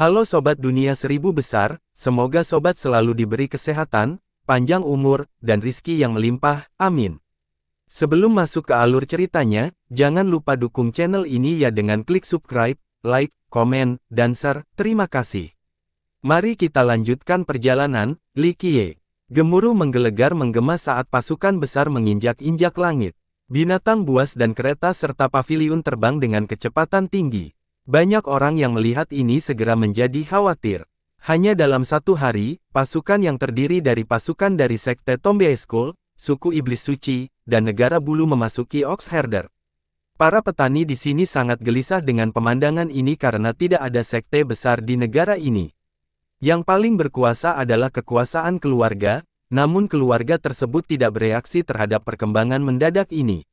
Halo Sobat Dunia Seribu Besar, semoga Sobat selalu diberi kesehatan, panjang umur, dan rizki yang melimpah, amin. Sebelum masuk ke alur ceritanya, jangan lupa dukung channel ini ya dengan klik subscribe, like, komen, dan share, terima kasih. Mari kita lanjutkan perjalanan. Li Qiye. Gemuruh menggelegar menggema saat pasukan besar menginjak-injak langit. Binatang buas dan kereta serta paviliun terbang dengan kecepatan tinggi. Banyak orang yang melihat ini segera menjadi khawatir. Hanya dalam satu hari, pasukan yang terdiri dari pasukan dari Sekte Tombe School, suku Iblis Suci, dan negara bulu memasuki Oxherder. Para petani di sini sangat gelisah dengan pemandangan ini karena tidak ada sekte besar di negara ini. Yang paling berkuasa adalah kekuasaan keluarga, namun keluarga tersebut tidak bereaksi terhadap perkembangan mendadak ini.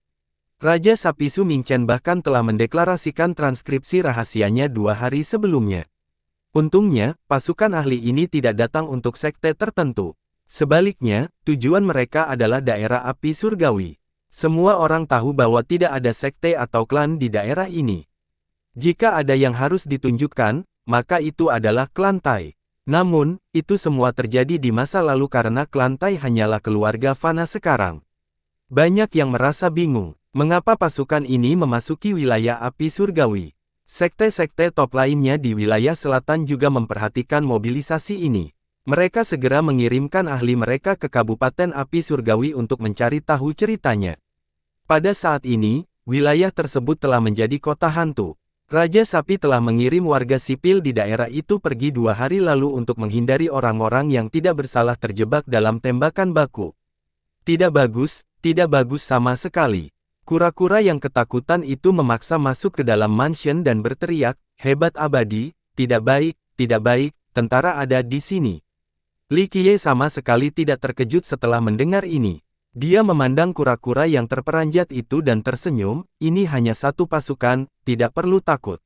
Raja Sapi Su Mingchen bahkan telah mendeklarasikan transkripsi rahasianya 2 hari sebelumnya. Untungnya, pasukan ahli ini tidak datang untuk sekte tertentu. Sebaliknya, tujuan mereka adalah daerah api surgawi. Semua orang tahu bahwa tidak ada sekte atau klan di daerah ini. Jika ada yang harus ditunjukkan, maka itu adalah klan Tai. Namun, itu semua terjadi di masa lalu karena klan Tai hanyalah keluarga fana sekarang. Banyak yang merasa bingung, mengapa pasukan ini memasuki wilayah api surgawi. Sekte-sekte top lainnya di wilayah selatan juga memperhatikan mobilisasi ini. Mereka segera mengirimkan ahli mereka ke Kabupaten Api Surgawi untuk mencari tahu ceritanya. Pada saat ini, wilayah tersebut telah menjadi kota hantu. Raja Sapi telah mengirim warga sipil di daerah itu pergi 2 hari lalu untuk menghindari orang-orang yang tidak bersalah terjebak dalam tembakan baku. Tidak bagus sama sekali. Kura-kura yang ketakutan itu memaksa masuk ke dalam mansion dan berteriak, hebat abadi, tidak baik, tentara ada di sini. Li Qiye sama sekali tidak terkejut setelah mendengar ini. Dia memandang kura-kura yang terperanjat itu dan tersenyum, ini hanya satu pasukan, tidak perlu takut.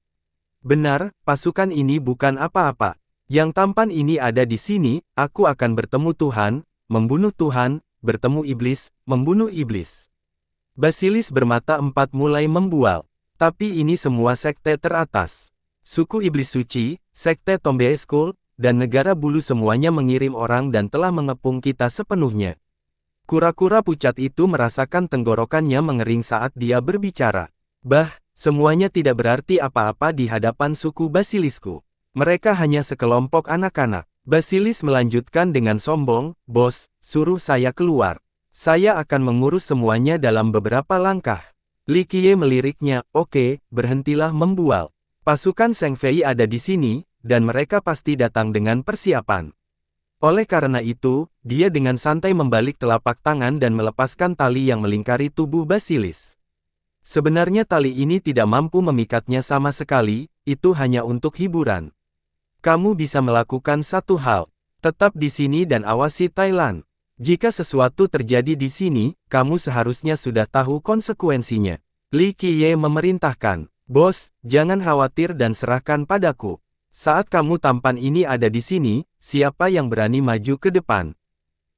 Benar, pasukan ini bukan apa-apa. Yang tampan ini ada di sini, aku akan bertemu Tuhan, membunuh Tuhan, bertemu iblis, membunuh iblis. Basilis bermata 4 mulai membual. Tapi ini semua sekte teratas. Suku Iblis Suci, Sekte Tombe School, dan negara bulu semuanya mengirim orang dan telah mengepung kita sepenuhnya. Kura-kura pucat itu merasakan tenggorokannya mengering saat dia berbicara. Semuanya tidak berarti apa-apa di hadapan suku Basilisku. Mereka hanya sekelompok anak-anak. Basilis melanjutkan dengan sombong, bos, suruh saya keluar. Saya akan mengurus semuanya dalam beberapa langkah. Li Qiye meliriknya, oke, berhentilah membual. Pasukan Zheng Fei ada di sini, dan mereka pasti datang dengan persiapan. Oleh karena itu, dia dengan santai membalik telapak tangan dan melepaskan tali yang melingkari tubuh Basilis. Sebenarnya tali ini tidak mampu memikatnya sama sekali, itu hanya untuk hiburan. Kamu bisa melakukan satu hal, tetap di sini dan awasi Thailand. Jika sesuatu terjadi di sini, kamu seharusnya sudah tahu konsekuensinya. Li Qiye memerintahkan, bos, jangan khawatir dan serahkan padaku. Saat kamu tampan ini ada di sini, siapa yang berani maju ke depan?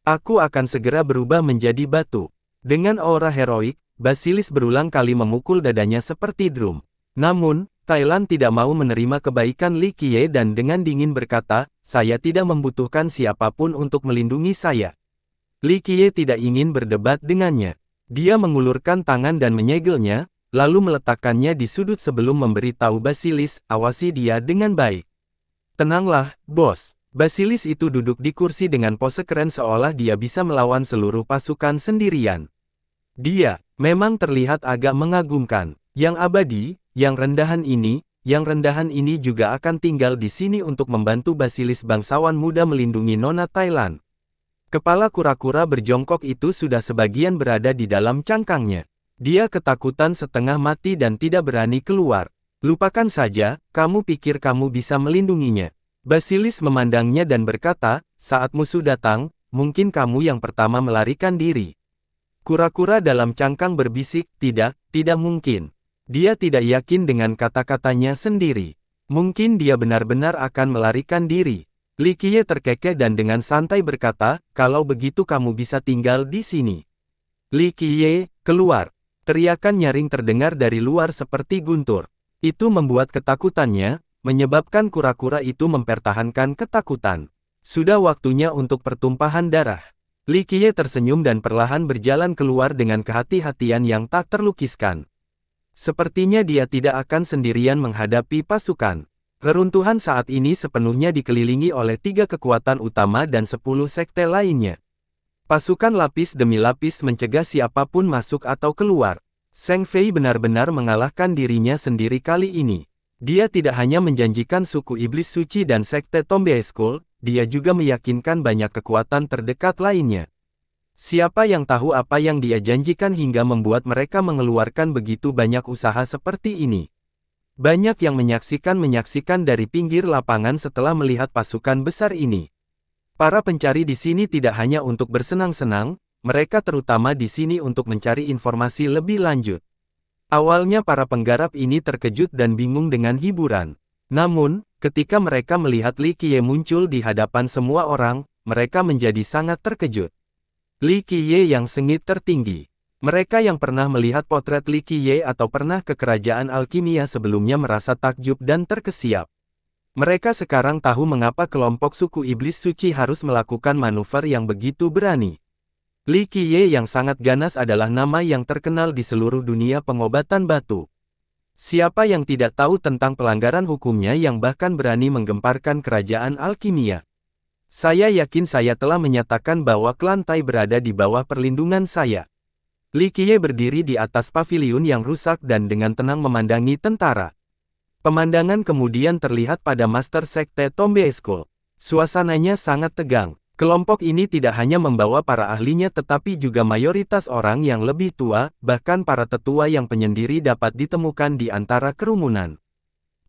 Aku akan segera berubah menjadi batu. Dengan aura heroik, Basilis berulang kali memukul dadanya seperti drum. Namun, Thailand tidak mau menerima kebaikan Li Qiye dan dengan dingin berkata, saya tidak membutuhkan siapapun untuk melindungi saya. Li Qiye tidak ingin berdebat dengannya. Dia mengulurkan tangan dan menyegelnya, lalu meletakkannya di sudut sebelum memberitahu Basilis, awasi dia dengan baik. Tenanglah, bos. Basilis itu duduk di kursi dengan pose keren seolah dia bisa melawan seluruh pasukan sendirian. Dia memang terlihat agak mengagumkan. Yang abadi, yang rendahan ini juga akan tinggal di sini untuk membantu Basilis bangsawan muda melindungi Nona Thailand. Kepala kura-kura berjongkok itu sudah sebagian berada di dalam cangkangnya. Dia ketakutan setengah mati dan tidak berani keluar. Lupakan saja, kamu pikir kamu bisa melindunginya. Basilis memandangnya dan berkata, saat musuh datang, mungkin kamu yang pertama melarikan diri. Kura-kura dalam cangkang berbisik, tidak mungkin. Dia tidak yakin dengan kata-katanya sendiri. Mungkin dia benar-benar akan melarikan diri. Li Qiye terkekeh dan dengan santai berkata, kalau begitu kamu bisa tinggal di sini. Li Qiye, keluar. Teriakan nyaring terdengar dari luar seperti guntur. Itu membuat ketakutannya, menyebabkan kura-kura itu mempertahankan ketakutan. Sudah waktunya untuk pertumpahan darah. Li Qiye tersenyum dan perlahan berjalan keluar dengan kehati-hatian yang tak terlukiskan. Sepertinya dia tidak akan sendirian menghadapi pasukan. Reruntuhan saat ini sepenuhnya dikelilingi oleh 3 kekuatan utama dan 10 sekte lainnya. Pasukan lapis demi lapis mencegah siapapun masuk atau keluar. Zheng Fei benar-benar mengalahkan dirinya sendiri kali ini. Dia tidak hanya menjanjikan suku iblis suci dan sekte Tombe School, dia juga meyakinkan banyak kekuatan terdekat lainnya. Siapa yang tahu apa yang dia janjikan hingga membuat mereka mengeluarkan begitu banyak usaha seperti ini. Banyak yang menyaksikan dari pinggir lapangan setelah melihat pasukan besar ini. Para pencari di sini tidak hanya untuk bersenang-senang, mereka terutama di sini untuk mencari informasi lebih lanjut. Awalnya para penggarap ini terkejut dan bingung dengan hiburan. Namun, ketika mereka melihat Li Qiye muncul di hadapan semua orang, mereka menjadi sangat terkejut. Li Qiye yang sengit tertinggi. Mereka yang pernah melihat potret Li Qiye atau pernah ke kerajaan alkimia sebelumnya merasa takjub dan terkesiap. Mereka sekarang tahu mengapa kelompok suku iblis suci harus melakukan manuver yang begitu berani. Li Qiye yang sangat ganas adalah nama yang terkenal di seluruh dunia pengobatan batu. Siapa yang tidak tahu tentang pelanggaran hukumnya yang bahkan berani menggemparkan kerajaan alkimia? Saya yakin saya telah menyatakan bahwa klan Tai berada di bawah perlindungan saya. Li Qiye berdiri di atas paviliun yang rusak dan dengan tenang memandangi tentara. Pemandangan kemudian terlihat pada Master Sekte Tombe School. Suasananya sangat tegang. Kelompok ini tidak hanya membawa para ahlinya tetapi juga mayoritas orang yang lebih tua, bahkan para tetua yang penyendiri dapat ditemukan di antara kerumunan.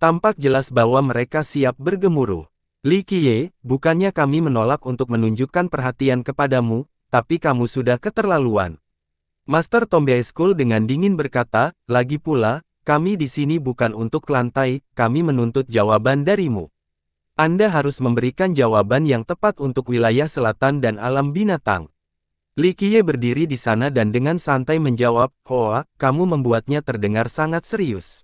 Tampak jelas bahwa mereka siap bergemuruh. Li Qiye, bukannya kami menolak untuk menunjukkan perhatian kepadamu, tapi kamu sudah keterlaluan. Master Tombe School dengan dingin berkata, lagi pula, kami di sini bukan untuk klan Tai, kami menuntut jawaban darimu. Anda harus memberikan jawaban yang tepat untuk wilayah selatan dan alam binatang. Li Qiye berdiri di sana dan dengan santai menjawab, Hoa, kamu membuatnya terdengar sangat serius.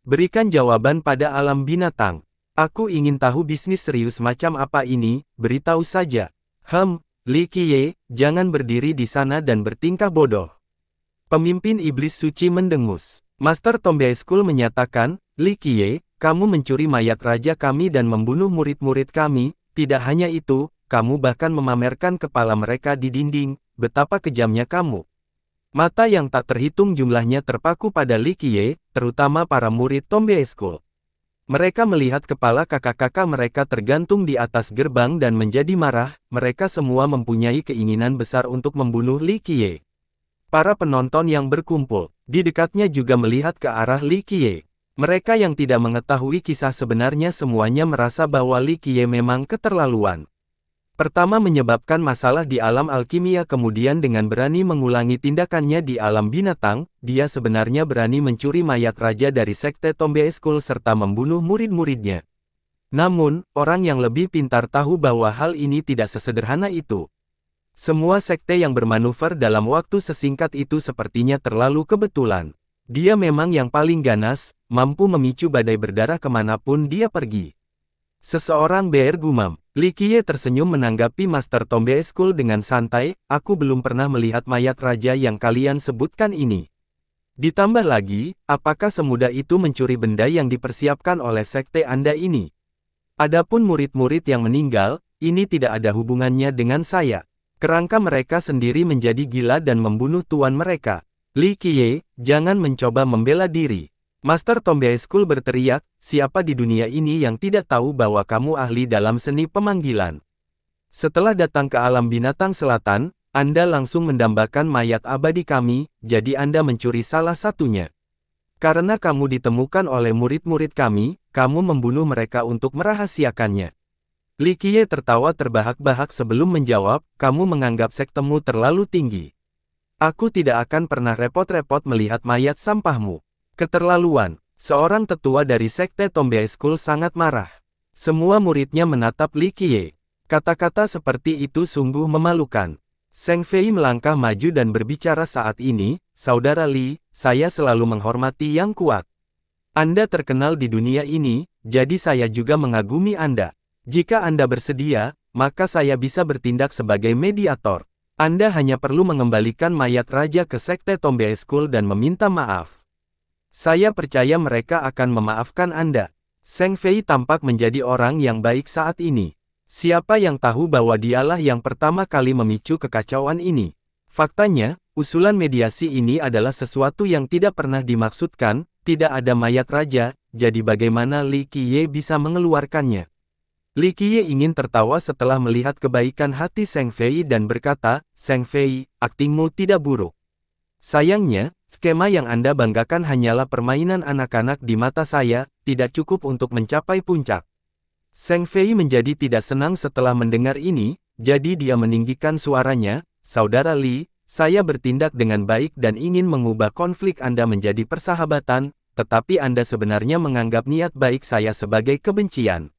Berikan jawaban pada alam binatang. Aku ingin tahu bisnis serius macam apa ini, beritahu saja. Li Qiye, jangan berdiri di sana dan bertingkah bodoh. Pemimpin iblis suci mendengus. Master Tombe School menyatakan, Li Qiye, kamu mencuri mayat raja kami dan membunuh murid-murid kami, tidak hanya itu, kamu bahkan memamerkan kepala mereka di dinding, betapa kejamnya kamu. Mata yang tak terhitung jumlahnya terpaku pada Li Qiye, terutama para murid Tombe School. Mereka melihat kepala kakak-kakak mereka tergantung di atas gerbang dan menjadi marah, mereka semua mempunyai keinginan besar untuk membunuh Li Qiye. Para penonton yang berkumpul, di dekatnya juga melihat ke arah Li Qiye. Mereka yang tidak mengetahui kisah sebenarnya semuanya merasa bahwa Li Qiye memang keterlaluan. Pertama menyebabkan masalah di alam alkimia kemudian dengan berani mengulangi tindakannya di alam binatang, dia sebenarnya berani mencuri mayat raja dari sekte Tombe School serta membunuh murid-muridnya. Namun, orang yang lebih pintar tahu bahwa hal ini tidak sesederhana itu. Semua sekte yang bermanuver dalam waktu sesingkat itu sepertinya terlalu kebetulan. Dia memang yang paling ganas, mampu memicu badai berdarah kemanapun dia pergi. Seseorang bergumam. Li Qiye tersenyum menanggapi Master Tombe School dengan santai, aku belum pernah melihat mayat raja yang kalian sebutkan ini. Ditambah lagi, apakah semudah itu mencuri benda yang dipersiapkan oleh sekte Anda ini? Adapun murid-murid yang meninggal, ini tidak ada hubungannya dengan saya. Kerangka mereka sendiri menjadi gila dan membunuh tuan mereka. Li Qiye, jangan mencoba membela diri. Master Tombe School berteriak, siapa di dunia ini yang tidak tahu bahwa kamu ahli dalam seni pemanggilan? Setelah datang ke alam binatang selatan, Anda langsung mendambakan mayat abadi kami, jadi Anda mencuri salah satunya. Karena kamu ditemukan oleh murid-murid kami, kamu membunuh mereka untuk merahasiakannya. Li Qiye tertawa terbahak-bahak sebelum menjawab, kamu menganggap sektemu terlalu tinggi. Aku tidak akan pernah repot-repot melihat mayat sampahmu. Keterlaluan. Seorang tetua dari sekte Tombe School sangat marah. Semua muridnya menatap Li Qiye. Kata-kata seperti itu sungguh memalukan. Zheng Fei melangkah maju dan berbicara saat ini, Saudara Li, saya selalu menghormati yang kuat. Anda terkenal di dunia ini, jadi saya juga mengagumi Anda. Jika Anda bersedia, maka saya bisa bertindak sebagai mediator. Anda hanya perlu mengembalikan mayat raja ke sekte Tomb School dan meminta maaf. Saya percaya mereka akan memaafkan Anda. Zheng Fei tampak menjadi orang yang baik saat ini. Siapa yang tahu bahwa dialah yang pertama kali memicu kekacauan ini? Faktanya, usulan mediasi ini adalah sesuatu yang tidak pernah dimaksudkan, tidak ada mayat raja, jadi bagaimana Li Qiye bisa mengeluarkannya? Li Qiye ingin tertawa setelah melihat kebaikan hati Zheng Fei dan berkata, Zheng Fei, aktingmu tidak buruk. Sayangnya, skema yang Anda banggakan hanyalah permainan anak-anak di mata saya, tidak cukup untuk mencapai puncak. Zheng Fei menjadi tidak senang setelah mendengar ini, jadi dia meninggikan suaranya, Saudara Li, saya bertindak dengan baik dan ingin mengubah konflik Anda menjadi persahabatan, tetapi Anda sebenarnya menganggap niat baik saya sebagai kebencian.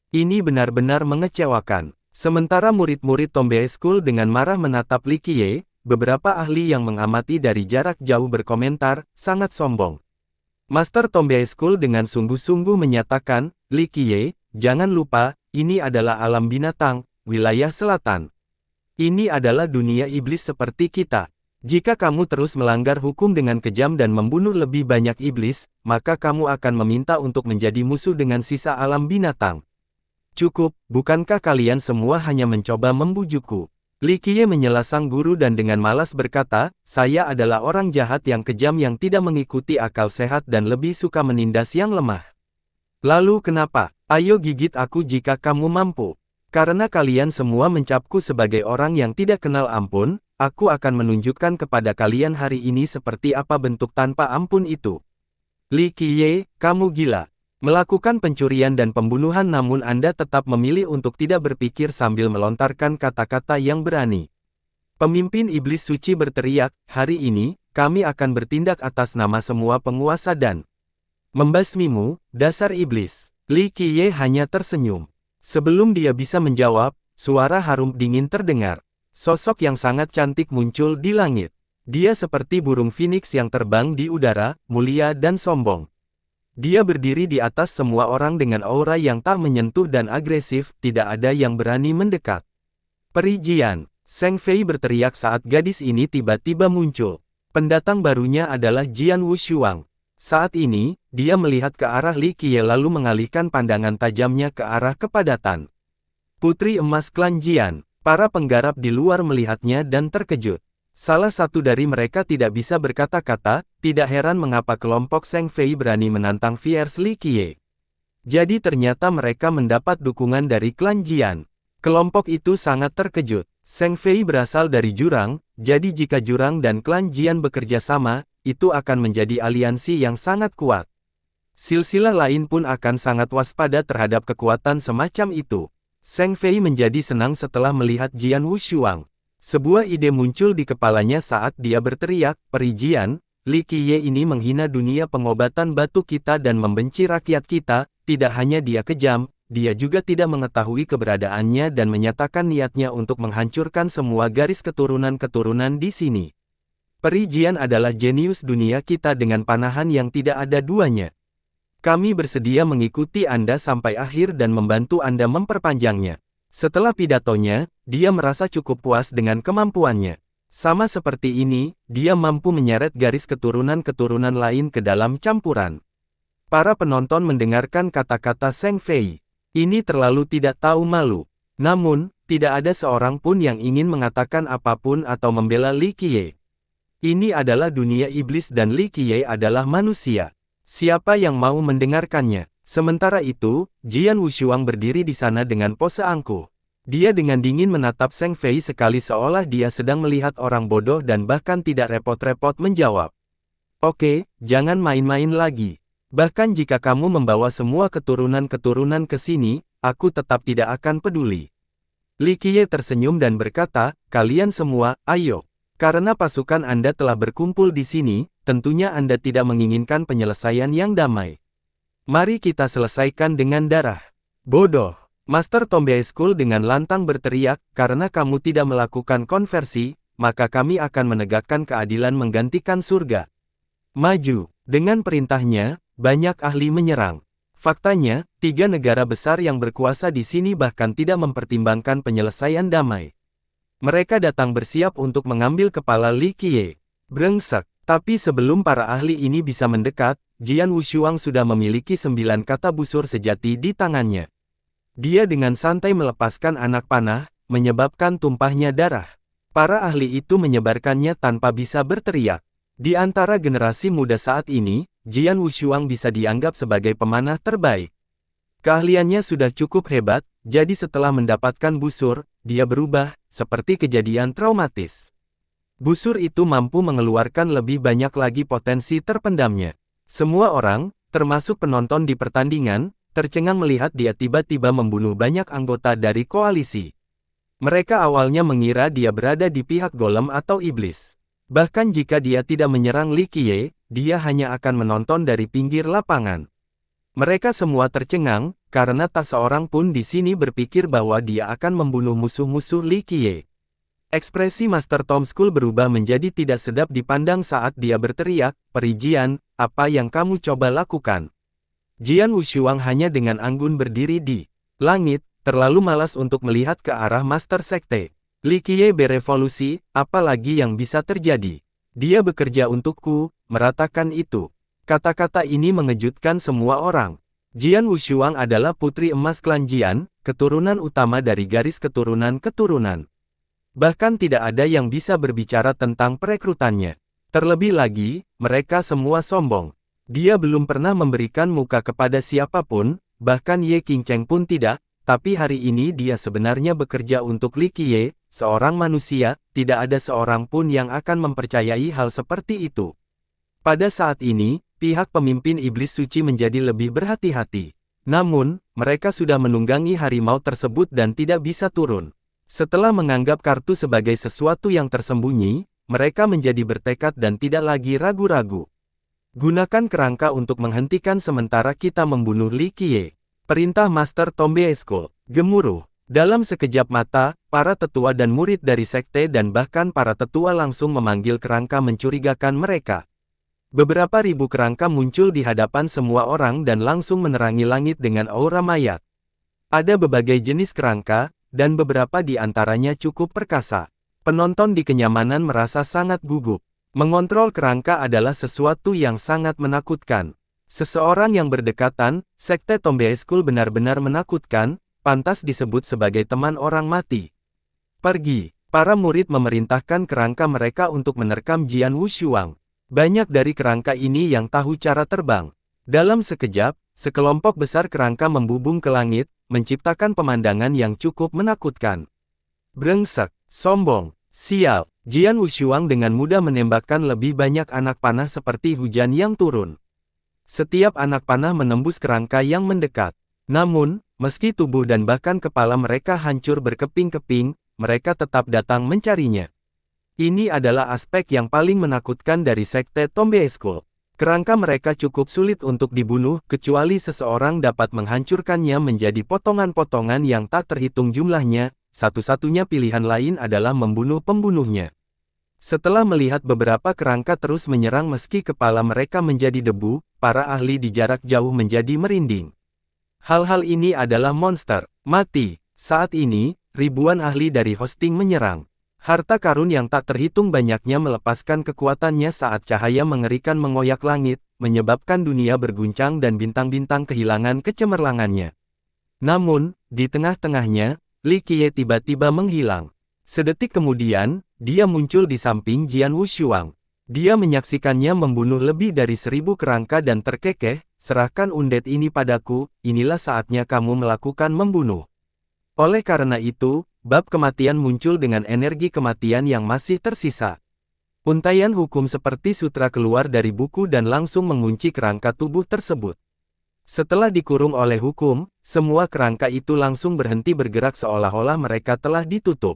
Ini benar-benar mengecewakan. Sementara murid-murid Tomb School dengan marah menatap Li Qiye, beberapa ahli yang mengamati dari jarak jauh berkomentar, sangat sombong. Master Tomb School dengan sungguh-sungguh menyatakan, Li Qiye, jangan lupa, ini adalah alam binatang, wilayah selatan. Ini adalah dunia iblis seperti kita. Jika kamu terus melanggar hukum dengan kejam dan membunuh lebih banyak iblis, maka kamu akan meminta untuk menjadi musuh dengan sisa alam binatang. Cukup, bukankah kalian semua hanya mencoba membujukku? Li Qiye menyela sang guru dan dengan malas berkata, saya adalah orang jahat yang kejam yang tidak mengikuti akal sehat dan lebih suka menindas yang lemah. Lalu kenapa? Ayo gigit aku jika kamu mampu. Karena kalian semua mencapku sebagai orang yang tidak kenal ampun, aku akan menunjukkan kepada kalian hari ini seperti apa bentuk tanpa ampun itu. Li Qiye, kamu gila. Melakukan pencurian dan pembunuhan namun Anda tetap memilih untuk tidak berpikir sambil melontarkan kata-kata yang berani. Pemimpin iblis suci berteriak, hari ini, kami akan bertindak atas nama semua penguasa dan membasmimu, dasar iblis. Li Qiye hanya tersenyum. Sebelum dia bisa menjawab, suara harum dingin terdengar. Sosok yang sangat cantik muncul di langit. Dia seperti burung phoenix yang terbang di udara, mulia dan sombong. Dia berdiri di atas semua orang dengan aura yang tak menyentuh dan agresif, tidak ada yang berani mendekat. Peri Jian, Zheng Fei berteriak saat gadis ini tiba-tiba muncul. Pendatang barunya adalah Jian Wushuang. Saat ini, dia melihat ke arah Li Qiye lalu mengalihkan pandangan tajamnya ke arah kepadatan. Putri emas klan Jian, para penggarap di luar melihatnya dan terkejut. Salah satu dari mereka tidak bisa berkata-kata, tidak heran mengapa kelompok Zheng Fei berani menantang fierce Li Qiye. Jadi ternyata mereka mendapat dukungan dari klan Jian. Kelompok itu sangat terkejut. Zheng Fei berasal dari jurang, jadi jika jurang dan klan Jian bekerja sama, itu akan menjadi aliansi yang sangat kuat. Silsilah lain pun akan sangat waspada terhadap kekuatan semacam itu. Zheng Fei menjadi senang setelah melihat Jian Wushuang. Sebuah ide muncul di kepalanya saat dia berteriak, Peri Jian, Li Qiye ini menghina dunia pengobatan batu kita dan membenci rakyat kita, tidak hanya dia kejam, dia juga tidak mengetahui keberadaannya dan menyatakan niatnya untuk menghancurkan semua garis keturunan-keturunan di sini. Peri Jian adalah jenius dunia kita dengan panahan yang tidak ada duanya. Kami bersedia mengikuti Anda sampai akhir dan membantu Anda memperpanjangnya. Setelah pidatonya, dia merasa cukup puas dengan kemampuannya. Sama seperti ini, dia mampu menyeret garis keturunan-keturunan lain ke dalam campuran. Para penonton mendengarkan kata-kata Zheng Fei. Ini terlalu tidak tahu malu. Namun, tidak ada seorang pun yang ingin mengatakan apapun atau membela Li Qiye. Ini adalah dunia iblis dan Li Qiye adalah manusia. Siapa yang mau mendengarkannya? Sementara itu, Jian Wushuang berdiri di sana dengan pose angkuh. Dia dengan dingin menatap Zheng Fei sekali seolah dia sedang melihat orang bodoh dan bahkan tidak repot-repot menjawab. Oke, jangan main-main lagi. Bahkan jika kamu membawa semua keturunan-keturunan ke sini, aku tetap tidak akan peduli. Li Qiye tersenyum dan berkata, kalian semua, ayo. Karena pasukan Anda telah berkumpul di sini, tentunya Anda tidak menginginkan penyelesaian yang damai. Mari kita selesaikan dengan darah. Bodoh. Master Tomb School dengan lantang berteriak, karena kamu tidak melakukan konversi, maka kami akan menegakkan keadilan menggantikan surga. Maju. Dengan perintahnya, banyak ahli menyerang. Faktanya, 3 negara besar yang berkuasa di sini bahkan tidak mempertimbangkan penyelesaian damai. Mereka datang bersiap untuk mengambil kepala Li Qiye. Brengsek. Tapi sebelum para ahli ini bisa mendekat, Jian Wushuang sudah memiliki 9 kata busur sejati di tangannya. Dia dengan santai melepaskan anak panah, menyebabkan tumpahnya darah. Para ahli itu menyebarkannya tanpa bisa berteriak. Di antara generasi muda saat ini, Jian Wushuang bisa dianggap sebagai pemanah terbaik. Keahliannya sudah cukup hebat, jadi setelah mendapatkan busur, dia berubah, seperti kejadian traumatis. Busur itu mampu mengeluarkan lebih banyak lagi potensi terpendamnya. Semua orang, termasuk penonton di pertandingan, tercengang melihat dia tiba-tiba membunuh banyak anggota dari koalisi. Mereka awalnya mengira dia berada di pihak golem atau iblis. Bahkan jika dia tidak menyerang Li Qiye, dia hanya akan menonton dari pinggir lapangan. Mereka semua tercengang, karena tak seorang pun di sini berpikir bahwa dia akan membunuh musuh-musuh Li Qiye. Ekspresi Master Tom School berubah menjadi tidak sedap dipandang saat dia berteriak, "Perijian, apa yang kamu coba lakukan?" Jian Wushuang hanya dengan anggun berdiri di langit, terlalu malas untuk melihat ke arah Master Sekte. Li Qiye berevolusi, apalagi yang bisa terjadi? Dia bekerja untukku, meratakan itu. Kata-kata ini mengejutkan semua orang. Jian Wushuang adalah putri emas klan Jian, keturunan utama dari garis keturunan-keturunan. Bahkan tidak ada yang bisa berbicara tentang perekrutannya. Terlebih lagi, mereka semua sombong. Dia belum pernah memberikan muka kepada siapapun, bahkan Ye Qingcheng pun tidak, tapi hari ini dia sebenarnya bekerja untuk Li Qiye, seorang manusia, tidak ada seorang pun yang akan mempercayai hal seperti itu. Pada saat ini, pihak pemimpin iblis suci menjadi lebih berhati-hati. Namun, mereka sudah menunggangi harimau tersebut dan tidak bisa turun. Setelah menganggap kartu sebagai sesuatu yang tersembunyi, mereka menjadi bertekad dan tidak lagi ragu-ragu. Gunakan kerangka untuk menghentikan sementara kita membunuh Li Qiye. Perintah Master Tombe School. Gemuruh. Dalam sekejap mata, para tetua dan murid dari sekte dan bahkan para tetua langsung memanggil kerangka mencurigakan mereka. Beberapa ribu kerangka muncul di hadapan semua orang dan langsung menerangi langit dengan aura mayat. Ada berbagai jenis kerangka, dan beberapa di antaranya cukup perkasa. Penonton di kenyamanan merasa sangat gugup. Mengontrol kerangka adalah sesuatu yang sangat menakutkan. Seseorang yang berdekatan, sekte Tombe School benar-benar menakutkan, pantas disebut sebagai teman orang mati. Pergi. Para murid memerintahkan kerangka mereka untuk menerkam Jian Wushuang. Banyak dari kerangka ini yang tahu cara terbang. Dalam sekejap, sekelompok besar kerangka membubung ke langit, menciptakan pemandangan yang cukup menakutkan. Brengsek, sombong, sial. Jian Wushuang dengan mudah menembakkan lebih banyak anak panah seperti hujan yang turun. Setiap anak panah menembus kerangka yang mendekat. Namun, meski tubuh dan bahkan kepala mereka hancur berkeping-keping, mereka tetap datang mencarinya. Ini adalah aspek yang paling menakutkan dari sekte Tombe School. Kerangka mereka cukup sulit untuk dibunuh, kecuali seseorang dapat menghancurkannya menjadi potongan-potongan yang tak terhitung jumlahnya. Satu-satunya pilihan lain adalah membunuh pembunuhnya. Setelah melihat beberapa kerangka terus menyerang meski kepala mereka menjadi debu, para ahli di jarak jauh menjadi merinding. Hal-hal ini adalah monster mati. Saat ini, ribuan ahli dari hosting menyerang. Harta karun yang tak terhitung banyaknya melepaskan kekuatannya saat cahaya mengerikan mengoyak langit, menyebabkan dunia berguncang dan bintang-bintang kehilangan kecemerlangannya. Namun, di tengah-tengahnya, Li Qiye tiba-tiba menghilang. Sedetik kemudian, dia muncul di samping Jian Wushuang. Dia menyaksikannya membunuh lebih dari 1000 kerangka dan terkekeh, "Serahkan undet ini padaku, inilah saatnya kamu melakukan membunuh." Oleh karena itu, bab kematian muncul dengan energi kematian yang masih tersisa. Untaian hukum seperti sutra keluar dari buku dan langsung mengunci kerangka tubuh tersebut. Setelah dikurung oleh hukum, semua kerangka itu langsung berhenti bergerak seolah-olah mereka telah ditutup.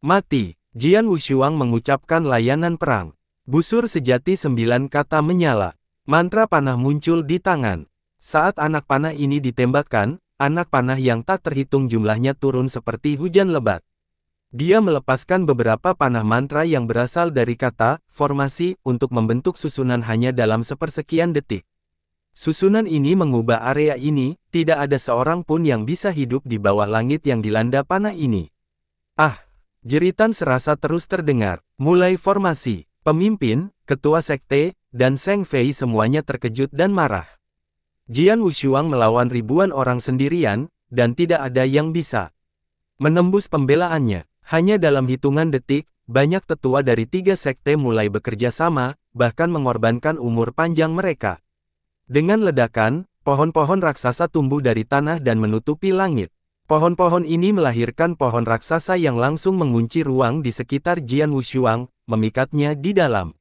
Mati. Jian Wushuang mengucapkan layanan perang. Busur sejati 9 kata menyala. Mantra panah muncul di tangan. Saat anak panah ini ditembakkan, anak panah yang tak terhitung jumlahnya turun seperti hujan lebat. Dia melepaskan beberapa panah mantra yang berasal dari kata, formasi, untuk membentuk susunan hanya dalam sepersekian detik. Susunan ini mengubah area ini, tidak ada seorang pun yang bisa hidup di bawah langit yang dilanda panah ini. Ah! Jeritan serasa terus terdengar, mulai formasi, pemimpin, ketua sekte, dan Zheng Fei semuanya terkejut dan marah. Jian Wushuang melawan ribuan orang sendirian, dan tidak ada yang bisa menembus pembelaannya. Hanya dalam hitungan detik, banyak tetua dari 3 sekte mulai bekerja sama, bahkan mengorbankan umur panjang mereka. Dengan ledakan, pohon-pohon raksasa tumbuh dari tanah dan menutupi langit. Pohon-pohon ini melahirkan pohon raksasa yang langsung mengunci ruang di sekitar Jian Wushuang, memikatnya di dalam.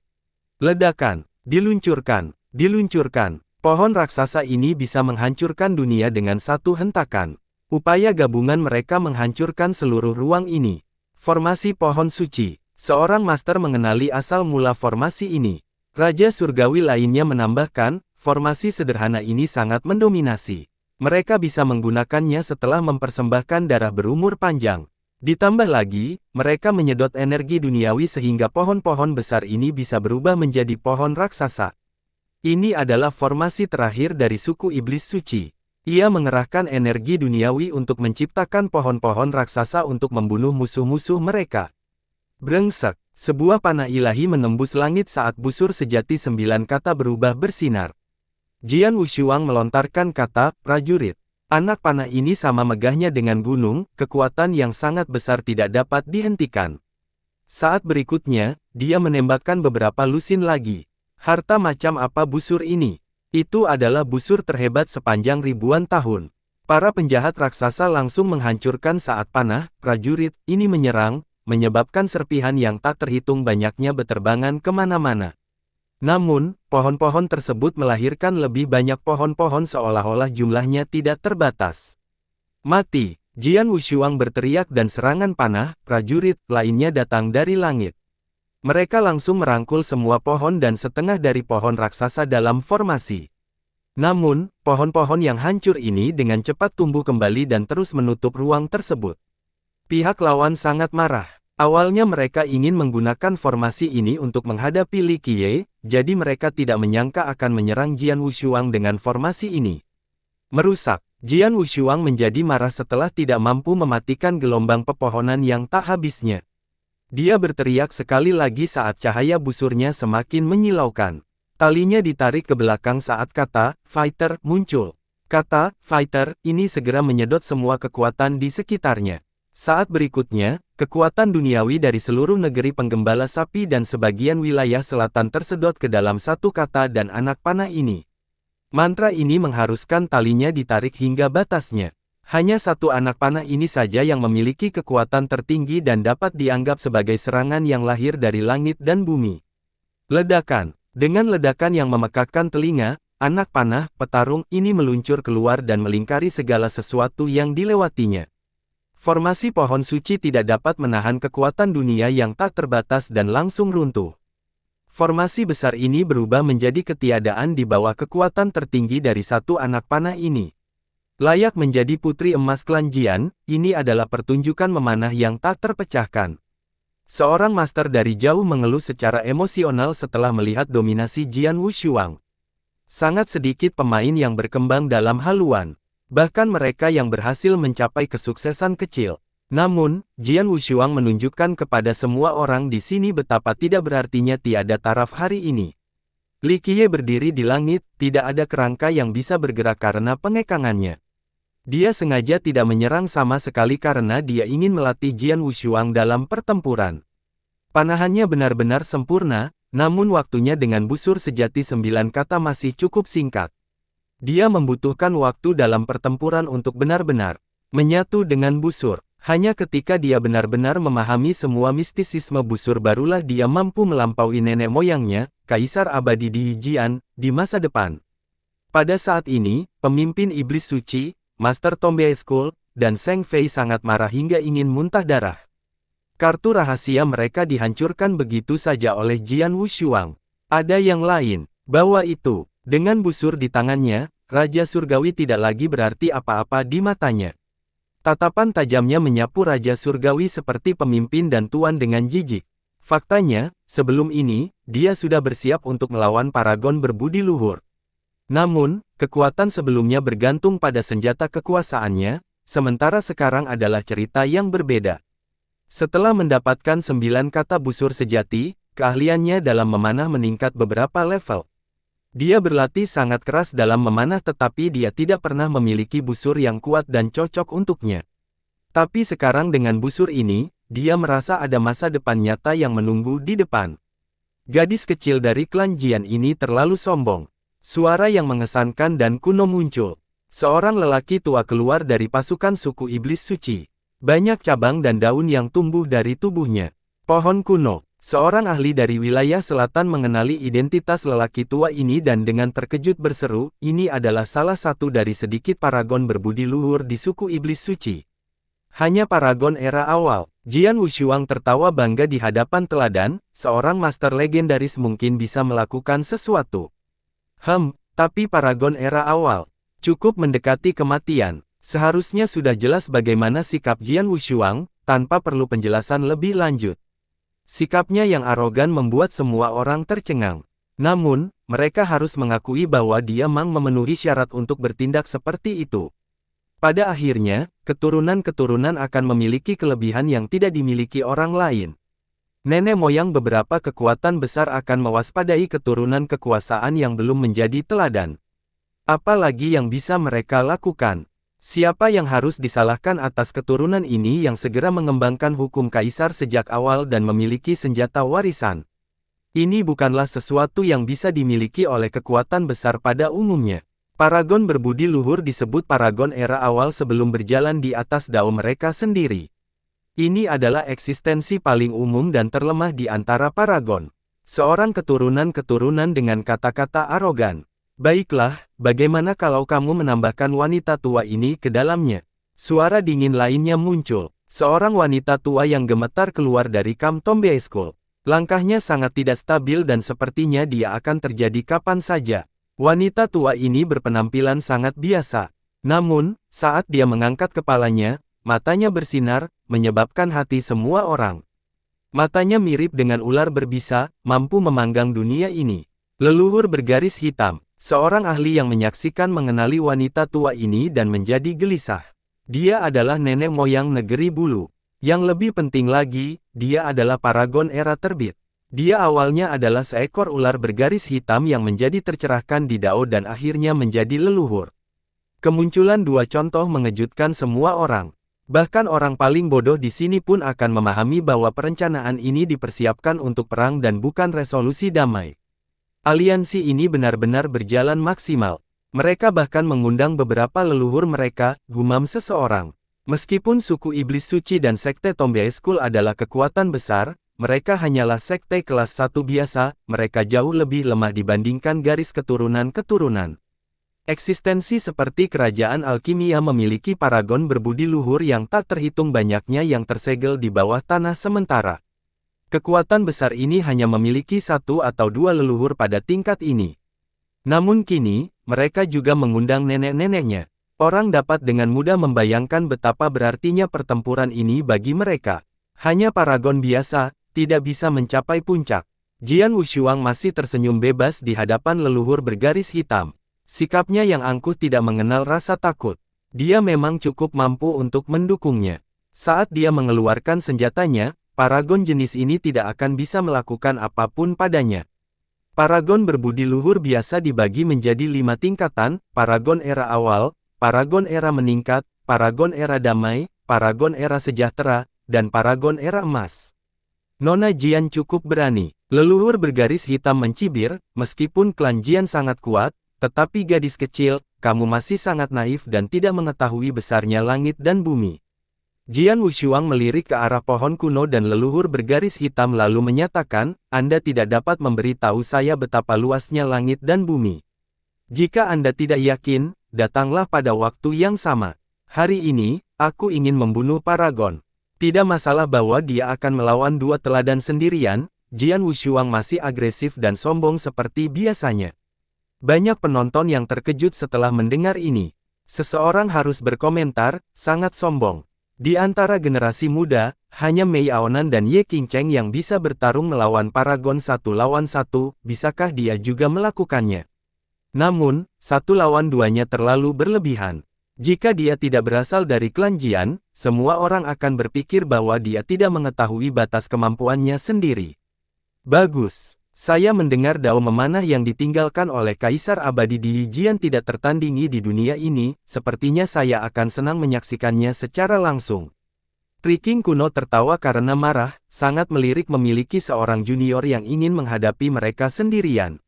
Ledakan, diluncurkan, diluncurkan. Pohon raksasa ini bisa menghancurkan dunia dengan satu hentakan. Upaya gabungan mereka menghancurkan seluruh ruang ini. Formasi pohon suci. Seorang master mengenali asal mula formasi ini. Raja surgawi lainnya menambahkan, formasi sederhana ini sangat mendominasi. Mereka bisa menggunakannya setelah mempersembahkan darah berumur panjang. Ditambah lagi, mereka menyedot energi duniawi sehingga pohon-pohon besar ini bisa berubah menjadi pohon raksasa. Ini adalah formasi terakhir dari suku iblis suci. Ia mengerahkan energi duniawi untuk menciptakan pohon-pohon raksasa untuk membunuh musuh-musuh mereka. Brengsek, sebuah panah ilahi menembus langit saat busur sejati 9 kata berubah bersinar. Jian Wushuang melontarkan kata, prajurit. Anak panah ini sama megahnya dengan gunung, kekuatan yang sangat besar tidak dapat dihentikan. Saat berikutnya, dia menembakkan beberapa lusin lagi. Harta macam apa busur ini? Itu adalah busur terhebat sepanjang ribuan tahun. Para penjahat raksasa langsung menghancurkan saat panah, prajurit, ini menyerang, menyebabkan serpihan yang tak terhitung banyaknya beterbangan kemana-mana. Namun, pohon-pohon tersebut melahirkan lebih banyak pohon-pohon seolah-olah jumlahnya tidak terbatas. Mati! Jian Wushuang berteriak dan serangan panah, prajurit, lainnya datang dari langit. Mereka langsung merangkul semua pohon dan setengah dari pohon raksasa dalam formasi. Namun, pohon-pohon yang hancur ini dengan cepat tumbuh kembali dan terus menutup ruang tersebut. Pihak lawan sangat marah. Awalnya mereka ingin menggunakan formasi ini untuk menghadapi Li Qiye, jadi mereka tidak menyangka akan menyerang Jian Wushuang dengan formasi ini. Merusak, Jian Wushuang menjadi marah setelah tidak mampu mematikan gelombang pepohonan yang tak habisnya. Dia berteriak sekali lagi saat cahaya busurnya semakin menyilaukan. Talinya ditarik ke belakang saat kata, fighter, muncul. Kata, fighter, ini segera menyedot semua kekuatan di sekitarnya. Saat berikutnya, kekuatan duniawi dari seluruh negeri penggembala sapi dan sebagian wilayah selatan tersedot ke dalam satu kata dan anak panah ini. Mantra ini mengharuskan talinya ditarik hingga batasnya. Hanya satu anak panah ini saja yang memiliki kekuatan tertinggi dan dapat dianggap sebagai serangan yang lahir dari langit dan bumi. Ledakan. Dengan ledakan yang memekakkan telinga, anak panah, petarung, ini meluncur keluar dan melingkari segala sesuatu yang dilewatinya. Formasi pohon suci tidak dapat menahan kekuatan dunia yang tak terbatas dan langsung runtuh. Formasi besar ini berubah menjadi ketiadaan di bawah kekuatan tertinggi dari satu anak panah ini. Layak menjadi putri emas klan Jian, ini adalah pertunjukan memanah yang tak terpecahkan. Seorang master dari jauh mengeluh secara emosional setelah melihat dominasi Jian Wushuang. Sangat sedikit pemain yang berkembang dalam haluan. Bahkan mereka yang berhasil mencapai kesuksesan kecil. Namun, Jian Wushuang menunjukkan kepada semua orang di sini betapa tidak berartinya tiada taraf hari ini. Li Qiye berdiri di langit, tidak ada kerangka yang bisa bergerak karena pengekangannya. Dia sengaja tidak menyerang sama sekali karena dia ingin melatih Jian Wushuang dalam pertempuran. Panahannya benar-benar sempurna, namun waktunya dengan busur sejati 9 kata masih cukup singkat. Dia membutuhkan waktu dalam pertempuran untuk benar-benar menyatu dengan busur. Hanya ketika dia benar-benar memahami semua mistisisme busur barulah dia mampu melampaui nenek moyangnya, Kaisar Abadi di Jian, di masa depan. Pada saat ini, pemimpin iblis suci, Master Tombe School, dan Zheng Fei sangat marah hingga ingin muntah darah. Kartu rahasia mereka dihancurkan begitu saja oleh Jian Wushuang. Ada yang lain, bawa itu. Dengan busur di tangannya, Raja Surgawi tidak lagi berarti apa-apa di matanya. Tatapan tajamnya menyapu Raja Surgawi seperti pemimpin dan tuan dengan jijik. Faktanya, sebelum ini, dia sudah bersiap untuk melawan paragon berbudi luhur. Namun, kekuatan sebelumnya bergantung pada senjata kekuasaannya, sementara sekarang adalah cerita yang berbeda. Setelah mendapatkan 9 kata busur sejati, keahliannya dalam memanah meningkat beberapa level. Dia berlatih sangat keras dalam memanah tetapi dia tidak pernah memiliki busur yang kuat dan cocok untuknya. Tapi sekarang dengan busur ini, dia merasa ada masa depan nyata yang menunggu di depan. Gadis kecil dari klan Jian ini terlalu sombong. Suara yang mengesankan dan kuno muncul. Seorang lelaki tua keluar dari pasukan suku iblis suci. Banyak cabang dan daun yang tumbuh dari tubuhnya. Pohon kuno. Seorang ahli dari wilayah selatan mengenali identitas lelaki tua ini dan dengan terkejut berseru, ini adalah salah satu dari sedikit paragon berbudi luhur di suku iblis suci. Hanya paragon era awal. Jian Wushuang tertawa bangga di hadapan teladan, seorang master legendaris mungkin bisa melakukan sesuatu. Tapi paragon era awal. Cukup mendekati kematian. Seharusnya sudah jelas bagaimana sikap Jian Wushuang, tanpa perlu penjelasan lebih lanjut. Sikapnya yang arogan membuat semua orang tercengang. Namun, mereka harus mengakui bahwa dia memang memenuhi syarat untuk bertindak seperti itu. Pada akhirnya, keturunan-keturunan akan memiliki kelebihan yang tidak dimiliki orang lain. Nenek moyang beberapa kekuatan besar akan mewaspadai keturunan kekuasaan yang belum menjadi teladan. Apalagi yang bisa mereka lakukan? Siapa yang harus disalahkan atas keturunan ini yang segera mengembangkan hukum kaisar sejak awal dan memiliki senjata warisan? Ini bukanlah sesuatu yang bisa dimiliki oleh kekuatan besar pada umumnya. Paragon berbudi luhur disebut paragon era awal sebelum berjalan di atas dao mereka sendiri. Ini adalah eksistensi paling umum dan terlemah di antara paragon. Seorang keturunan-keturunan dengan kata-kata arogan. Baiklah, bagaimana kalau kamu menambahkan wanita tua ini ke dalamnya? Suara dingin lainnya muncul. Seorang wanita tua yang gemetar keluar dari Camp Tombe School. Langkahnya sangat tidak stabil dan sepertinya dia akan terjadi kapan saja. Wanita tua ini berpenampilan sangat biasa. Namun, saat dia mengangkat kepalanya, matanya bersinar, menyebabkan hati semua orang. Matanya mirip dengan ular berbisa, mampu memanggang dunia ini. Leluhur bergaris hitam. Seorang ahli yang menyaksikan mengenali wanita tua ini dan menjadi gelisah. Dia adalah nenek moyang negeri bulu. Yang lebih penting lagi, dia adalah paragon era terbit. Dia awalnya adalah seekor ular bergaris hitam yang menjadi tercerahkan di dao dan akhirnya menjadi leluhur. Kemunculan dua contoh mengejutkan semua orang. Bahkan orang paling bodoh di sini pun akan memahami bahwa perencanaan ini dipersiapkan untuk perang dan bukan resolusi damai. Aliansi ini benar-benar berjalan maksimal. Mereka bahkan mengundang beberapa leluhur mereka, gumam seseorang. Meskipun suku iblis suci dan sekte Tombe School adalah kekuatan besar, mereka hanyalah sekte kelas 1 biasa, mereka jauh lebih lemah dibandingkan garis keturunan-keturunan. Eksistensi seperti kerajaan alkimia memiliki paragon berbudi luhur yang tak terhitung banyaknya yang tersegel di bawah tanah sementara. Kekuatan besar ini hanya memiliki satu atau dua leluhur pada tingkat ini. Namun kini, mereka juga mengundang nenek-neneknya. Orang dapat dengan mudah membayangkan betapa berartinya pertempuran ini bagi mereka. Hanya paragon biasa, tidak bisa mencapai puncak. Jian Wushuang masih tersenyum bebas di hadapan leluhur bergaris hitam. Sikapnya yang angkuh tidak mengenal rasa takut. Dia memang cukup mampu untuk mendukungnya. Saat dia mengeluarkan senjatanya, paragon jenis ini tidak akan bisa melakukan apapun padanya. Paragon berbudi luhur biasa dibagi menjadi 5 tingkatan, paragon era awal, paragon era meningkat, paragon era damai, paragon era sejahtera, dan paragon era emas. Nona Jian cukup berani. Leluhur bergaris hitam mencibir, meskipun klan Jian sangat kuat, tetapi gadis kecil, kamu masih sangat naif dan tidak mengetahui besarnya langit dan bumi. Jian Wushuang melirik ke arah pohon kuno dan leluhur bergaris hitam lalu menyatakan, Anda tidak dapat memberitahu saya betapa luasnya langit dan bumi. Jika Anda tidak yakin, datanglah pada waktu yang sama. Hari ini, aku ingin membunuh paragon. Tidak masalah bahwa dia akan melawan dua teladan sendirian, Jian Wushuang masih agresif dan sombong seperti biasanya. Banyak penonton yang terkejut setelah mendengar ini. Seseorang harus berkomentar, sangat sombong. Di antara generasi muda, hanya Mei Aonan dan Ye Qingcheng yang bisa bertarung melawan paragon 1 lawan 1, bisakah dia juga melakukannya? Namun, 1 lawan 2-nya terlalu berlebihan. Jika dia tidak berasal dari klan Jian, semua orang akan berpikir bahwa dia tidak mengetahui batas kemampuannya sendiri. Bagus. Saya mendengar Dao memanah yang ditinggalkan oleh Kaisar Abadi di Jian tidak tertandingi di dunia ini, sepertinya saya akan senang menyaksikannya secara langsung. Triking kuno tertawa karena marah, sangat melirik memiliki seorang junior yang ingin menghadapi mereka sendirian.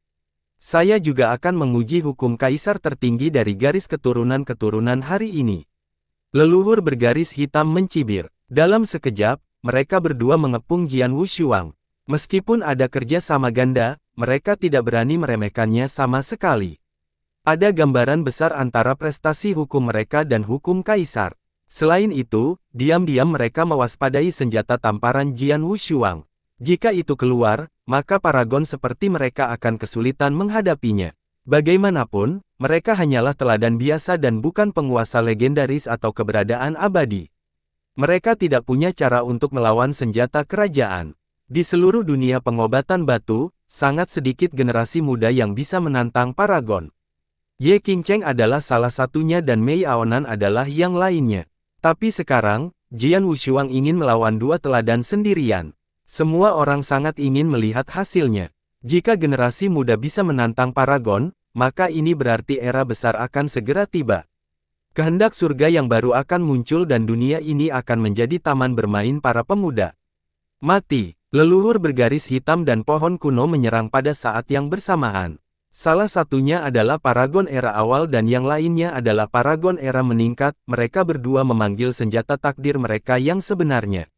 Saya juga akan menguji hukum kaisar tertinggi dari garis keturunan-keturunan hari ini. Leluhur bergaris hitam mencibir. Dalam sekejap, mereka berdua mengepung Jian Wushuang. Meskipun ada kerja sama ganda, mereka tidak berani meremehkannya sama sekali. Ada gambaran besar antara prestasi hukum mereka dan hukum kaisar. Selain itu, diam-diam mereka mewaspadai senjata tamparan Jian Wushuang. Jika itu keluar, maka paragon seperti mereka akan kesulitan menghadapinya. Bagaimanapun, mereka hanyalah teladan biasa dan bukan penguasa legendaris atau keberadaan abadi. Mereka tidak punya cara untuk melawan senjata kerajaan. Di seluruh dunia pengobatan batu, sangat sedikit generasi muda yang bisa menantang paragon. Ye Qingcheng adalah salah satunya dan Mei Aonan adalah yang lainnya. Tapi sekarang, Jian Wushuang ingin melawan dua teladan sendirian. Semua orang sangat ingin melihat hasilnya. Jika generasi muda bisa menantang paragon, maka ini berarti era besar akan segera tiba. Kehendak surga yang baru akan muncul dan dunia ini akan menjadi taman bermain para pemuda. Mati, leluhur bergaris hitam dan pohon kuno menyerang pada saat yang bersamaan. Salah satunya adalah paragon era awal dan yang lainnya adalah paragon era meningkat. Mereka berdua memanggil senjata takdir mereka yang sebenarnya.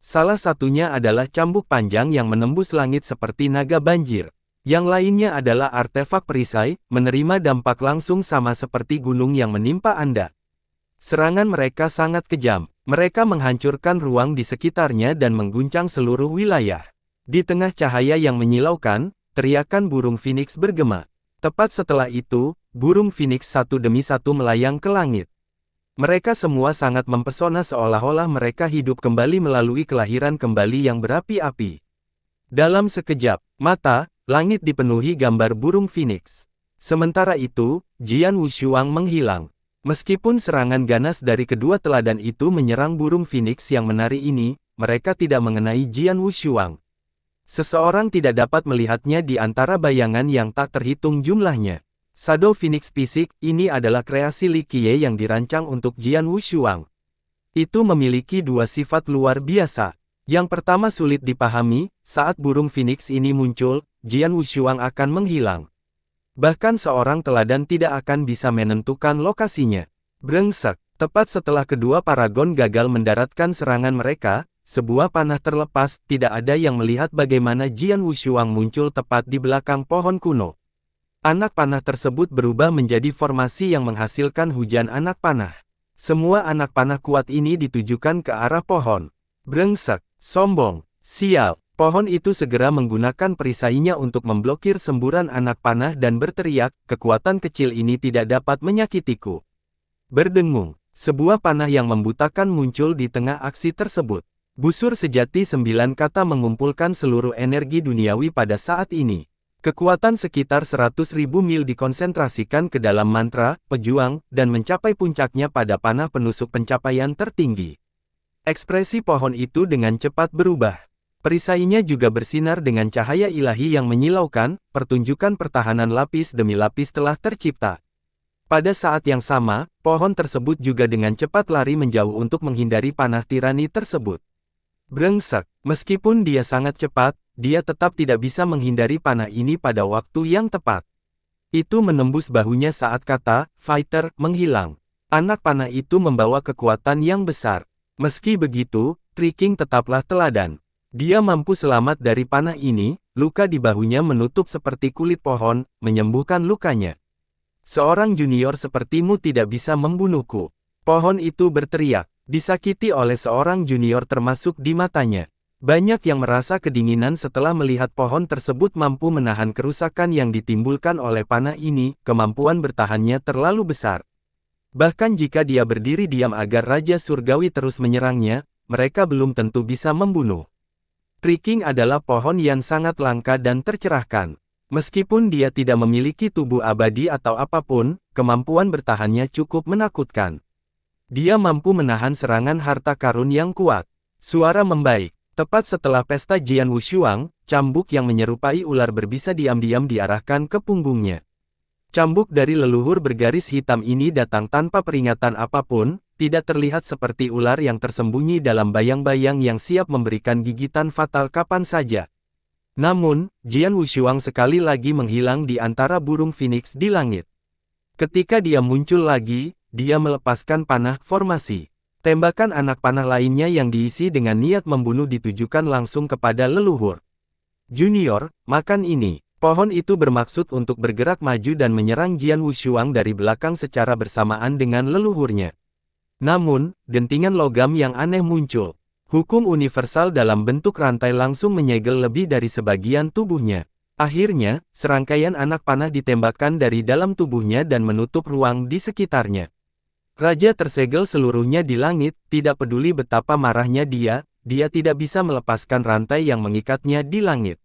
Salah satunya adalah cambuk panjang yang menembus langit seperti naga banjir. Yang lainnya adalah artefak perisai, menerima dampak langsung sama seperti gunung yang menimpa Anda. Serangan mereka sangat kejam. Mereka menghancurkan ruang di sekitarnya dan mengguncang seluruh wilayah. Di tengah cahaya yang menyilaukan, teriakan burung Phoenix bergema. Tepat setelah itu, burung Phoenix satu demi satu melayang ke langit. Mereka semua sangat mempesona seolah-olah mereka hidup kembali melalui kelahiran kembali yang berapi-api. Dalam sekejap mata, langit dipenuhi gambar burung Phoenix. Sementara itu, Jian Wushuang menghilang. Meskipun serangan ganas dari kedua teladan itu menyerang burung Phoenix yang menari ini, mereka tidak mengenai Jian Wushuang. Seseorang tidak dapat melihatnya di antara bayangan yang tak terhitung jumlahnya. Shadow Phoenix fisik, ini adalah kreasi Li Qiye yang dirancang untuk Jian Wushuang. Itu memiliki dua sifat luar biasa. Yang pertama sulit dipahami, saat burung Phoenix ini muncul, Jian Wushuang akan menghilang. Bahkan seorang teladan tidak akan bisa menentukan lokasinya. Brengsek, tepat setelah kedua paragon gagal mendaratkan serangan mereka, sebuah panah terlepas, tidak ada yang melihat bagaimana Jian Wushuang muncul tepat di belakang pohon kuno. Anak panah tersebut berubah menjadi formasi yang menghasilkan hujan anak panah. Semua anak panah kuat ini ditujukan ke arah pohon. Brengsek, sombong, sial. Pohon itu segera menggunakan perisainya untuk memblokir semburan anak panah dan berteriak, kekuatan kecil ini tidak dapat menyakitiku. Berdengung, sebuah panah yang membutakan muncul di tengah aksi tersebut. Busur sejati 9 kata mengumpulkan seluruh energi duniawi pada saat ini. Kekuatan sekitar 100.000 mil dikonsentrasikan ke dalam mantra, pejuang, dan mencapai puncaknya pada panah penusuk pencapaian tertinggi. Ekspresi pohon itu dengan cepat berubah. Perisainya juga bersinar dengan cahaya ilahi yang menyilaukan, pertunjukan pertahanan lapis demi lapis telah tercipta. Pada saat yang sama, pohon tersebut juga dengan cepat lari menjauh untuk menghindari panah tirani tersebut. Brengsek, meskipun dia sangat cepat, dia tetap tidak bisa menghindari panah ini pada waktu yang tepat. Itu menembus bahunya saat kata, fighter, menghilang. Anak panah itu membawa kekuatan yang besar. Meski begitu, Triking tetaplah teladan. Dia mampu selamat dari panah ini, luka di bahunya menutup seperti kulit pohon, menyembuhkan lukanya. Seorang junior sepertimu tidak bisa membunuhku. Pohon itu berteriak, disakiti oleh seorang junior termasuk di matanya. Banyak yang merasa kedinginan setelah melihat pohon tersebut mampu menahan kerusakan yang ditimbulkan oleh panah ini, kemampuan bertahannya terlalu besar. Bahkan jika dia berdiri diam agar Raja Surgawi terus menyerangnya, mereka belum tentu bisa membunuh. Triking adalah pohon yang sangat langka dan tercerahkan. Meskipun dia tidak memiliki tubuh abadi atau apapun, kemampuan bertahannya cukup menakutkan. Dia mampu menahan serangan harta karun yang kuat. Suara membaik. Tepat setelah pesta Jian Wushuang, cambuk yang menyerupai ular berbisa diam-diam diarahkan ke punggungnya. Cambuk dari leluhur bergaris hitam ini datang tanpa peringatan apapun, tidak terlihat seperti ular yang tersembunyi dalam bayang-bayang yang siap memberikan gigitan fatal kapan saja. Namun, Jian Wushuang sekali lagi menghilang di antara burung phoenix di langit. Ketika dia muncul lagi, dia melepaskan panah formasi. Tembakan anak panah lainnya yang diisi dengan niat membunuh ditujukan langsung kepada leluhur. Junior, makan ini. Pohon itu bermaksud untuk bergerak maju dan menyerang Jian Wushuang dari belakang secara bersamaan dengan leluhurnya. Namun, dentingan logam yang aneh muncul. Hukum universal dalam bentuk rantai langsung menyegel lebih dari sebagian tubuhnya. Akhirnya, serangkaian anak panah ditembakkan dari dalam tubuhnya dan menutup ruang di sekitarnya. Raja tersegel seluruhnya di langit, tidak peduli betapa marahnya dia tidak bisa melepaskan rantai yang mengikatnya di langit.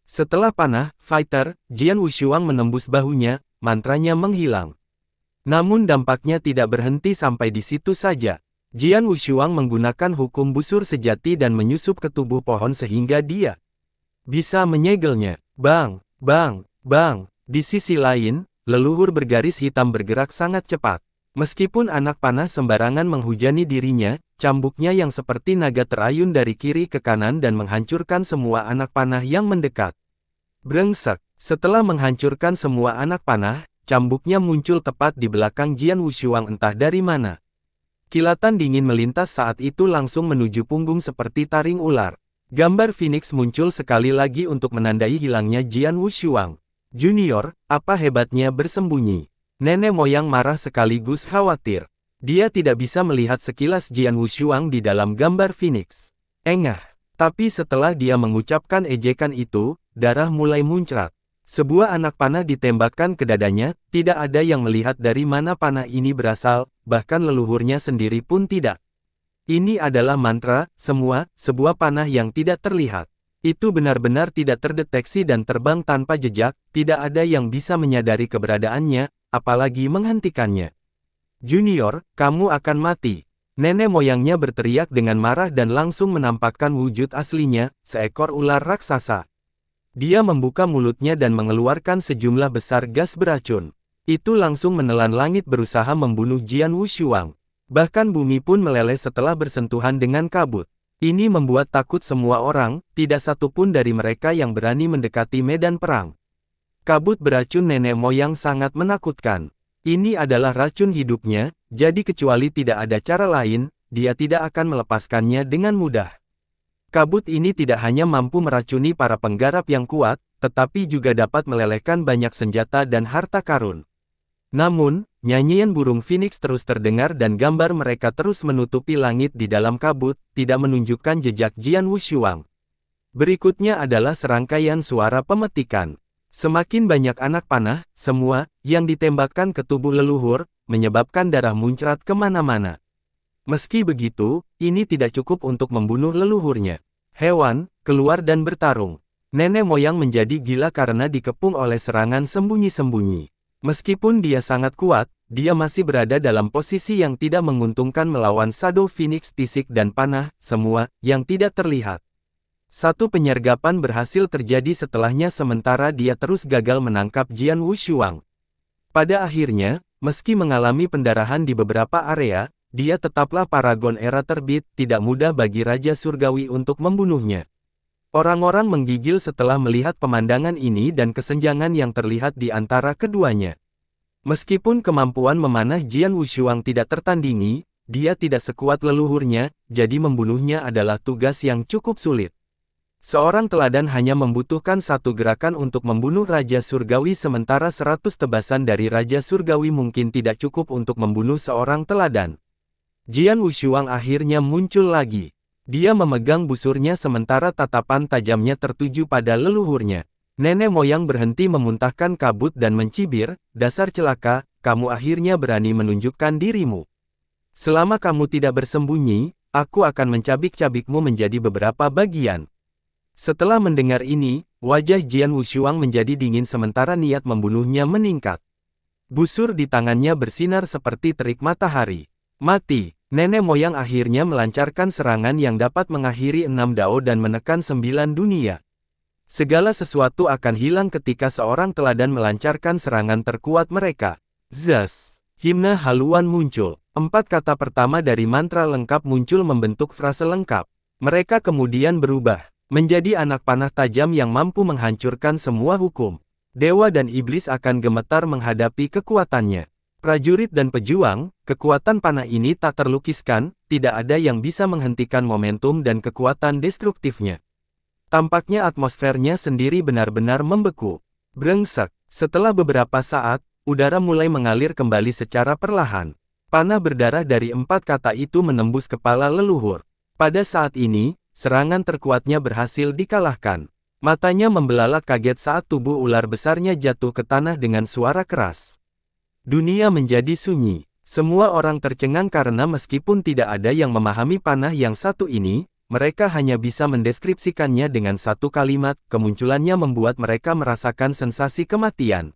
Setelah panah, fighter, Jian Wushuang menembus bahunya, mantranya menghilang. Namun dampaknya tidak berhenti sampai di situ saja. Jian Wushuang menggunakan hukum busur sejati dan menyusup ke tubuh pohon sehingga dia bisa menyegelnya. Bang, bang, bang. Di sisi lain, leluhur bergaris hitam bergerak sangat cepat. Meskipun anak panah sembarangan menghujani dirinya, cambuknya yang seperti naga terayun dari kiri ke kanan dan menghancurkan semua anak panah yang mendekat. Brengsek. Setelah menghancurkan semua anak panah, cambuknya muncul tepat di belakang Jian Wushuang entah dari mana. Kilatan dingin melintas saat itu langsung menuju punggung seperti taring ular. Gambar Phoenix muncul sekali lagi untuk menandai hilangnya Jian Wushuang. Junior, apa hebatnya bersembunyi? Nenek moyang marah sekaligus khawatir. Dia tidak bisa melihat sekilas Jian Wushuang di dalam gambar Phoenix. Engah. Tapi setelah dia mengucapkan ejekan itu, darah mulai muncrat. Sebuah anak panah ditembakkan ke dadanya, tidak ada yang melihat dari mana panah ini berasal, bahkan leluhurnya sendiri pun tidak. Ini adalah mantra, sebuah panah yang tidak terlihat. Itu benar-benar tidak terdeteksi dan terbang tanpa jejak, tidak ada yang bisa menyadari keberadaannya, apalagi menghentikannya. Junior, kamu akan mati. Nenek moyangnya berteriak dengan marah dan langsung menampakkan wujud aslinya, seekor ular raksasa. Dia membuka mulutnya dan mengeluarkan sejumlah besar gas beracun. Itu langsung menelan langit berusaha membunuh Jian Wushuang. Bahkan bumi pun meleleh setelah bersentuhan dengan kabut. Ini membuat takut semua orang, tidak satu pun dari mereka yang berani mendekati medan perang. Kabut beracun nenek moyang sangat menakutkan. Ini adalah racun hidupnya, jadi kecuali tidak ada cara lain, dia tidak akan melepaskannya dengan mudah. Kabut ini tidak hanya mampu meracuni para penggarap yang kuat, tetapi juga dapat melelehkan banyak senjata dan harta karun. Namun, nyanyian burung phoenix terus terdengar dan gambar mereka terus menutupi langit di dalam kabut, tidak menunjukkan jejak Jian Wushuang. Berikutnya adalah serangkaian suara pemetikan. Semakin banyak anak panah, semua, yang ditembakkan ke tubuh leluhur, menyebabkan darah muncrat kemana-mana. Meski begitu, ini tidak cukup untuk membunuh leluhurnya. Hewan, keluar dan bertarung. Nenek moyang menjadi gila karena dikepung oleh serangan sembunyi-sembunyi. Meskipun dia sangat kuat, dia masih berada dalam posisi yang tidak menguntungkan melawan Shadow Phoenix fisik dan panah, semua, yang tidak terlihat. Satu penyergapan berhasil terjadi setelahnya sementara dia terus gagal menangkap Jian Wushuang. Pada akhirnya, meski mengalami pendarahan di beberapa area, dia tetaplah paragon era terbit, tidak mudah bagi Raja Surgawi untuk membunuhnya. Orang-orang menggigil setelah melihat pemandangan ini dan kesenjangan yang terlihat di antara keduanya. Meskipun kemampuan memanah Jian Wushuang tidak tertandingi, dia tidak sekuat leluhurnya, jadi membunuhnya adalah tugas yang cukup sulit. Seorang teladan hanya membutuhkan satu gerakan untuk membunuh Raja Surgawi sementara 100 tebasan dari Raja Surgawi mungkin tidak cukup untuk membunuh seorang teladan. Jian Wushuang akhirnya muncul lagi. Dia memegang busurnya sementara tatapan tajamnya tertuju pada leluhurnya. Nenek moyang berhenti memuntahkan kabut dan mencibir, dasar celaka, kamu akhirnya berani menunjukkan dirimu. Selama kamu tidak bersembunyi, aku akan mencabik-cabikmu menjadi beberapa bagian. Setelah mendengar ini, wajah Jian Wushuang menjadi dingin sementara niat membunuhnya meningkat. Busur di tangannya bersinar seperti terik matahari. Mati, nenek moyang akhirnya melancarkan serangan yang dapat mengakhiri 6 dao dan menekan 9 dunia. Segala sesuatu akan hilang ketika seorang teladan melancarkan serangan terkuat mereka. Zas, himne haluan muncul. 4 kata pertama dari mantra lengkap muncul membentuk frase lengkap. Mereka kemudian berubah menjadi anak panah tajam yang mampu menghancurkan semua hukum. Dewa dan iblis akan gemetar menghadapi kekuatannya. Prajurit dan pejuang, kekuatan panah ini tak terlukiskan, tidak ada yang bisa menghentikan momentum dan kekuatan destruktifnya. Tampaknya atmosfernya sendiri benar-benar membeku. Brengsek, setelah beberapa saat, udara mulai mengalir kembali secara perlahan. Panah berdarah dari 4 kata itu menembus kepala leluhur. Pada saat ini, serangan terkuatnya berhasil dikalahkan. Matanya membelalak kaget saat tubuh ular besarnya jatuh ke tanah dengan suara keras. Dunia menjadi sunyi. Semua orang tercengang karena meskipun tidak ada yang memahami panah yang satu ini, mereka hanya bisa mendeskripsikannya dengan satu kalimat, kemunculannya membuat mereka merasakan sensasi kematian.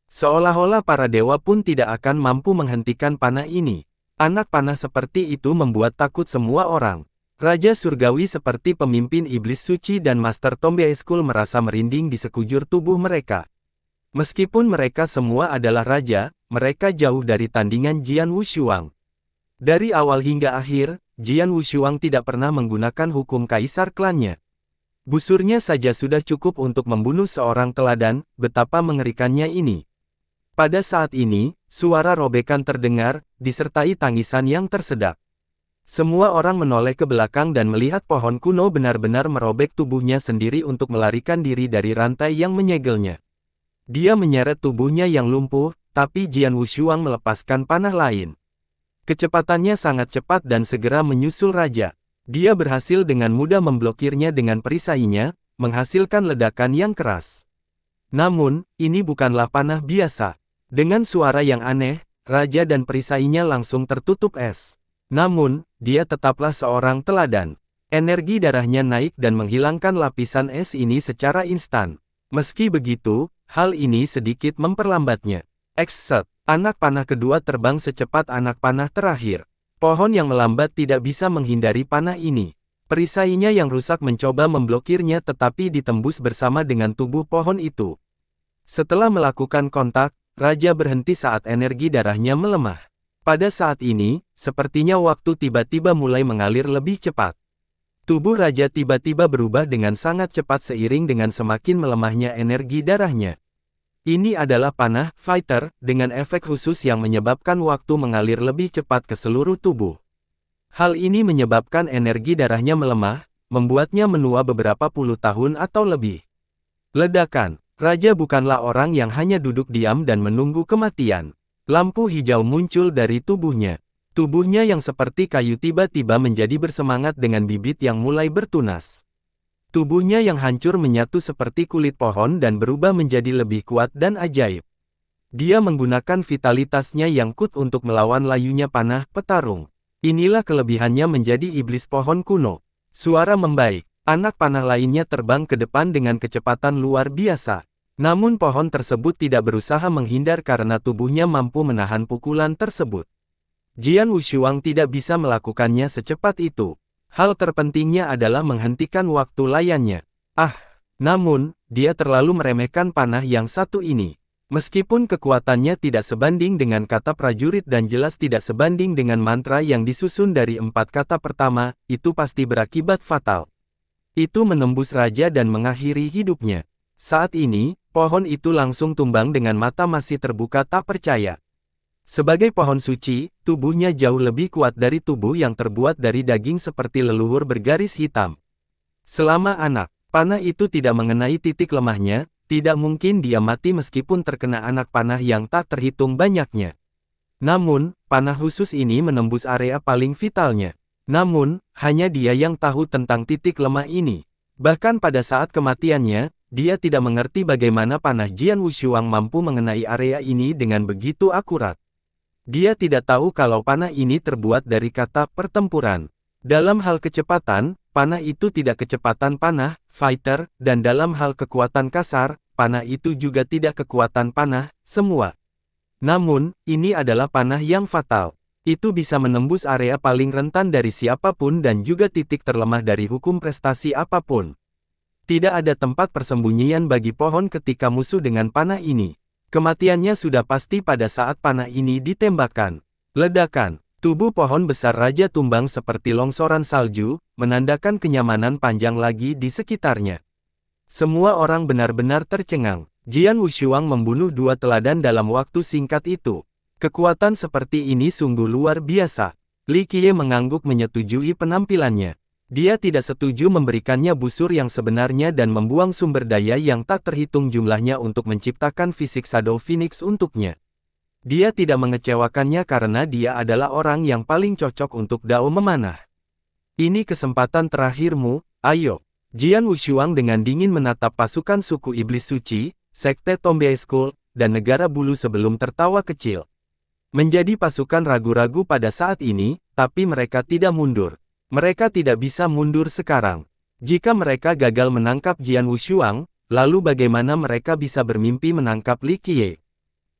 Seolah-olah para dewa pun tidak akan mampu menghentikan panah ini. Anak panah seperti itu membuat takut semua orang. Raja Surgawi seperti pemimpin iblis suci dan Master Tombe School merasa merinding di sekujur tubuh mereka. Meskipun mereka semua adalah raja, mereka jauh dari tandingan Jian Wushuang. Dari awal hingga akhir, Jian Wushuang tidak pernah menggunakan hukum kaisar klannya. Busurnya saja sudah cukup untuk membunuh seorang teladan, betapa mengerikannya ini. Pada saat ini, suara robekan terdengar, disertai tangisan yang tersedak. Semua orang menoleh ke belakang dan melihat pohon kuno benar-benar merobek tubuhnya sendiri untuk melarikan diri dari rantai yang menyegelnya. Dia menyeret tubuhnya yang lumpuh, tapi Jian Wushuang melepaskan panah lain. Kecepatannya sangat cepat dan segera menyusul raja. Dia berhasil dengan mudah memblokirnya dengan perisainya, menghasilkan ledakan yang keras. Namun, ini bukanlah panah biasa. Dengan suara yang aneh, raja dan perisainya langsung tertutup es. Namun, dia tetaplah seorang teladan. Energi darahnya naik dan menghilangkan lapisan es ini secara instan. Meski begitu, hal ini sedikit memperlambatnya. Exit, anak panah kedua terbang secepat anak panah terakhir. Pohon yang melambat tidak bisa menghindari panah ini. Perisainya yang rusak mencoba memblokirnya tetapi ditembus bersama dengan tubuh pohon itu. Setelah melakukan kontak, raja berhenti saat energi darahnya melemah. Pada saat ini, sepertinya waktu tiba-tiba mulai mengalir lebih cepat. Tubuh raja tiba-tiba berubah dengan sangat cepat seiring dengan semakin melemahnya energi darahnya. Ini adalah panah fighter dengan efek khusus yang menyebabkan waktu mengalir lebih cepat ke seluruh tubuh. Hal ini menyebabkan energi darahnya melemah, membuatnya menua beberapa puluh tahun atau lebih. Ledakan. Raja bukanlah orang yang hanya duduk diam dan menunggu kematian. Lampu hijau muncul dari tubuhnya. Tubuhnya yang seperti kayu tiba-tiba menjadi bersemangat dengan bibit yang mulai bertunas. Tubuhnya yang hancur menyatu seperti kulit pohon dan berubah menjadi lebih kuat dan ajaib. Dia menggunakan vitalitasnya yang kuat untuk melawan layunya panah petarung. Inilah kelebihannya menjadi iblis pohon kuno. Suara membaik. Anak panah lainnya terbang ke depan dengan kecepatan luar biasa. Namun pohon tersebut tidak berusaha menghindar karena tubuhnya mampu menahan pukulan tersebut. Jian Wushuang tidak bisa melakukannya secepat itu. Hal terpentingnya adalah menghentikan waktu layannya. Namun, dia terlalu meremehkan panah yang satu ini. Meskipun kekuatannya tidak sebanding dengan kata prajurit dan jelas tidak sebanding dengan mantra yang disusun dari 4 kata pertama, itu pasti berakibat fatal. Itu menembus raja dan mengakhiri hidupnya. Saat ini, pohon itu langsung tumbang dengan mata masih terbuka tak percaya. Sebagai pohon suci, tubuhnya jauh lebih kuat dari tubuh yang terbuat dari daging seperti leluhur bergaris hitam. Selama anak panah itu tidak mengenai titik lemahnya, tidak mungkin dia mati meskipun terkena anak panah yang tak terhitung banyaknya. Namun, panah khusus ini menembus area paling vitalnya. Namun, hanya dia yang tahu tentang titik lemah ini. Bahkan pada saat kematiannya, dia tidak mengerti bagaimana panah Jian Wushuang mampu mengenai area ini dengan begitu akurat. Dia tidak tahu kalau panah ini terbuat dari kata pertempuran. Dalam hal kecepatan, panah itu tidak kecepatan panah, fighter, dan dalam hal kekuatan kasar, panah itu juga tidak kekuatan panah, semua. Namun, ini adalah panah yang fatal. Itu bisa menembus area paling rentan dari siapapun dan juga titik terlemah dari hukum prestasi apapun. Tidak ada tempat persembunyian bagi pohon ketika musuh dengan panah ini. Kematiannya sudah pasti pada saat panah ini ditembakkan. Ledakan. Tubuh pohon besar raja tumbang seperti longsoran salju, menandakan kenyamanan panjang lagi di sekitarnya. Semua orang benar-benar tercengang. Jian Wushuang membunuh 2 teladan dalam waktu singkat itu. Kekuatan seperti ini sungguh luar biasa. Li Qiye mengangguk menyetujui penampilannya. Dia tidak setuju memberikannya busur yang sebenarnya dan membuang sumber daya yang tak terhitung jumlahnya untuk menciptakan fisik Shadow Phoenix untuknya. Dia tidak mengecewakannya karena dia adalah orang yang paling cocok untuk Dao memanah. Ini kesempatan terakhirmu, ayo. Jian Wushuang dengan dingin menatap pasukan suku Iblis Suci, Sekte Tombae School, dan Negara Bulu sebelum tertawa kecil. Menjadi pasukan ragu-ragu pada saat ini, tapi mereka tidak mundur. Mereka tidak bisa mundur sekarang. Jika mereka gagal menangkap Jian Wushuang, lalu bagaimana mereka bisa bermimpi menangkap Li Qiye?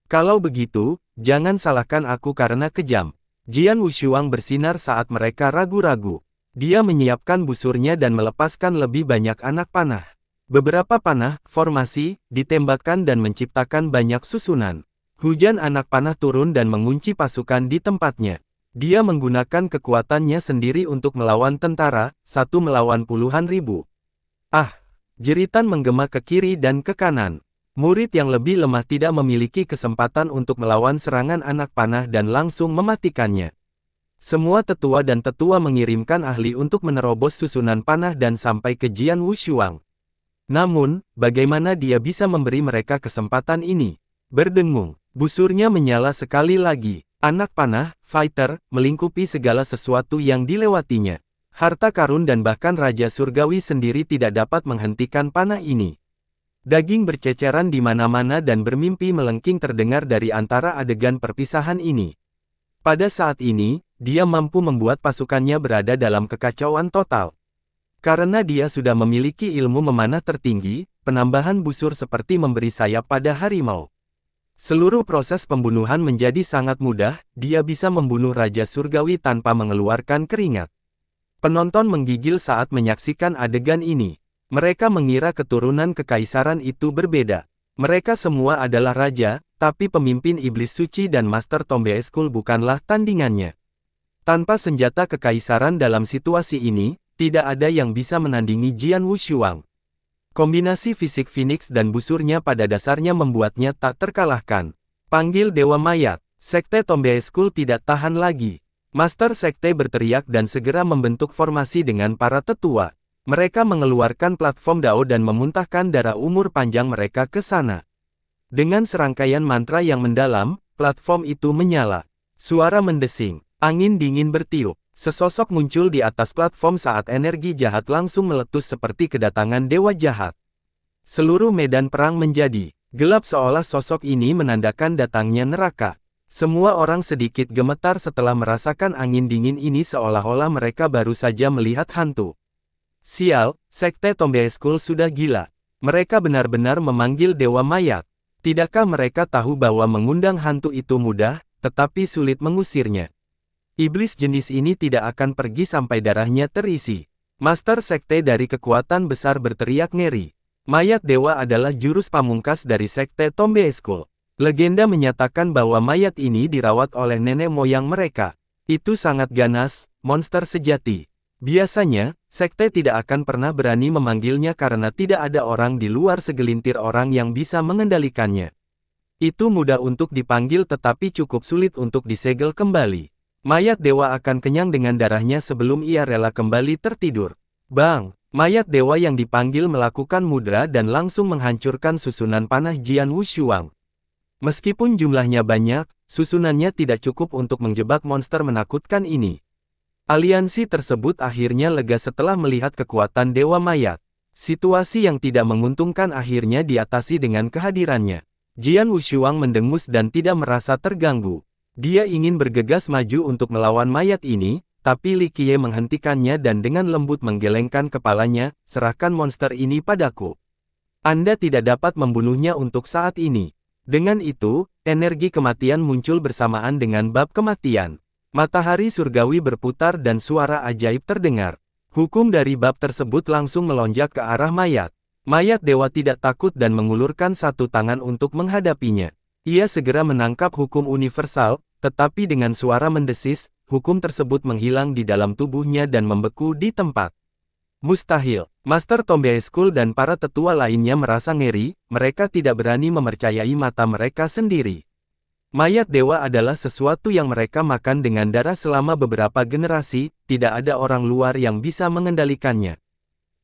Kalau begitu, jangan salahkan aku karena kejam. Jian Wushuang bersinar saat mereka ragu-ragu. Dia menyiapkan busurnya dan melepaskan lebih banyak anak panah. Beberapa panah, formasi, ditembakkan dan menciptakan banyak susunan. Hujan anak panah turun dan mengunci pasukan di tempatnya. Dia menggunakan kekuatannya sendiri untuk melawan tentara, satu melawan puluhan ribu. Ah! Jeritan menggema ke kiri dan ke kanan. Murid yang lebih lemah tidak memiliki kesempatan untuk melawan serangan anak panah dan langsung mematikannya. Semua tetua dan tetua mengirimkan ahli untuk menerobos susunan panah dan sampai ke Jian Wushuang. Namun, bagaimana dia bisa memberi mereka kesempatan ini? Berdengung, busurnya menyala sekali lagi. Anak panah, fighter, melingkupi segala sesuatu yang dilewatinya. Harta karun dan bahkan Raja Surgawi sendiri tidak dapat menghentikan panah ini. Daging berceceran di mana-mana dan bermimpi melengking terdengar dari antara adegan perpisahan ini. Pada saat ini, dia mampu membuat pasukannya berada dalam kekacauan total. Karena dia sudah memiliki ilmu memanah tertinggi, penambahan busur seperti memberi sayap pada harimau. Seluruh proses pembunuhan menjadi sangat mudah, dia bisa membunuh Raja Surgawi tanpa mengeluarkan keringat. Penonton menggigil saat menyaksikan adegan ini. Mereka mengira keturunan kekaisaran itu berbeda. Mereka semua adalah raja, tapi pemimpin Iblis Suci dan Master Tombae School bukanlah tandingannya. Tanpa senjata kekaisaran dalam situasi ini, tidak ada yang bisa menandingi Jian Wushuang. Kombinasi fisik Phoenix dan busurnya pada dasarnya membuatnya tak terkalahkan. Panggil Dewa Mayat. Sekte Tombae School tidak tahan lagi. Master Sekte berteriak dan segera membentuk formasi dengan para tetua. Mereka mengeluarkan platform Dao dan memuntahkan darah umur panjang mereka ke sana. Dengan serangkaian mantra yang mendalam, platform itu menyala. Suara mendesing, angin dingin bertiup. Sesosok muncul di atas platform saat energi jahat langsung meletus seperti kedatangan dewa jahat. Seluruh medan perang menjadi gelap seolah sosok ini menandakan datangnya neraka. Semua orang sedikit gemetar setelah merasakan angin dingin ini seolah-olah mereka baru saja melihat hantu. Sial, Sekte Tombae School sudah gila. Mereka benar-benar memanggil Dewa Mayat. Tidakkah mereka tahu bahwa mengundang hantu itu mudah, tetapi sulit mengusirnya? Iblis jenis ini tidak akan pergi sampai darahnya terisi. Master Sekte dari kekuatan besar berteriak ngeri. Mayat Dewa adalah jurus pamungkas dari Sekte Tombae School. Legenda menyatakan bahwa mayat ini dirawat oleh nenek moyang mereka. Itu sangat ganas, monster sejati. Biasanya, sekte tidak akan pernah berani memanggilnya karena tidak ada orang di luar segelintir orang yang bisa mengendalikannya. Itu mudah untuk dipanggil tetapi cukup sulit untuk disegel kembali. Mayat dewa akan kenyang dengan darahnya sebelum ia rela kembali tertidur. Bang! Mayat dewa yang dipanggil melakukan mudra dan langsung menghancurkan susunan panah Jian Wushuang. Meskipun jumlahnya banyak, susunannya tidak cukup untuk menjebak monster menakutkan ini. Aliansi tersebut akhirnya lega setelah melihat kekuatan Dewa Mayat. Situasi yang tidak menguntungkan akhirnya diatasi dengan kehadirannya. Jian Wushuang mendengus dan tidak merasa terganggu. Dia ingin bergegas maju untuk melawan mayat ini, tapi Li Qiye menghentikannya dan dengan lembut menggelengkan kepalanya, serahkan monster ini padaku. Anda tidak dapat membunuhnya untuk saat ini. Dengan itu, energi kematian muncul bersamaan dengan bab kematian. Matahari surgawi berputar dan suara ajaib terdengar. Hukum dari bab tersebut langsung melonjak ke arah mayat. Mayat dewa tidak takut dan mengulurkan satu tangan untuk menghadapinya. Ia segera menangkap hukum universal, tetapi dengan suara mendesis, hukum tersebut menghilang di dalam tubuhnya dan membeku di tempat. Mustahil. Master Tomb School dan para tetua lainnya merasa ngeri, mereka tidak berani mempercayai mata mereka sendiri. Mayat dewa adalah sesuatu yang mereka makan dengan darah selama beberapa generasi, tidak ada orang luar yang bisa mengendalikannya.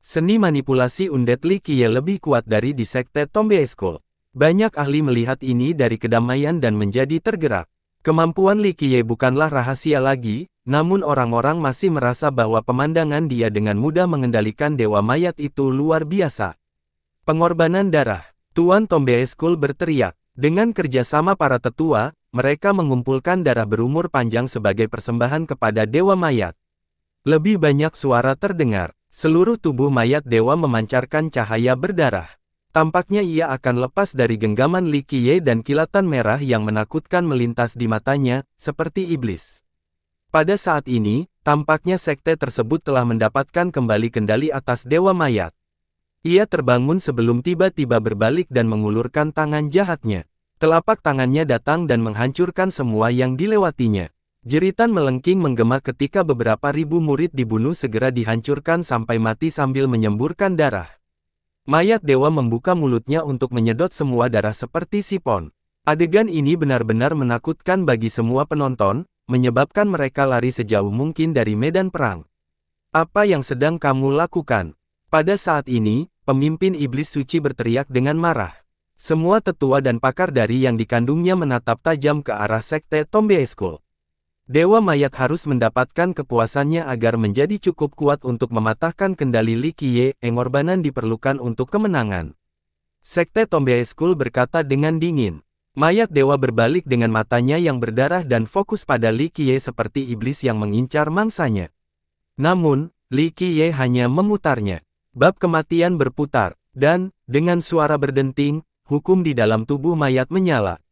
Seni manipulasi undead Li Qiye lebih kuat dari di sekte Tomb School. Banyak ahli melihat ini dari kedamaian dan menjadi tergerak. Kemampuan Li Qiye bukanlah rahasia lagi, namun orang-orang masih merasa bahwa pemandangan dia dengan mudah mengendalikan dewa mayat itu luar biasa. Pengorbanan darah. Tuan Tomb School berteriak. Dengan kerjasama para tetua, mereka mengumpulkan darah berumur panjang sebagai persembahan kepada dewa mayat. Lebih banyak suara terdengar. Seluruh tubuh mayat dewa memancarkan cahaya berdarah. Tampaknya ia akan lepas dari genggaman Li Qiye dan kilatan merah yang menakutkan melintas di matanya, seperti iblis. Pada saat ini, tampaknya sekte tersebut telah mendapatkan kembali kendali atas dewa mayat. Ia terbangun sebelum tiba-tiba berbalik dan mengulurkan tangan jahatnya. Telapak tangannya datang dan menghancurkan semua yang dilewatinya. Jeritan melengking menggema ketika beberapa ribu murid dibunuh segera dihancurkan sampai mati sambil menyemburkan darah. Mayat dewa membuka mulutnya untuk menyedot semua darah seperti sipon. Adegan ini benar-benar menakutkan bagi semua penonton, menyebabkan mereka lari sejauh mungkin dari medan perang. Apa yang sedang kamu lakukan? Pada saat ini, pemimpin iblis suci berteriak dengan marah. Semua tetua dan pakar dari yang dikandungnya menatap tajam ke arah sekte Tomb School. Dewa mayat harus mendapatkan kepuasannya agar menjadi cukup kuat untuk mematahkan kendali Li Qiye. Pengorbanan diperlukan untuk kemenangan. Sekte Tomb School berkata dengan dingin. Mayat dewa berbalik dengan matanya yang berdarah dan fokus pada Li Qiye seperti iblis yang mengincar mangsanya. Namun, Li Qiye hanya memutarnya. Bab kematian berputar, dan, dengan suara berdenting, hukum di dalam tubuh mayat menyala.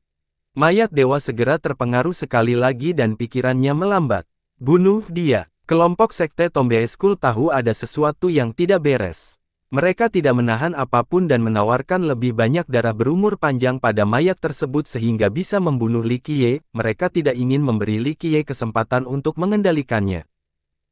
Mayat dewa segera terpengaruh sekali lagi dan pikirannya melambat. Bunuh dia. Kelompok sekte Tomb School tahu ada sesuatu yang tidak beres. Mereka tidak menahan apapun dan menawarkan lebih banyak darah berumur panjang pada mayat tersebut sehingga bisa membunuh Li Qiye. Mereka tidak ingin memberi Li Qiye kesempatan untuk mengendalikannya.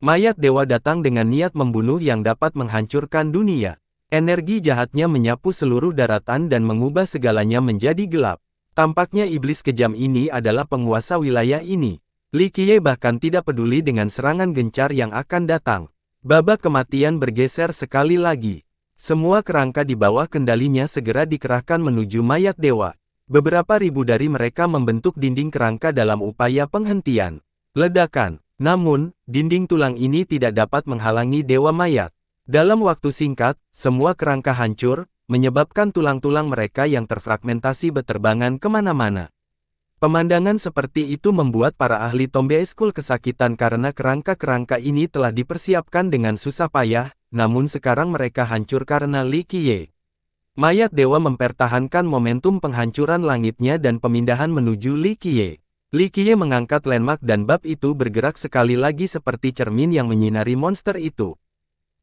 Mayat dewa datang dengan niat membunuh yang dapat menghancurkan dunia. Energi jahatnya menyapu seluruh daratan dan mengubah segalanya menjadi gelap. Tampaknya iblis kejam ini adalah penguasa wilayah ini. Li Qiye bahkan tidak peduli dengan serangan gencar yang akan datang. Babak kematian bergeser sekali lagi. Semua kerangka di bawah kendalinya segera dikerahkan menuju mayat dewa. Beberapa ribu dari mereka membentuk dinding kerangka dalam upaya penghentian. Ledakan. Namun, dinding tulang ini tidak dapat menghalangi dewa mayat. Dalam waktu singkat, semua kerangka hancur, menyebabkan tulang-tulang mereka yang terfragmentasi berterbangan kemana-mana. Pemandangan seperti itu membuat para ahli Tomb School kesakitan karena kerangka-kerangka ini telah dipersiapkan dengan susah payah, namun sekarang mereka hancur karena Li Qiye. Mayat dewa mempertahankan momentum penghancuran langitnya dan pemindahan menuju Li Qiye. Li Qiye mengangkat landmark dan bab itu bergerak sekali lagi seperti cermin yang menyinari monster itu.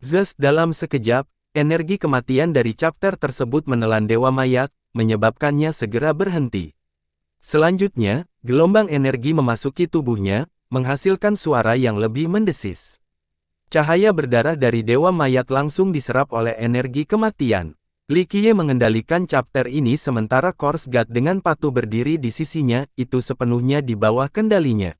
Zes, dalam sekejap, energi kematian dari chapter tersebut menelan dewa mayat, menyebabkannya segera berhenti. Selanjutnya, gelombang energi memasuki tubuhnya, menghasilkan suara yang lebih mendesis. Cahaya berdarah dari dewa mayat langsung diserap oleh energi kematian. Li Qiye mengendalikan chapter ini sementara Course God dengan patuh berdiri di sisinya, itu sepenuhnya di bawah kendalinya.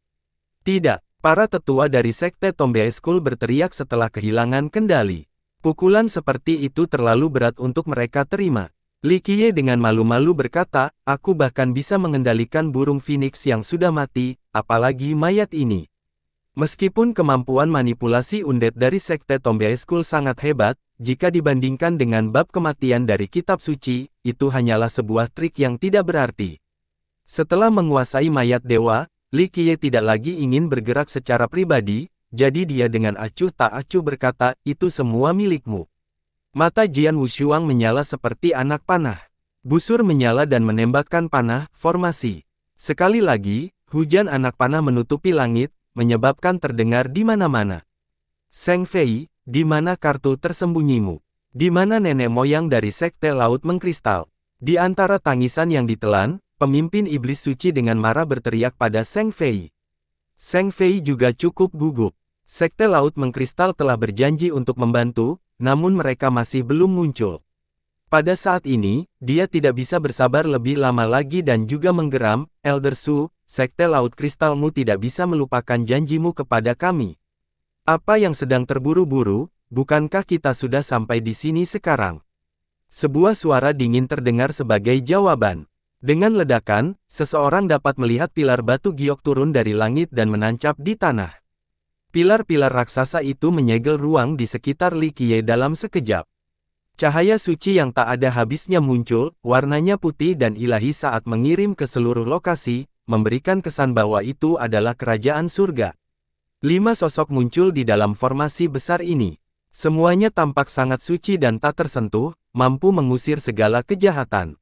Tidak, para tetua dari sekte Tomb School berteriak setelah kehilangan kendali. Pukulan seperti itu terlalu berat untuk mereka terima. Li Qiye dengan malu-malu berkata, aku bahkan bisa mengendalikan burung phoenix yang sudah mati, apalagi mayat ini. Meskipun kemampuan manipulasi undead dari sekte Tomb School sangat hebat, jika dibandingkan dengan bab kematian dari kitab suci, itu hanyalah sebuah trik yang tidak berarti. Setelah menguasai mayat dewa, Li Qiye tidak lagi ingin bergerak secara pribadi, jadi dia dengan acuh tak acuh berkata, itu semua milikmu. Mata Jian Wushuang menyala seperti anak panah. Busur menyala dan menembakkan panah, formasi. Sekali lagi, hujan anak panah menutupi langit, menyebabkan terdengar di mana-mana. Zheng Fei, di mana kartu tersembunyimu? Di mana nenek moyang dari Sekte Laut Mengkristal? Di antara tangisan yang ditelan, pemimpin iblis suci dengan marah berteriak pada Zheng Fei. Zheng Fei juga cukup gugup. Sekte Laut Mengkristal telah berjanji untuk membantu, namun mereka masih belum muncul. Pada saat ini, dia tidak bisa bersabar lebih lama lagi dan juga menggeram, Elder Su, Sekte Laut Kristalmu tidak bisa melupakan janjimu kepada kami. Apa yang sedang terburu-buru, bukankah kita sudah sampai di sini sekarang? Sebuah suara dingin terdengar sebagai jawaban. Dengan ledakan, seseorang dapat melihat pilar batu giok turun dari langit dan menancap di tanah. Pilar-pilar raksasa itu menyegel ruang di sekitar Li Qiye dalam sekejap. Cahaya suci yang tak ada habisnya muncul, warnanya putih dan ilahi saat mengirim ke seluruh lokasi, memberikan kesan bahwa itu adalah kerajaan surga. 5 sosok muncul di dalam formasi besar ini. Semuanya tampak sangat suci dan tak tersentuh, mampu mengusir segala kejahatan.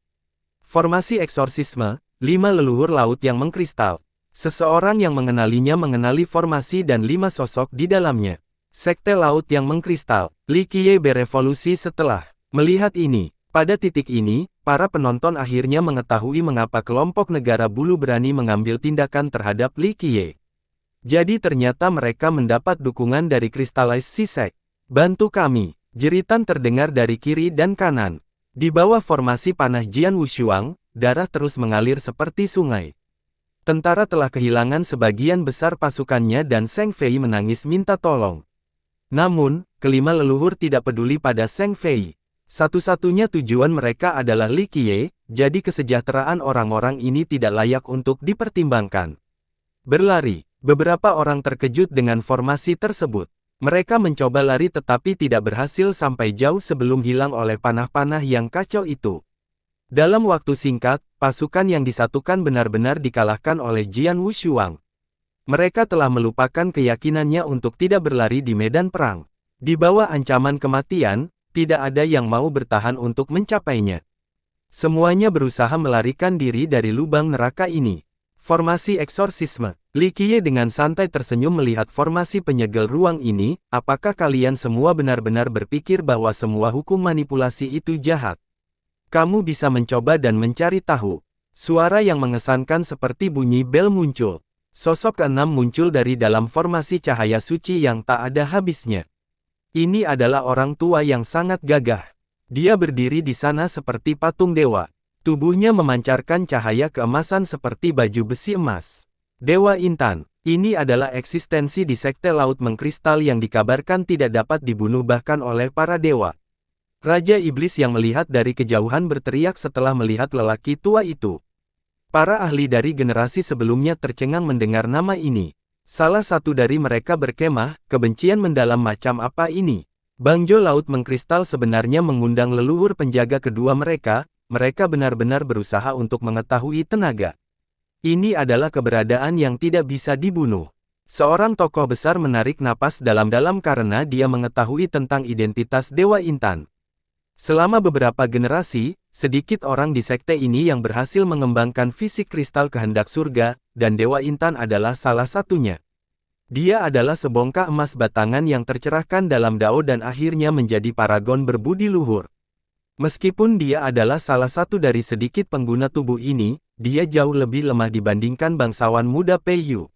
Formasi eksorsisme, 5 leluhur laut yang mengkristal. Seseorang yang mengenalinya mengenali formasi dan 5 sosok di dalamnya. Sekte Laut yang Mengkristal, Li Qiye berevolusi setelah melihat ini. Pada titik ini, para penonton akhirnya mengetahui mengapa kelompok negara bulu berani mengambil tindakan terhadap Li Qiye. Jadi ternyata mereka mendapat dukungan dari Crystallized Sisek. Bantu kami, jeritan terdengar dari kiri dan kanan. Di bawah formasi panah Jian Wushuang, darah terus mengalir seperti sungai. Tentara telah kehilangan sebagian besar pasukannya dan Zheng Fei menangis minta tolong. Namun, kelima leluhur tidak peduli pada Zheng Fei. Satu-satunya tujuan mereka adalah Li Qiye, jadi kesejahteraan orang-orang ini tidak layak untuk dipertimbangkan. Berlari, beberapa orang terkejut dengan formasi tersebut. Mereka mencoba lari tetapi tidak berhasil sampai jauh sebelum hilang oleh panah-panah yang kacau itu. Dalam waktu singkat, pasukan yang disatukan benar-benar dikalahkan oleh Jian Wushuang. Mereka telah melupakan keyakinannya untuk tidak berlari di medan perang. Di bawah ancaman kematian, tidak ada yang mau bertahan untuk mencapainya. Semuanya berusaha melarikan diri dari lubang neraka ini. Formasi eksorsisme. Li Qiye dengan santai tersenyum melihat formasi penyegel ruang ini. Apakah kalian semua benar-benar berpikir bahwa semua hukum manipulasi itu jahat? Kamu bisa mencoba dan mencari tahu. Suara yang mengesankan seperti bunyi bel muncul. Sosok keenam muncul dari dalam formasi cahaya suci yang tak ada habisnya. Ini adalah orang tua yang sangat gagah. Dia berdiri di sana seperti patung dewa. Tubuhnya memancarkan cahaya keemasan seperti baju besi emas. Dewa Intan, ini adalah eksistensi di Sekte Laut Mengkristal yang dikabarkan tidak dapat dibunuh bahkan oleh para dewa. Raja Iblis yang melihat dari kejauhan berteriak setelah melihat lelaki tua itu. Para ahli dari generasi sebelumnya tercengang mendengar nama ini. Salah satu dari mereka berkemah, kebencian mendalam macam apa ini? Bangjo Laut Mengkristal sebenarnya mengundang leluhur penjaga kedua mereka benar-benar berusaha untuk mengetahui tenaga. Ini adalah keberadaan yang tidak bisa dibunuh. Seorang tokoh besar menarik napas dalam-dalam karena dia mengetahui tentang identitas Dewa Intan. Selama beberapa generasi, sedikit orang di sekte ini yang berhasil mengembangkan fisik kristal kehendak surga, dan Dewa Intan adalah salah satunya. Dia adalah sebongkah emas batangan yang tercerahkan dalam dao dan akhirnya menjadi paragon berbudi luhur. Meskipun dia adalah salah satu dari sedikit pengguna tubuh ini, dia jauh lebih lemah dibandingkan bangsawan muda Peiyu.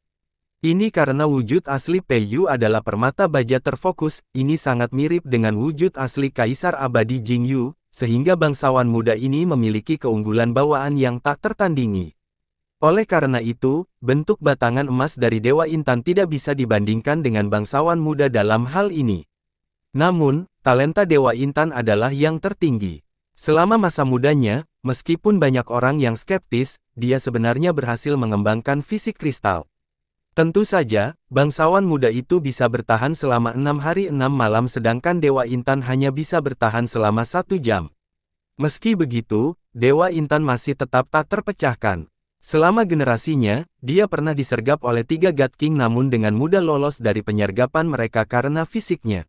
Ini karena wujud asli Peiyu adalah permata baja terfokus, ini sangat mirip dengan wujud asli Kaisar Abadi Jingyu, sehingga bangsawan muda ini memiliki keunggulan bawaan yang tak tertandingi. Oleh karena itu, bentuk batangan emas dari Dewa Intan tidak bisa dibandingkan dengan bangsawan muda dalam hal ini. Namun, talenta Dewa Intan adalah yang tertinggi. Selama masa mudanya, meskipun banyak orang yang skeptis, dia sebenarnya berhasil mengembangkan fisik kristal. Tentu saja, bangsawan muda itu bisa bertahan selama 6 hari 6 malam sedangkan Dewa Intan hanya bisa bertahan selama 1 jam. Meski begitu, Dewa Intan masih tetap tak terpecahkan. Selama generasinya, dia pernah disergap oleh 3 God King namun dengan mudah lolos dari penyergapan mereka karena fisiknya.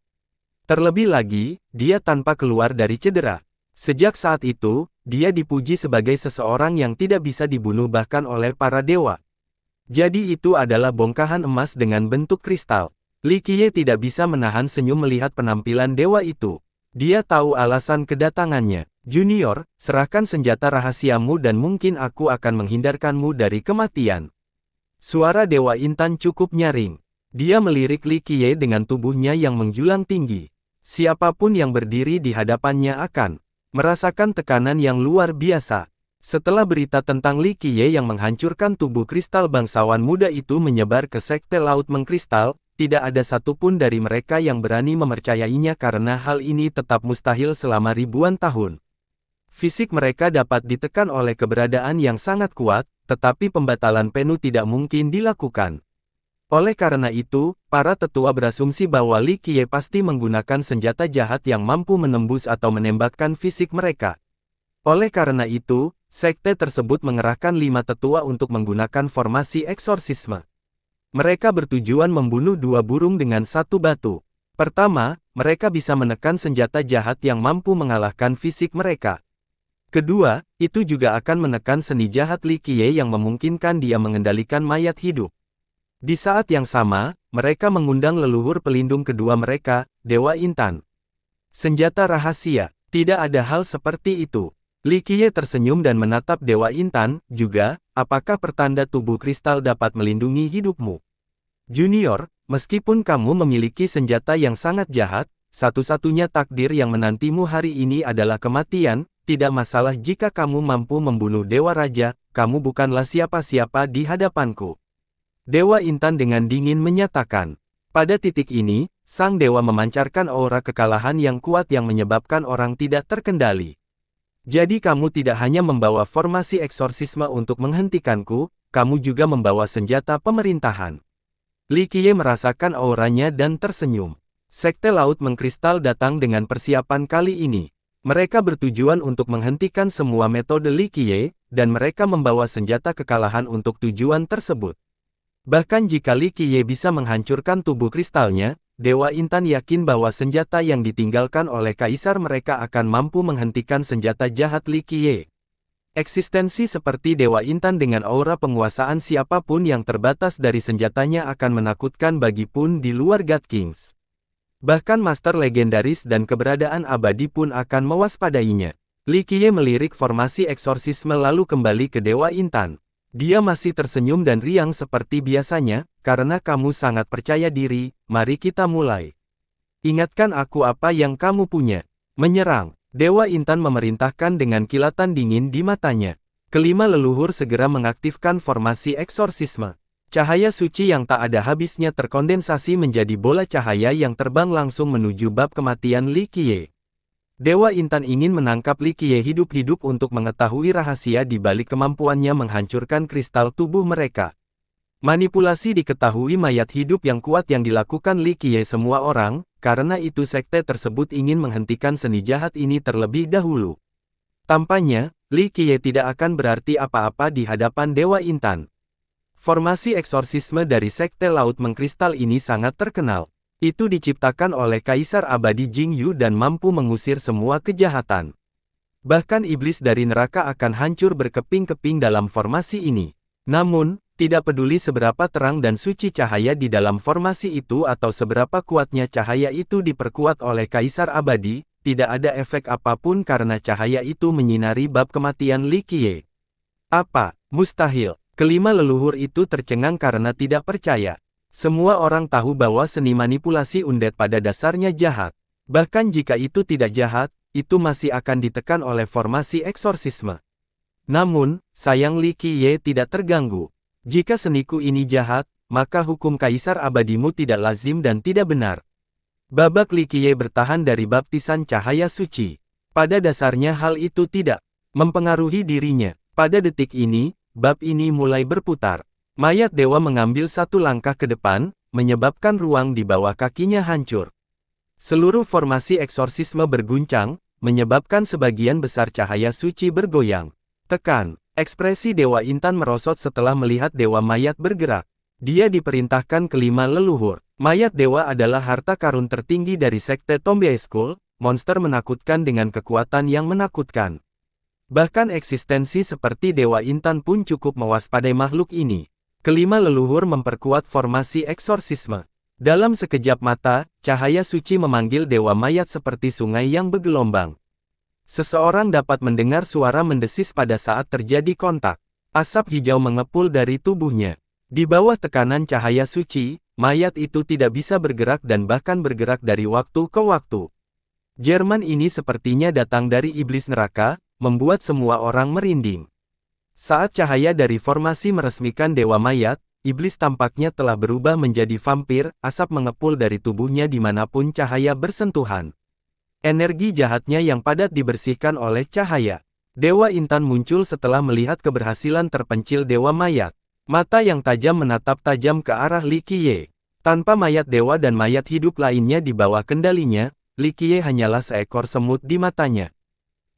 Terlebih lagi, dia tanpa keluar dari cedera. Sejak saat itu, dia dipuji sebagai seseorang yang tidak bisa dibunuh bahkan oleh para dewa. Jadi itu adalah bongkahan emas dengan bentuk kristal. Li Qiye tidak bisa menahan senyum melihat penampilan dewa itu. Dia tahu alasan kedatangannya. Junior, serahkan senjata rahasiamu dan mungkin aku akan menghindarkanmu dari kematian. Suara Dewa Intan cukup nyaring. Dia melirik Li Qiye dengan tubuhnya yang menjulang tinggi. Siapapun yang berdiri di hadapannya akan merasakan tekanan yang luar biasa. Setelah berita tentang Li Qiye yang menghancurkan tubuh kristal bangsawan muda itu menyebar ke Sekte Laut Mengkristal, tidak ada satupun dari mereka yang berani mempercayainya karena hal ini tetap mustahil selama ribuan tahun. Fisik mereka dapat ditekan oleh keberadaan yang sangat kuat, tetapi pembatalan penuh tidak mungkin dilakukan. Oleh karena itu, para tetua berasumsi bahwa Li Qiye pasti menggunakan senjata jahat yang mampu menembus atau menembakkan fisik mereka. Oleh karena itu, sekte tersebut mengerahkan 5 tetua untuk menggunakan formasi eksorsisme. Mereka bertujuan membunuh 2 burung dengan 1 batu. Pertama, mereka bisa menekan senjata jahat yang mampu mengalahkan fisik mereka. Kedua, itu juga akan menekan seni jahat Li Qiye yang memungkinkan dia mengendalikan mayat hidup. Di saat yang sama, mereka mengundang leluhur pelindung kedua mereka, Dewa Intan. Senjata rahasia, tidak ada hal seperti itu. Li Qiye tersenyum dan menatap Dewa Intan, juga, apakah pertanda tubuh kristal dapat melindungi hidupmu? Junior, meskipun kamu memiliki senjata yang sangat jahat, satu-satunya takdir yang menantimu hari ini adalah kematian. Tidak masalah jika kamu mampu membunuh Dewa Raja, kamu bukanlah siapa-siapa di hadapanku. Dewa Intan dengan dingin menyatakan. Pada titik ini, sang dewa memancarkan aura kekalahan yang kuat yang menyebabkan orang tidak terkendali. Jadi kamu tidak hanya membawa formasi eksorsisme untuk menghentikanku, kamu juga membawa senjata pemerintahan. Li Qiye merasakan auranya dan tersenyum. Sekte Laut Mengkristal datang dengan persiapan kali ini. Mereka bertujuan untuk menghentikan semua metode Li Qiye, dan mereka membawa senjata kekalahan untuk tujuan tersebut. Bahkan jika Li Qiye bisa menghancurkan tubuh kristalnya, Dewa Intan yakin bahwa senjata yang ditinggalkan oleh kaisar mereka akan mampu menghentikan senjata jahat Li Qiye. Eksistensi seperti Dewa Intan dengan aura penguasaan siapapun yang terbatas dari senjatanya akan menakutkan bagi pun di luar God Kings. Bahkan master legendaris dan keberadaan abadi pun akan mewaspadainya. Li Qiye melirik formasi eksorsisme lalu kembali ke Dewa Intan. Dia masih tersenyum dan riang seperti biasanya, karena kamu sangat percaya diri, mari kita mulai. Ingatkan aku apa yang kamu punya. Menyerang. Dewa Intan memerintahkan dengan kilatan dingin di matanya. Kelima leluhur segera mengaktifkan formasi eksorsisme. Cahaya suci yang tak ada habisnya terkondensasi menjadi bola cahaya yang terbang langsung menuju bab kematian Li Qiye. Dewa Intan ingin menangkap Li Qiye hidup-hidup untuk mengetahui rahasia di balik kemampuannya menghancurkan kristal tubuh mereka. Manipulasi diketahui mayat hidup yang kuat yang dilakukan Li Qiye semua orang, karena itu sekte tersebut ingin menghentikan seni jahat ini terlebih dahulu. Tampaknya, Li Qiye tidak akan berarti apa-apa di hadapan Dewa Intan. Formasi eksorsisme dari Sekte Laut Mengkristal ini sangat terkenal. Itu diciptakan oleh Kaisar Abadi Jingyu dan mampu mengusir semua kejahatan. Bahkan iblis dari neraka akan hancur berkeping-keping dalam formasi ini. Namun, tidak peduli seberapa terang dan suci cahaya di dalam formasi itu atau seberapa kuatnya cahaya itu diperkuat oleh Kaisar Abadi, tidak ada efek apapun karena cahaya itu menyinari bab kematian Li Qiye. Apa? Mustahil. Kelima leluhur itu tercengang karena tidak percaya. Semua orang tahu bahwa seni manipulasi undead pada dasarnya jahat. Bahkan jika itu tidak jahat, itu masih akan ditekan oleh formasi eksorsisme. Namun, sayang Li Qiye tidak terganggu. Jika seniku ini jahat, maka hukum Kaisar Abadimu tidak lazim dan tidak benar. Babak Li Qiye bertahan dari baptisan cahaya suci. Pada dasarnya hal itu tidak mempengaruhi dirinya. Pada detik ini, bab ini mulai berputar. Mayat dewa mengambil satu langkah ke depan, menyebabkan ruang di bawah kakinya hancur. Seluruh formasi eksorsisme berguncang, menyebabkan sebagian besar cahaya suci bergoyang. Tekan. Ekspresi Dewa Intan merosot setelah melihat Dewa Mayat bergerak. Dia diperintahkan kelima leluhur. Mayat Dewa adalah harta karun tertinggi dari Sekte Tomb School, monster menakutkan dengan kekuatan yang menakutkan. Bahkan eksistensi seperti Dewa Intan pun cukup mewaspadai makhluk ini. Kelima leluhur memperkuat formasi eksorsisme. Dalam sekejap mata, cahaya suci memanggil Dewa Mayat seperti sungai yang bergelombang. Seseorang dapat mendengar suara mendesis pada saat terjadi kontak. Asap hijau mengepul dari tubuhnya. Di bawah tekanan cahaya suci, mayat itu tidak bisa bergerak dan bahkan bergerak dari waktu ke waktu. Jerman ini sepertinya datang dari iblis neraka, membuat semua orang merinding. Saat cahaya dari formasi meresmikan Dewa Mayat, iblis tampaknya telah berubah menjadi vampir, asap mengepul dari tubuhnya dimanapun cahaya bersentuhan. Energi jahatnya yang padat dibersihkan oleh cahaya. Dewa Intan muncul setelah melihat keberhasilan terpencil Dewa Mayat. Mata yang tajam menatap tajam ke arah Li Qiye. Tanpa mayat dewa dan mayat hidup lainnya di bawah kendalinya, Li Qiye hanyalah seekor semut di matanya.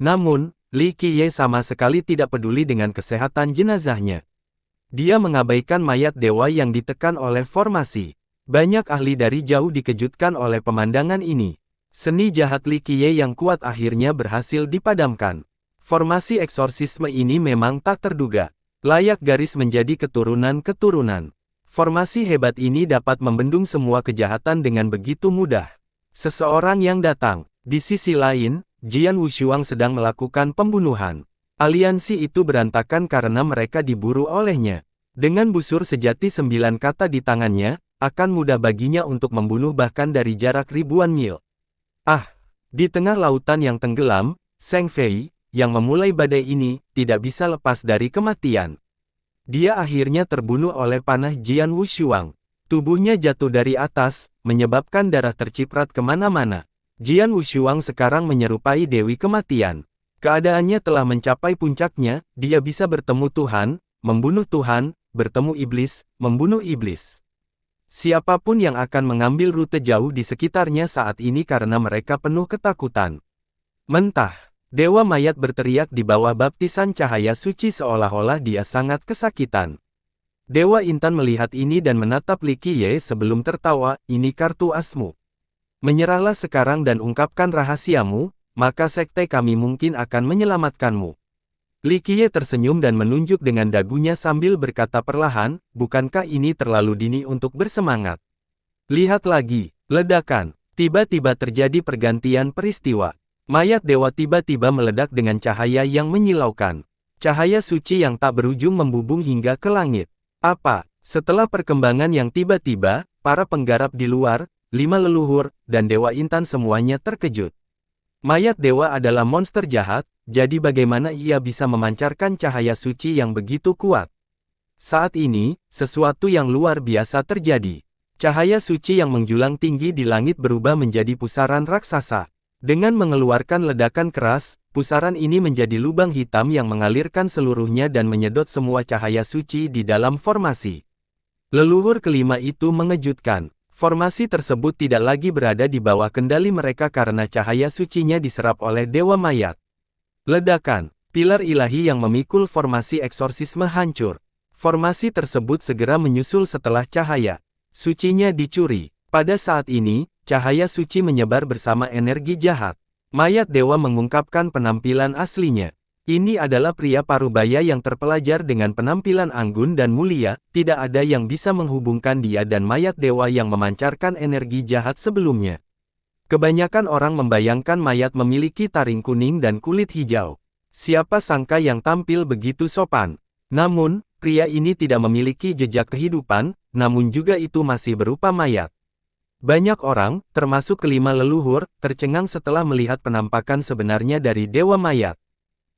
Namun, Li Qiye sama sekali tidak peduli dengan kesehatan jenazahnya. Dia mengabaikan mayat dewa yang ditekan oleh formasi. Banyak ahli dari jauh dikejutkan oleh pemandangan ini. Seni jahat Li Qiye yang kuat akhirnya berhasil dipadamkan. Formasi eksorsisme ini memang tak terduga. Layak garis menjadi keturunan-keturunan. Formasi hebat ini dapat membendung semua kejahatan dengan begitu mudah. Seseorang yang datang. Di sisi lain, Jian Wushuang sedang melakukan pembunuhan. Aliansi itu berantakan karena mereka diburu olehnya. Dengan busur sejati 9 kata di tangannya, akan mudah baginya untuk membunuh bahkan dari jarak ribuan mil. Di tengah lautan yang tenggelam, Zheng Fei, yang memulai badai ini, tidak bisa lepas dari kematian. Dia akhirnya terbunuh oleh panah Jian Wushuang. Tubuhnya jatuh dari atas, menyebabkan darah terciprat kemana-mana. Jian Wushuang sekarang menyerupai Dewi Kematian. Keadaannya telah mencapai puncaknya, dia bisa bertemu Tuhan, membunuh Tuhan, bertemu iblis, membunuh iblis. Siapapun yang akan mengambil rute jauh di sekitarnya saat ini karena mereka penuh ketakutan. Mentah. Dewa Mayat berteriak di bawah baptisan cahaya suci seolah-olah dia sangat kesakitan. Dewa Intan melihat ini dan menatap Li Qiye sebelum tertawa, ini kartu asmu. Menyerahlah sekarang dan ungkapkan rahasiamu, maka sekte kami mungkin akan menyelamatkanmu. Li Qiye tersenyum dan menunjuk dengan dagunya sambil berkata perlahan, bukankah ini terlalu dini untuk bersemangat? Lihat lagi, ledakan. Tiba-tiba terjadi pergantian peristiwa. Mayat dewa tiba-tiba meledak dengan cahaya yang menyilaukan. Cahaya suci yang tak berujung membubung hingga ke langit. Setelah perkembangan yang tiba-tiba, para penggarap di luar, 5 leluhur, dan Dewa Intan semuanya terkejut. Mayat dewa adalah monster jahat, jadi bagaimana ia bisa memancarkan cahaya suci yang begitu kuat? Saat ini, sesuatu yang luar biasa terjadi. Cahaya suci yang menjulang tinggi di langit berubah menjadi pusaran raksasa. Dengan mengeluarkan ledakan keras, pusaran ini menjadi lubang hitam yang mengalirkan seluruhnya dan menyedot semua cahaya suci di dalam formasi. Leluhur kelima itu mengejutkan. Formasi tersebut tidak lagi berada di bawah kendali mereka karena cahaya sucinya diserap oleh Dewa Mayat. Ledakan. Pilar ilahi yang memikul formasi eksorsisme hancur. Formasi tersebut segera menyusul setelah cahaya sucinya dicuri. Pada saat ini, cahaya suci menyebar bersama energi jahat. Mayat dewa mengungkapkan penampilan aslinya. Ini adalah pria parubaya yang terpelajar dengan penampilan anggun dan mulia, tidak ada yang bisa menghubungkan dia dan mayat dewa yang memancarkan energi jahat sebelumnya. Kebanyakan orang membayangkan mayat memiliki taring kuning dan kulit hijau. Siapa sangka yang tampil begitu sopan. Namun, pria ini tidak memiliki jejak kehidupan, namun juga itu masih berupa mayat. Banyak orang, termasuk kelima leluhur, tercengang setelah melihat penampakan sebenarnya dari Dewa Mayat.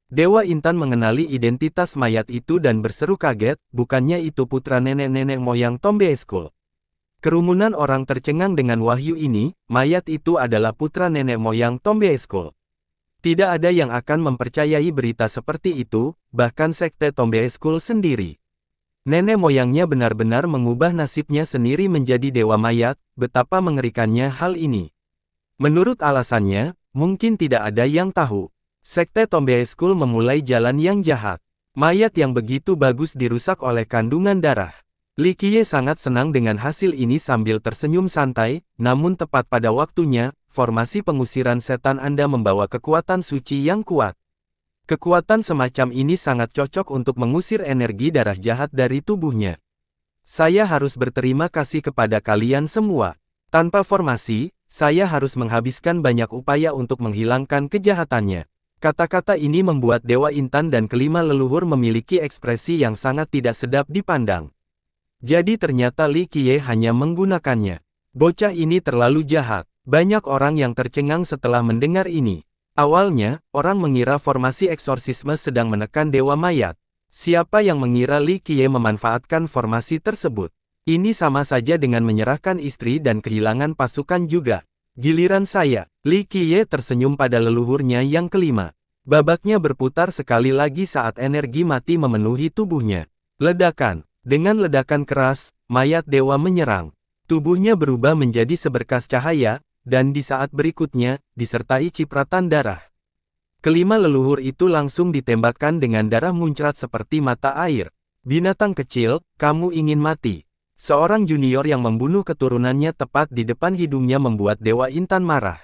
Dewa Intan mengenali identitas mayat itu dan berseru kaget, bukannya itu putra nenek-nenek moyang Tomb School. Kerumunan orang tercengang dengan wahyu ini, mayat itu adalah putra nenek moyang Tomb School. Tidak ada yang akan mempercayai berita seperti itu, bahkan sekte Tomb School sendiri. Nenek moyangnya benar-benar mengubah nasibnya sendiri menjadi dewa mayat, betapa mengerikannya hal ini. Menurut alasannya, mungkin tidak ada yang tahu. Sekte Tomb School memulai jalan yang jahat. Mayat yang begitu bagus dirusak oleh kandungan darah. Li Qiye sangat senang dengan hasil ini sambil tersenyum santai, namun tepat pada waktunya, formasi pengusiran setan Anda membawa kekuatan suci yang kuat. Kekuatan semacam ini sangat cocok untuk mengusir energi darah jahat dari tubuhnya. Saya harus berterima kasih kepada kalian semua. Tanpa formasi, saya harus menghabiskan banyak upaya untuk menghilangkan kejahatannya. Kata-kata ini membuat Dewa Intan dan kelima leluhur memiliki ekspresi yang sangat tidak sedap dipandang. Jadi ternyata Li Qiye hanya menggunakannya. Bocah ini terlalu jahat. Banyak orang yang tercengang setelah mendengar ini. Awalnya, orang mengira formasi eksorsisme sedang menekan Dewa Mayat. Siapa yang mengira Li Qiye memanfaatkan formasi tersebut? Ini sama saja dengan menyerahkan istri dan kehilangan pasukan juga. Giliran saya, Li Qiye tersenyum pada leluhurnya yang kelima. Babaknya berputar sekali lagi saat energi mati memenuhi tubuhnya. Ledakan. Dengan ledakan keras, mayat dewa menyerang. Tubuhnya berubah menjadi seberkas cahaya, dan di saat berikutnya, disertai cipratan darah. Kelima leluhur itu langsung ditembakkan dengan darah muncrat seperti mata air. Binatang kecil, kamu ingin mati. Seorang junior yang membunuh keturunannya tepat di depan hidungnya membuat Dewa Intan marah.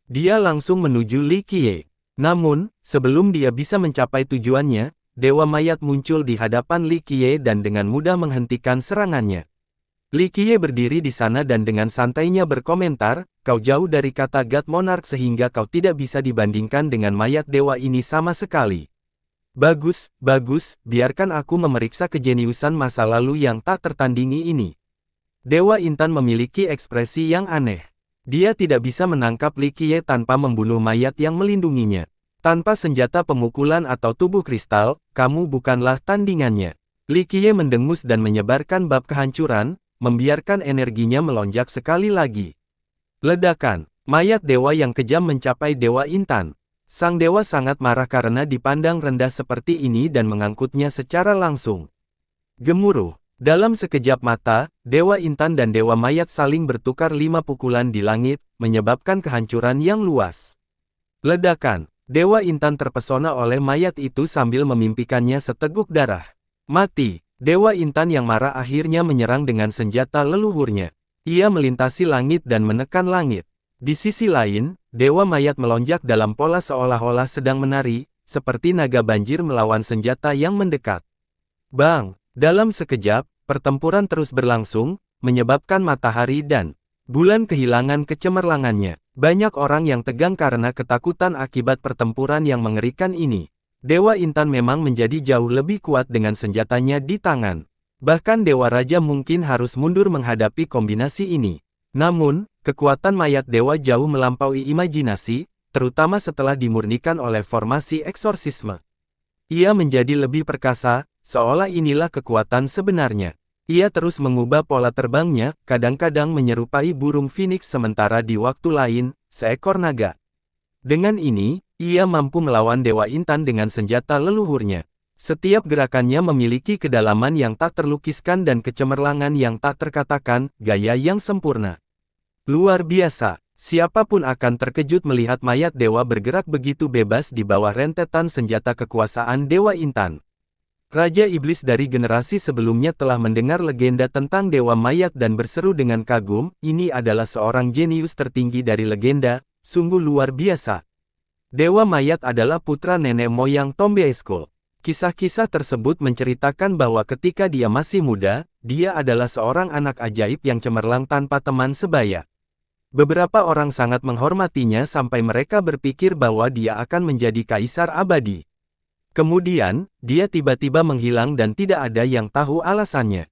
Dia langsung menuju Li Qiye. Namun, sebelum dia bisa mencapai tujuannya, Dewa Mayat muncul di hadapan Li Qiye dan dengan mudah menghentikan serangannya. Li Qiye berdiri di sana dan dengan santainya berkomentar, kau jauh dari kata God Monarch sehingga kau tidak bisa dibandingkan dengan mayat dewa ini sama sekali. Bagus, bagus, biarkan aku memeriksa kejeniusan masa lalu yang tak tertandingi ini. Dewa Intan memiliki ekspresi yang aneh. Dia tidak bisa menangkap Li Qiye tanpa membunuh mayat yang melindunginya. Tanpa senjata pemukulan atau tubuh kristal, kamu bukanlah tandingannya. Li Qiye mendengus dan menyebarkan bab kehancuran, membiarkan energinya melonjak sekali lagi. Ledakan, mayat dewa yang kejam mencapai Dewa Intan. Sang dewa sangat marah karena dipandang rendah seperti ini dan mengangkutnya secara langsung. Gemuruh. Dalam sekejap mata, Dewa Intan dan Dewa Mayat saling bertukar 5 pukulan di langit, menyebabkan kehancuran yang luas. Ledakan. Dewa Intan terpesona oleh mayat itu sambil memimpikannya seteguk darah. Mati. Dewa Intan yang marah akhirnya menyerang dengan senjata leluhurnya. Ia melintasi langit dan menekan langit. Di sisi lain, Dewa Mayat melonjak dalam pola seolah-olah sedang menari, seperti naga banjir melawan senjata yang mendekat. Bang! Dalam sekejap, pertempuran terus berlangsung, menyebabkan matahari dan bulan kehilangan kecemerlangannya. Banyak orang yang tegang karena ketakutan akibat pertempuran yang mengerikan ini. Dewa Intan memang menjadi jauh lebih kuat dengan senjatanya di tangan. Bahkan Dewa Raja mungkin harus mundur menghadapi kombinasi ini. Namun, kekuatan mayat dewa jauh melampaui imajinasi, terutama setelah dimurnikan oleh formasi eksorsisme. Ia menjadi lebih perkasa, seolah inilah kekuatan sebenarnya. Ia terus mengubah pola terbangnya, kadang-kadang menyerupai burung phoenix sementara di waktu lain, seekor naga. Dengan ini, ia mampu melawan Dewa Intan dengan senjata leluhurnya. Setiap gerakannya memiliki kedalaman yang tak terlukiskan dan kecemerlangan yang tak terkatakan, gaya yang sempurna. Luar biasa, siapapun akan terkejut melihat mayat dewa bergerak begitu bebas di bawah rentetan senjata kekuasaan Dewa Intan. Raja Iblis dari generasi sebelumnya telah mendengar legenda tentang Dewa Mayat dan berseru dengan kagum, ini adalah seorang jenius tertinggi dari legenda, sungguh luar biasa. Dewa Mayat adalah putra nenek moyang Tombe School. Kisah-kisah tersebut menceritakan bahwa ketika dia masih muda, dia adalah seorang anak ajaib yang cemerlang tanpa teman sebaya. Beberapa orang sangat menghormatinya sampai mereka berpikir bahwa dia akan menjadi kaisar abadi. Kemudian, dia tiba-tiba menghilang dan tidak ada yang tahu alasannya.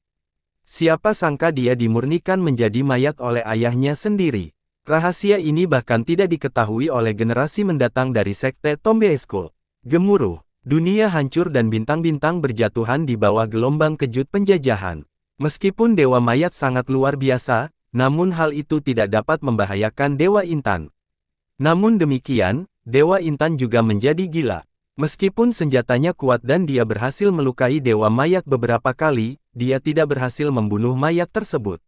Siapa sangka dia dimurnikan menjadi mayat oleh ayahnya sendiri. Rahasia ini bahkan tidak diketahui oleh generasi mendatang dari sekte Tombe School. Gemuruh, dunia hancur dan bintang-bintang berjatuhan di bawah gelombang kejut penjajahan. Meskipun Dewa Mayat sangat luar biasa, namun hal itu tidak dapat membahayakan Dewa Intan. Namun demikian, Dewa Intan juga menjadi gila. Meskipun senjatanya kuat dan dia berhasil melukai Dewa Mayat beberapa kali, dia tidak berhasil membunuh mayat tersebut.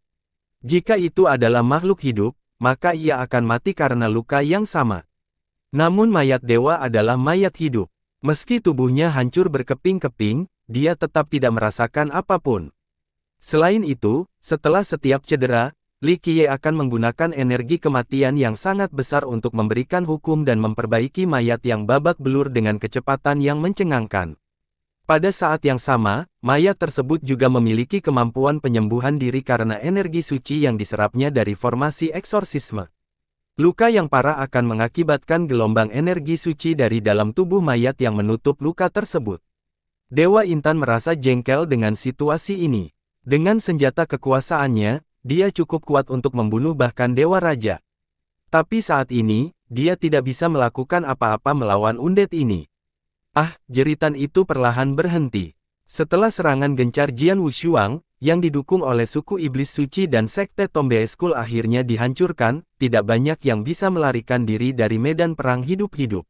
Jika itu adalah makhluk hidup, maka ia akan mati karena luka yang sama. Namun mayat dewa adalah mayat hidup. Meski tubuhnya hancur berkeping-keping, dia tetap tidak merasakan apapun. Selain itu, setelah setiap cedera, Li Qiye akan menggunakan energi kematian yang sangat besar untuk memberikan hukum dan memperbaiki mayat yang babak belur dengan kecepatan yang mencengangkan. Pada saat yang sama, mayat tersebut juga memiliki kemampuan penyembuhan diri karena energi suci yang diserapnya dari formasi eksorsisme. Luka yang parah akan mengakibatkan gelombang energi suci dari dalam tubuh mayat yang menutup luka tersebut. Dewa Intan merasa jengkel dengan situasi ini. Dengan senjata kekuasaannya, dia cukup kuat untuk membunuh bahkan Dewa Raja. Tapi saat ini, dia tidak bisa melakukan apa-apa melawan undead ini. Ah, jeritan itu perlahan berhenti. Setelah serangan gencar Jian Wushuang, yang didukung oleh suku Iblis Suci dan Sekte Tombe School akhirnya dihancurkan, tidak banyak yang bisa melarikan diri dari medan perang hidup-hidup.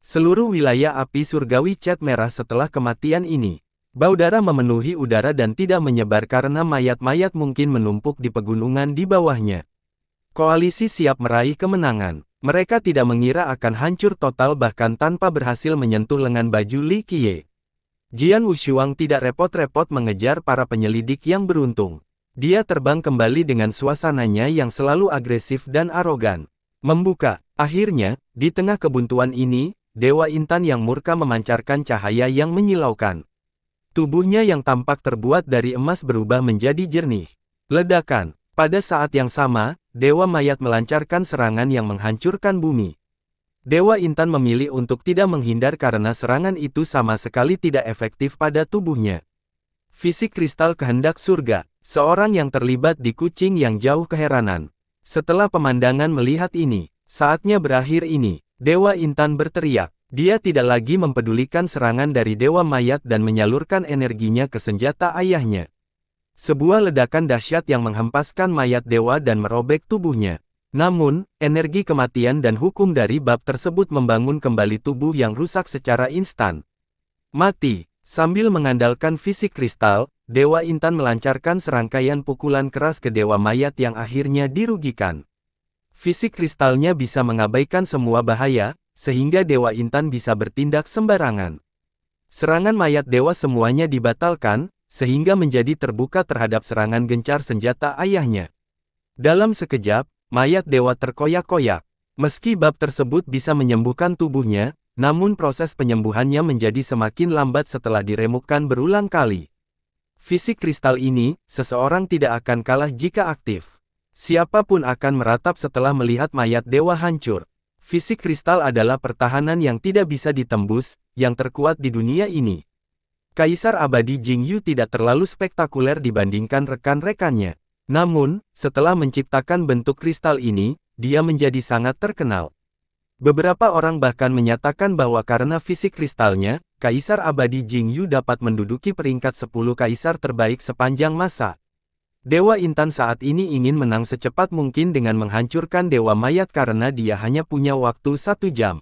Seluruh wilayah api surgawi cat merah setelah kematian ini. Bau darah memenuhi udara dan tidak menyebar karena mayat-mayat mungkin menumpuk di pegunungan di bawahnya. Koalisi siap meraih kemenangan. Mereka tidak mengira akan hancur total bahkan tanpa berhasil menyentuh lengan baju Li Qiye. Jian Wushuang tidak repot-repot mengejar para penyelidik yang beruntung. Dia terbang kembali dengan suasananya yang selalu agresif dan arogan. Membuka. Akhirnya, di tengah kebuntuan ini, Dewa Intan yang murka memancarkan cahaya yang menyilaukan. Tubuhnya yang tampak terbuat dari emas berubah menjadi jernih. Ledakan. Pada saat yang sama, Dewa Mayat melancarkan serangan yang menghancurkan bumi. Dewa Intan memilih untuk tidak menghindar karena serangan itu sama sekali tidak efektif pada tubuhnya. Fisik kristal kehendak surga. Seorang yang terlibat di kucing yang jauh keheranan. Setelah pemandangan melihat ini, saatnya berakhir ini, Dewa Intan berteriak. Dia tidak lagi mempedulikan serangan dari Dewa Mayat dan menyalurkan energinya ke senjata ayahnya. Sebuah ledakan dahsyat yang menghempaskan mayat dewa dan merobek tubuhnya. Namun, energi kematian dan hukum dari bab tersebut membangun kembali tubuh yang rusak secara instan. Mati. Sambil mengandalkan fisik kristal, Dewa Intan melancarkan serangkaian pukulan keras ke Dewa Mayat yang akhirnya dirugikan. Fisik kristalnya bisa mengabaikan semua bahaya, sehingga Dewa Intan bisa bertindak sembarangan. Serangan mayat dewa semuanya dibatalkan, sehingga menjadi terbuka terhadap serangan gencar senjata ayahnya. Dalam sekejap, mayat dewa terkoyak-koyak. Meski bab tersebut bisa menyembuhkan tubuhnya, namun proses penyembuhannya menjadi semakin lambat setelah diremukkan berulang kali. Fisik kristal ini, seseorang tidak akan kalah jika aktif. Siapapun akan meratap setelah melihat mayat dewa hancur. Fisik kristal adalah pertahanan yang tidak bisa ditembus, yang terkuat di dunia ini. Kaisar Abadi Jingyu tidak terlalu spektakuler dibandingkan rekan-rekannya. Namun, setelah menciptakan bentuk kristal ini, dia menjadi sangat terkenal. Beberapa orang bahkan menyatakan bahwa karena fisik kristalnya, Kaisar Abadi Jingyu dapat menduduki peringkat 10 kaisar terbaik sepanjang masa. Dewa Intan saat ini ingin menang secepat mungkin dengan menghancurkan Dewa Mayat karena dia hanya punya waktu 1 jam.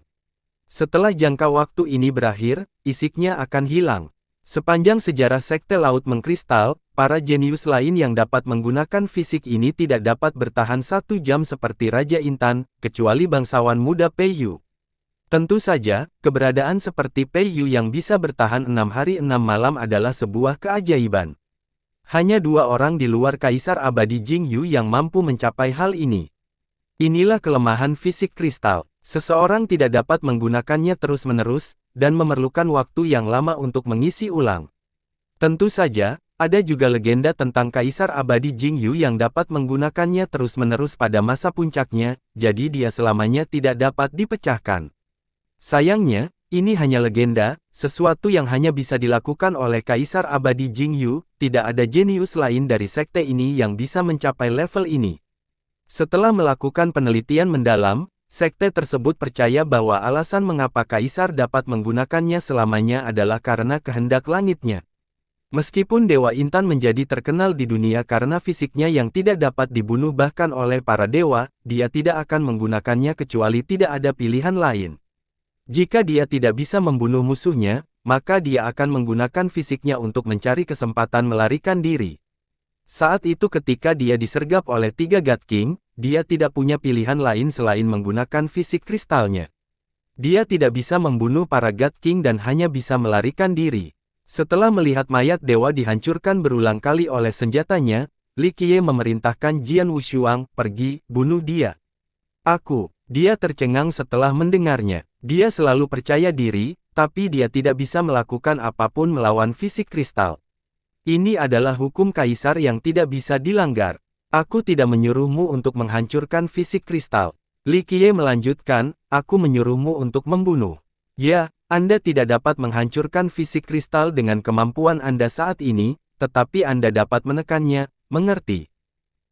Setelah jangka waktu ini berakhir, isiknya akan hilang. Sepanjang sejarah Sekte Laut Mengkristal, para jenius lain yang dapat menggunakan fisik ini tidak dapat bertahan 1 jam seperti Raja Intan, kecuali bangsawan muda Pei Yu. Tentu saja, keberadaan seperti Pei Yu yang bisa bertahan 6 hari 6 malam adalah sebuah keajaiban. Hanya 2 orang di luar Kaisar Abadi Jingyu yang mampu mencapai hal ini. Inilah kelemahan fisik kristal. Seseorang tidak dapat menggunakannya terus-menerus, dan memerlukan waktu yang lama untuk mengisi ulang. Tentu saja, ada juga legenda tentang Kaisar Abadi Jingyu yang dapat menggunakannya terus-menerus pada masa puncaknya, jadi dia selamanya tidak dapat dipecahkan. Sayangnya, ini hanya legenda, sesuatu yang hanya bisa dilakukan oleh Kaisar Abadi Jingyu, tidak ada jenius lain dari sekte ini yang bisa mencapai level ini. Setelah melakukan penelitian mendalam, sekte tersebut percaya bahwa alasan mengapa Kaisar dapat menggunakannya selamanya adalah karena kehendak langitnya. Meskipun Dewa Intan menjadi terkenal di dunia karena fisiknya yang tidak dapat dibunuh bahkan oleh para dewa, dia tidak akan menggunakannya kecuali tidak ada pilihan lain. Jika dia tidak bisa membunuh musuhnya, maka dia akan menggunakan fisiknya untuk mencari kesempatan melarikan diri. Saat itu ketika dia disergap oleh 3 God King, dia tidak punya pilihan lain selain menggunakan fisik kristalnya. Dia tidak bisa membunuh para God King dan hanya bisa melarikan diri. Setelah melihat mayat dewa dihancurkan berulang kali oleh senjatanya, Li Qiye memerintahkan Jian Wushuang, pergi, bunuh dia. Dia tercengang setelah mendengarnya. Dia selalu percaya diri, tapi dia tidak bisa melakukan apapun melawan fisik kristal. Ini adalah hukum kaisar yang tidak bisa dilanggar. Aku tidak menyuruhmu untuk menghancurkan fisik kristal. Li Qiye melanjutkan, aku menyuruhmu untuk membunuh. Ya, Anda tidak dapat menghancurkan fisik kristal dengan kemampuan Anda saat ini, tetapi Anda dapat menekannya, mengerti?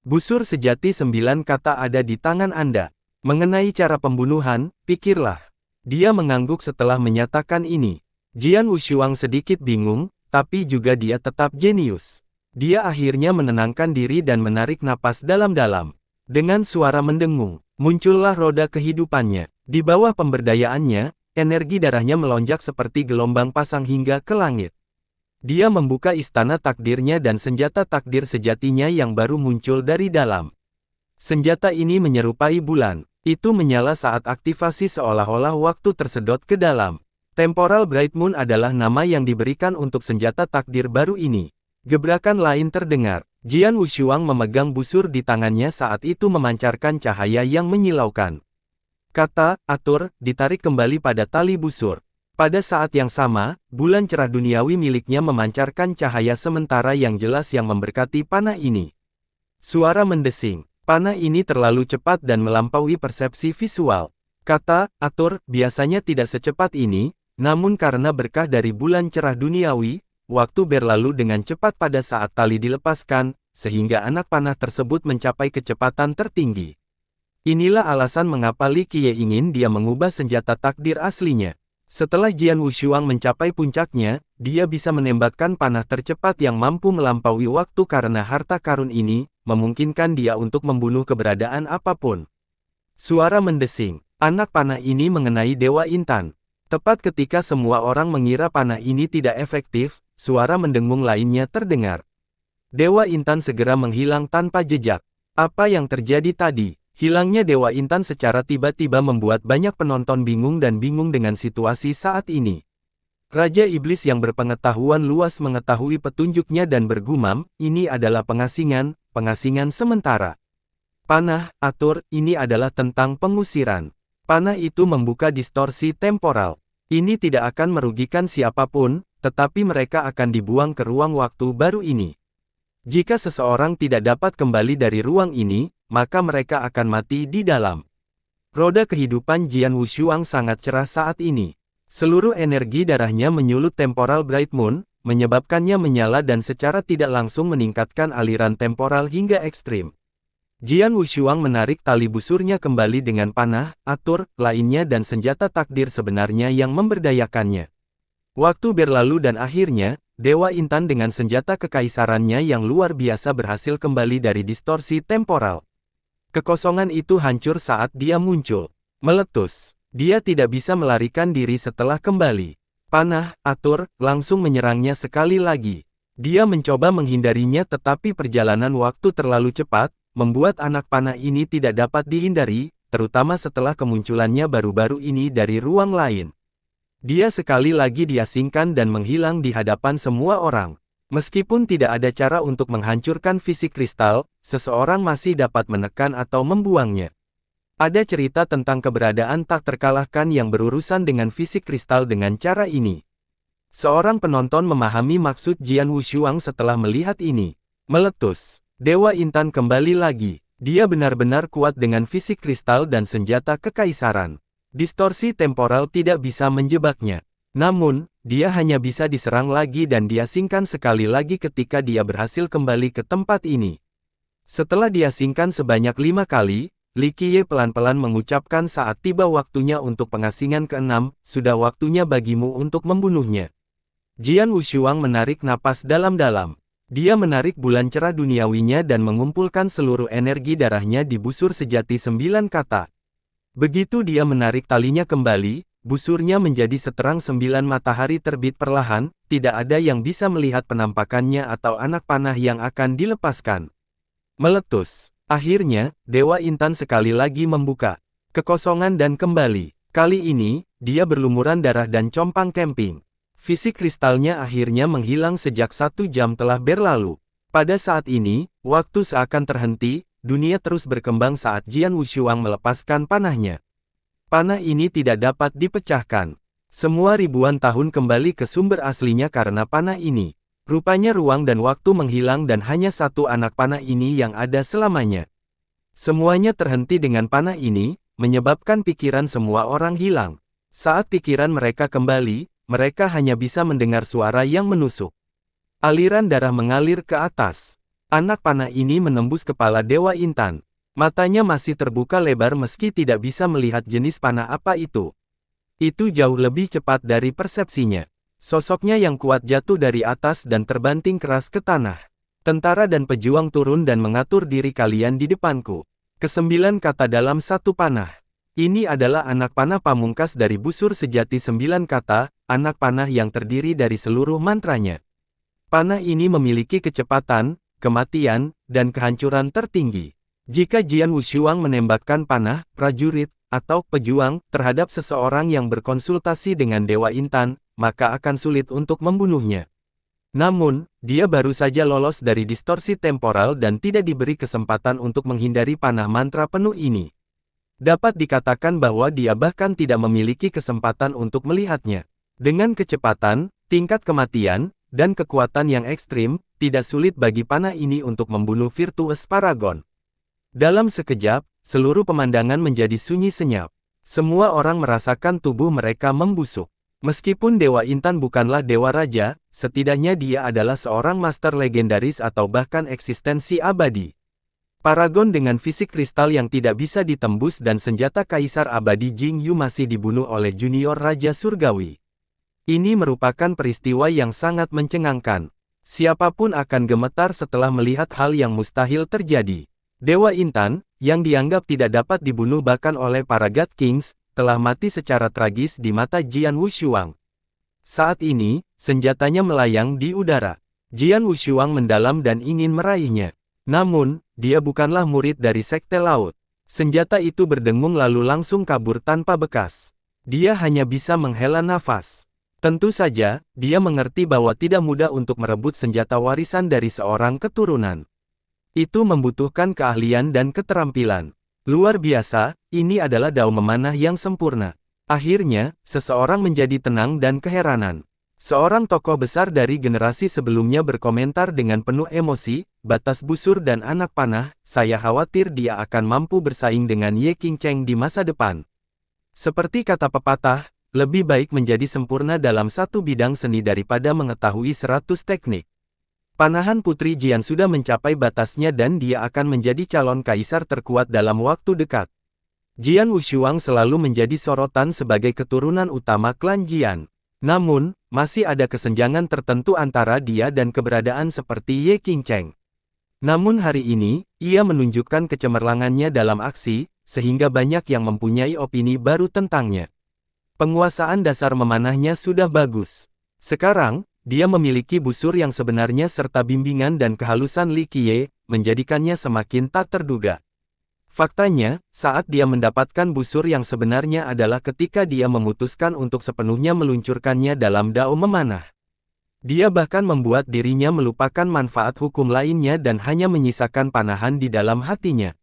Busur sejati 9 kata ada di tangan Anda. Mengenai cara pembunuhan, pikirlah. Dia mengangguk setelah menyatakan ini. Jian Wushuang sedikit bingung, tapi juga dia tetap jenius. Dia akhirnya menenangkan diri dan menarik napas dalam-dalam. Dengan suara mendengung, muncullah roda kehidupannya. Di bawah pemberdayaannya, energi darahnya melonjak seperti gelombang pasang hingga ke langit. Dia membuka istana takdirnya dan senjata takdir sejatinya yang baru muncul dari dalam. Senjata ini menyerupai bulan. Itu menyala saat aktivasi seolah-olah waktu tersedot ke dalam. Temporal Bright Moon adalah nama yang diberikan untuk senjata takdir baru ini. Gebrakan lain terdengar. Jian Wushuang memegang busur di tangannya saat itu memancarkan cahaya yang menyilaukan. Kata, atur, ditarik kembali pada tali busur. Pada saat yang sama, bulan cerah duniawi miliknya memancarkan cahaya sementara yang jelas yang memberkati panah ini. Suara mendesing. Panah ini terlalu cepat dan melampaui persepsi visual. Kata, atur, biasanya tidak secepat ini, namun karena berkah dari bulan cerah duniawi, waktu berlalu dengan cepat pada saat tali dilepaskan, sehingga anak panah tersebut mencapai kecepatan tertinggi. Inilah alasan mengapa Li Qiye ingin dia mengubah senjata takdir aslinya. Setelah Jian Wushuang mencapai puncaknya, dia bisa menembakkan panah tercepat yang mampu melampaui waktu karena harta karun ini, memungkinkan dia untuk membunuh keberadaan apapun. Suara mendesing. Anak panah ini mengenai Dewa Intan. Tepat ketika semua orang mengira panah ini tidak efektif, suara mendengung lainnya terdengar. Dewa Intan segera menghilang tanpa jejak. Apa yang terjadi tadi? Hilangnya Dewa Intan secara tiba-tiba membuat banyak penonton bingung dengan situasi saat ini. Raja Iblis yang berpengetahuan luas mengetahui petunjuknya dan bergumam, ini adalah pengasingan sementara. Panah, atur, ini adalah tentang pengusiran. Panah itu membuka distorsi temporal. Ini tidak akan merugikan siapapun, tetapi mereka akan dibuang ke ruang waktu baru ini. Jika seseorang tidak dapat kembali dari ruang ini, maka mereka akan mati di dalam. Roda kehidupan Jian Wushuang sangat cerah saat ini. Seluruh energi darahnya menyulut temporal Bright Moon, menyebabkannya menyala dan secara tidak langsung meningkatkan aliran temporal hingga ekstrim. Jian Wushuang menarik tali busurnya kembali dengan panah, atur, lainnya dan senjata takdir sebenarnya yang memberdayakannya. Waktu berlalu dan akhirnya, Dewa Intan dengan senjata kekaisarannya yang luar biasa berhasil kembali dari distorsi temporal. Kekosongan itu hancur saat dia muncul. Meletus. Dia tidak bisa melarikan diri setelah kembali. Panah, atur, langsung menyerangnya sekali lagi. Dia mencoba menghindarinya tetapi perjalanan waktu terlalu cepat, membuat anak panah ini tidak dapat dihindari, terutama setelah kemunculannya baru-baru ini dari ruang lain. Dia sekali lagi diasingkan dan menghilang di hadapan semua orang. Meskipun tidak ada cara untuk menghancurkan fisik kristal, seseorang masih dapat menekan atau membuangnya. Ada cerita tentang keberadaan tak terkalahkan yang berurusan dengan fisik kristal dengan cara ini. Seorang penonton memahami maksud Jian Wushuang setelah melihat ini. Meletus. Dewa Intan kembali lagi. Dia benar-benar kuat dengan fisik kristal dan senjata kekaisaran. Distorsi temporal tidak bisa menjebaknya. Namun, dia hanya bisa diserang lagi dan diasingkan sekali lagi ketika dia berhasil kembali ke tempat ini. Setelah diasingkan sebanyak 5 kali, Li Qiye pelan-pelan mengucapkan saat tiba waktunya untuk pengasingan ke-6, sudah waktunya bagimu untuk membunuhnya. Jian Wushuang menarik napas dalam-dalam. Dia menarik bulan cerah duniawinya dan mengumpulkan seluruh energi darahnya di busur sejati 9 kata. Begitu dia menarik talinya kembali, busurnya menjadi seterang 9 matahari terbit perlahan, tidak ada yang bisa melihat penampakannya atau anak panah yang akan dilepaskan. Meletus. Akhirnya, Dewa Intan sekali lagi membuka kekosongan dan kembali. Kali ini, dia berlumuran darah dan compang camping. Fisik kristalnya akhirnya menghilang sejak 1 jam telah berlalu. Pada saat ini, waktu seakan terhenti, dunia terus berkembang saat Jian Wushuang melepaskan panahnya. Panah ini tidak dapat dipecahkan. Semua ribuan tahun kembali ke sumber aslinya karena panah ini. Rupanya ruang dan waktu menghilang dan hanya satu anak panah ini yang ada selamanya. Semuanya terhenti dengan panah ini, menyebabkan pikiran semua orang hilang. Saat pikiran mereka kembali, mereka hanya bisa mendengar suara yang menusuk. Aliran darah mengalir ke atas. Anak panah ini menembus kepala Dewa Intan. Matanya masih terbuka lebar meski tidak bisa melihat jenis panah apa itu. Itu jauh lebih cepat dari persepsinya. Sosoknya yang kuat jatuh dari atas dan terbanting keras ke tanah. Tentara dan pejuang turun dan mengatur diri kalian di depanku. Ke-9 kata dalam satu panah. Ini adalah anak panah pamungkas dari busur sejati 9 kata, anak panah yang terdiri dari seluruh mantranya. Panah ini memiliki kecepatan, kematian, dan kehancuran tertinggi. Jika Jian Wushuang menembakkan panah, prajurit, atau pejuang, terhadap seseorang yang berkonsultasi dengan Dewa Intan, maka akan sulit untuk membunuhnya. Namun, dia baru saja lolos dari distorsi temporal dan tidak diberi kesempatan untuk menghindari panah mantra penuh ini. Dapat dikatakan bahwa dia bahkan tidak memiliki kesempatan untuk melihatnya. Dengan kecepatan, tingkat kematian, dan kekuatan yang ekstrim, tidak sulit bagi panah ini untuk membunuh Virtuous Paragon. Dalam sekejap, seluruh pemandangan menjadi sunyi senyap. Semua orang merasakan tubuh mereka membusuk. Meskipun Dewa Intan bukanlah Dewa Raja, setidaknya dia adalah seorang master legendaris atau bahkan eksistensi abadi. Paragon dengan fisik kristal yang tidak bisa ditembus dan senjata kaisar abadi Jing Yu masih dibunuh oleh junior Raja Surgawi. Ini merupakan peristiwa yang sangat mencengangkan. Siapapun akan gemetar setelah melihat hal yang mustahil terjadi. Dewa Intan, yang dianggap tidak dapat dibunuh bahkan oleh para God Kings, telah mati secara tragis di mata Jian Wushuang. Saat ini, senjatanya melayang di udara. Jian Wushuang mendalam dan ingin meraihnya. Namun, dia bukanlah murid dari Sekte Laut. Senjata itu berdengung lalu langsung kabur tanpa bekas. Dia hanya bisa menghela nafas. Tentu saja, dia mengerti bahwa tidak mudah untuk merebut senjata warisan dari seorang keturunan. Itu membutuhkan keahlian dan keterampilan. Luar biasa, ini adalah dao memanah yang sempurna. Akhirnya, seseorang menjadi tenang dan keheranan. Seorang tokoh besar dari generasi sebelumnya berkomentar dengan penuh emosi, batas busur dan anak panah, saya khawatir dia akan mampu bersaing dengan Ye Qingcheng di masa depan. Seperti kata pepatah, lebih baik menjadi sempurna dalam satu bidang seni daripada mengetahui 100 teknik. Panahan Putri Jian sudah mencapai batasnya dan dia akan menjadi calon kaisar terkuat dalam waktu dekat. Jian Wushuang selalu menjadi sorotan sebagai keturunan utama klan Jian. Namun, masih ada kesenjangan tertentu antara dia dan keberadaan seperti Ye Qingcheng. Namun hari ini, ia menunjukkan kecemerlangannya dalam aksi, sehingga banyak yang mempunyai opini baru tentangnya. Penguasaan dasar memanahnya sudah bagus. Sekarang, dia memiliki busur yang sebenarnya serta bimbingan dan kehalusan Li Qiye, menjadikannya semakin tak terduga. Faktanya, saat dia mendapatkan busur yang sebenarnya adalah ketika dia memutuskan untuk sepenuhnya meluncurkannya dalam dao memanah. Dia bahkan membuat dirinya melupakan manfaat hukum lainnya dan hanya menyisakan panahan di dalam hatinya.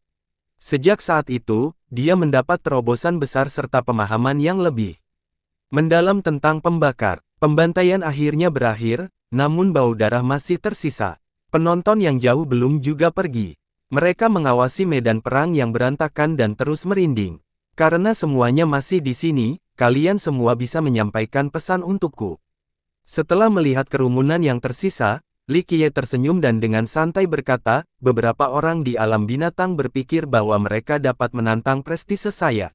Sejak saat itu, dia mendapat terobosan besar serta pemahaman yang lebih mendalam tentang pembakar. Pembantaian akhirnya berakhir, namun bau darah masih tersisa. Penonton yang jauh belum juga pergi. Mereka mengawasi medan perang yang berantakan dan terus merinding. Karena semuanya masih di sini, kalian semua bisa menyampaikan pesan untukku. Setelah melihat kerumunan yang tersisa, Li Qiye tersenyum dan dengan santai berkata, beberapa orang di alam binatang berpikir bahwa mereka dapat menantang prestise saya.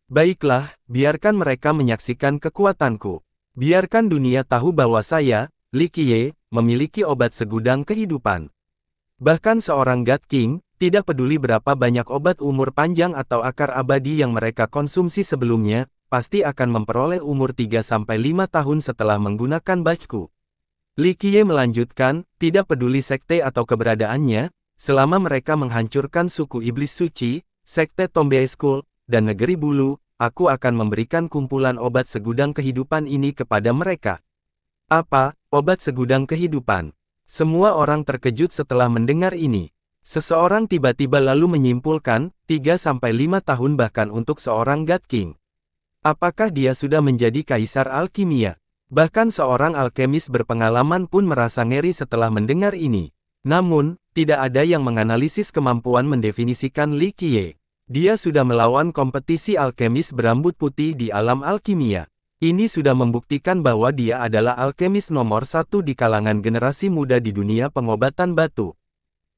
Baiklah, biarkan mereka menyaksikan kekuatanku. Biarkan dunia tahu bahwa saya, Li Qiye, memiliki obat segudang kehidupan. Bahkan seorang God King, tidak peduli berapa banyak obat umur panjang atau akar abadi yang mereka konsumsi sebelumnya, pasti akan memperoleh umur 3-5 tahun setelah menggunakan bajku. Li Qiye melanjutkan, tidak peduli sekte atau keberadaannya, selama mereka menghancurkan suku iblis suci, sekte Tombe School, dan negeri bulu, aku akan memberikan kumpulan obat segudang kehidupan ini kepada mereka. Apa, obat segudang kehidupan? Semua orang terkejut setelah mendengar ini. Seseorang tiba-tiba lalu menyimpulkan, 3-5 tahun bahkan untuk seorang God King. Apakah dia sudah menjadi kaisar alkimia? Bahkan seorang alkemis berpengalaman pun merasa ngeri setelah mendengar ini. Namun, tidak ada yang menganalisis kemampuan mendefinisikan Li Qiye. Dia sudah melawan kompetisi alkemis berambut putih di alam alkimia. Ini sudah membuktikan bahwa dia adalah alkemis nomor 1 di kalangan generasi muda di dunia pengobatan batu.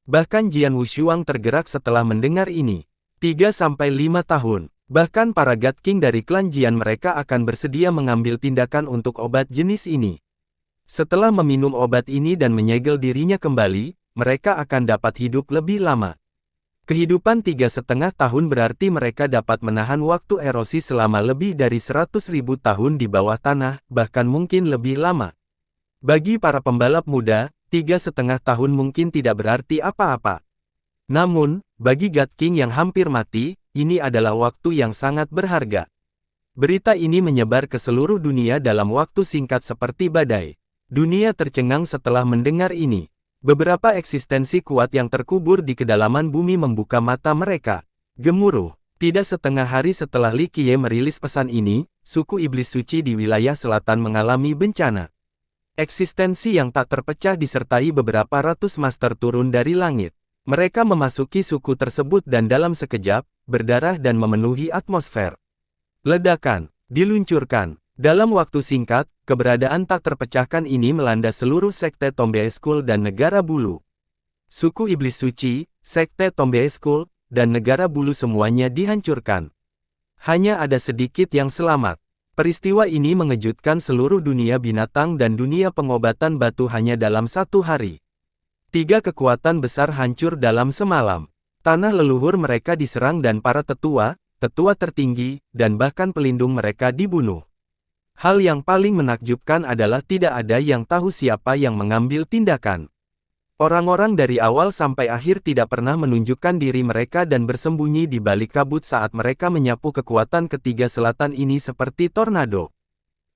Bahkan Jian Wushuang tergerak setelah mendengar ini. 3-5 tahun. Bahkan para God King dari klan Jian mereka akan bersedia mengambil tindakan untuk obat jenis ini. Setelah meminum obat ini dan menyegel dirinya kembali, mereka akan dapat hidup lebih lama. Kehidupan 3,5 tahun berarti mereka dapat menahan waktu erosi selama lebih dari 100.000 tahun di bawah tanah, bahkan mungkin lebih lama. Bagi para pembalap muda, 3,5 tahun mungkin tidak berarti apa-apa. Namun, bagi God King yang hampir mati, ini adalah waktu yang sangat berharga. Berita ini menyebar ke seluruh dunia dalam waktu singkat seperti badai. Dunia tercengang setelah mendengar ini. Beberapa eksistensi kuat yang terkubur di kedalaman bumi membuka mata mereka. Gemuruh. Tidak setengah hari setelah Li Qiye merilis pesan ini, suku iblis suci di wilayah selatan mengalami bencana. Eksistensi yang tak terpecah disertai beberapa ratus master turun dari langit. Mereka memasuki suku tersebut dan dalam sekejap, berdarah dan memenuhi atmosfer. Ledakan diluncurkan. Dalam waktu singkat, keberadaan tak terpecahkan ini melanda seluruh sekte Tombae School dan negara bulu. Suku Iblis Suci, sekte Tombae School, dan negara bulu semuanya dihancurkan. Hanya ada sedikit yang selamat. Peristiwa ini mengejutkan seluruh dunia binatang dan dunia pengobatan batu hanya dalam satu hari. 3 kekuatan besar hancur dalam semalam. Tanah leluhur mereka diserang dan para tetua tertinggi, dan bahkan pelindung mereka dibunuh. Hal yang paling menakjubkan adalah tidak ada yang tahu siapa yang mengambil tindakan. Orang-orang dari awal sampai akhir tidak pernah menunjukkan diri mereka dan bersembunyi di balik kabut saat mereka menyapu kekuatan ketiga selatan ini seperti tornado.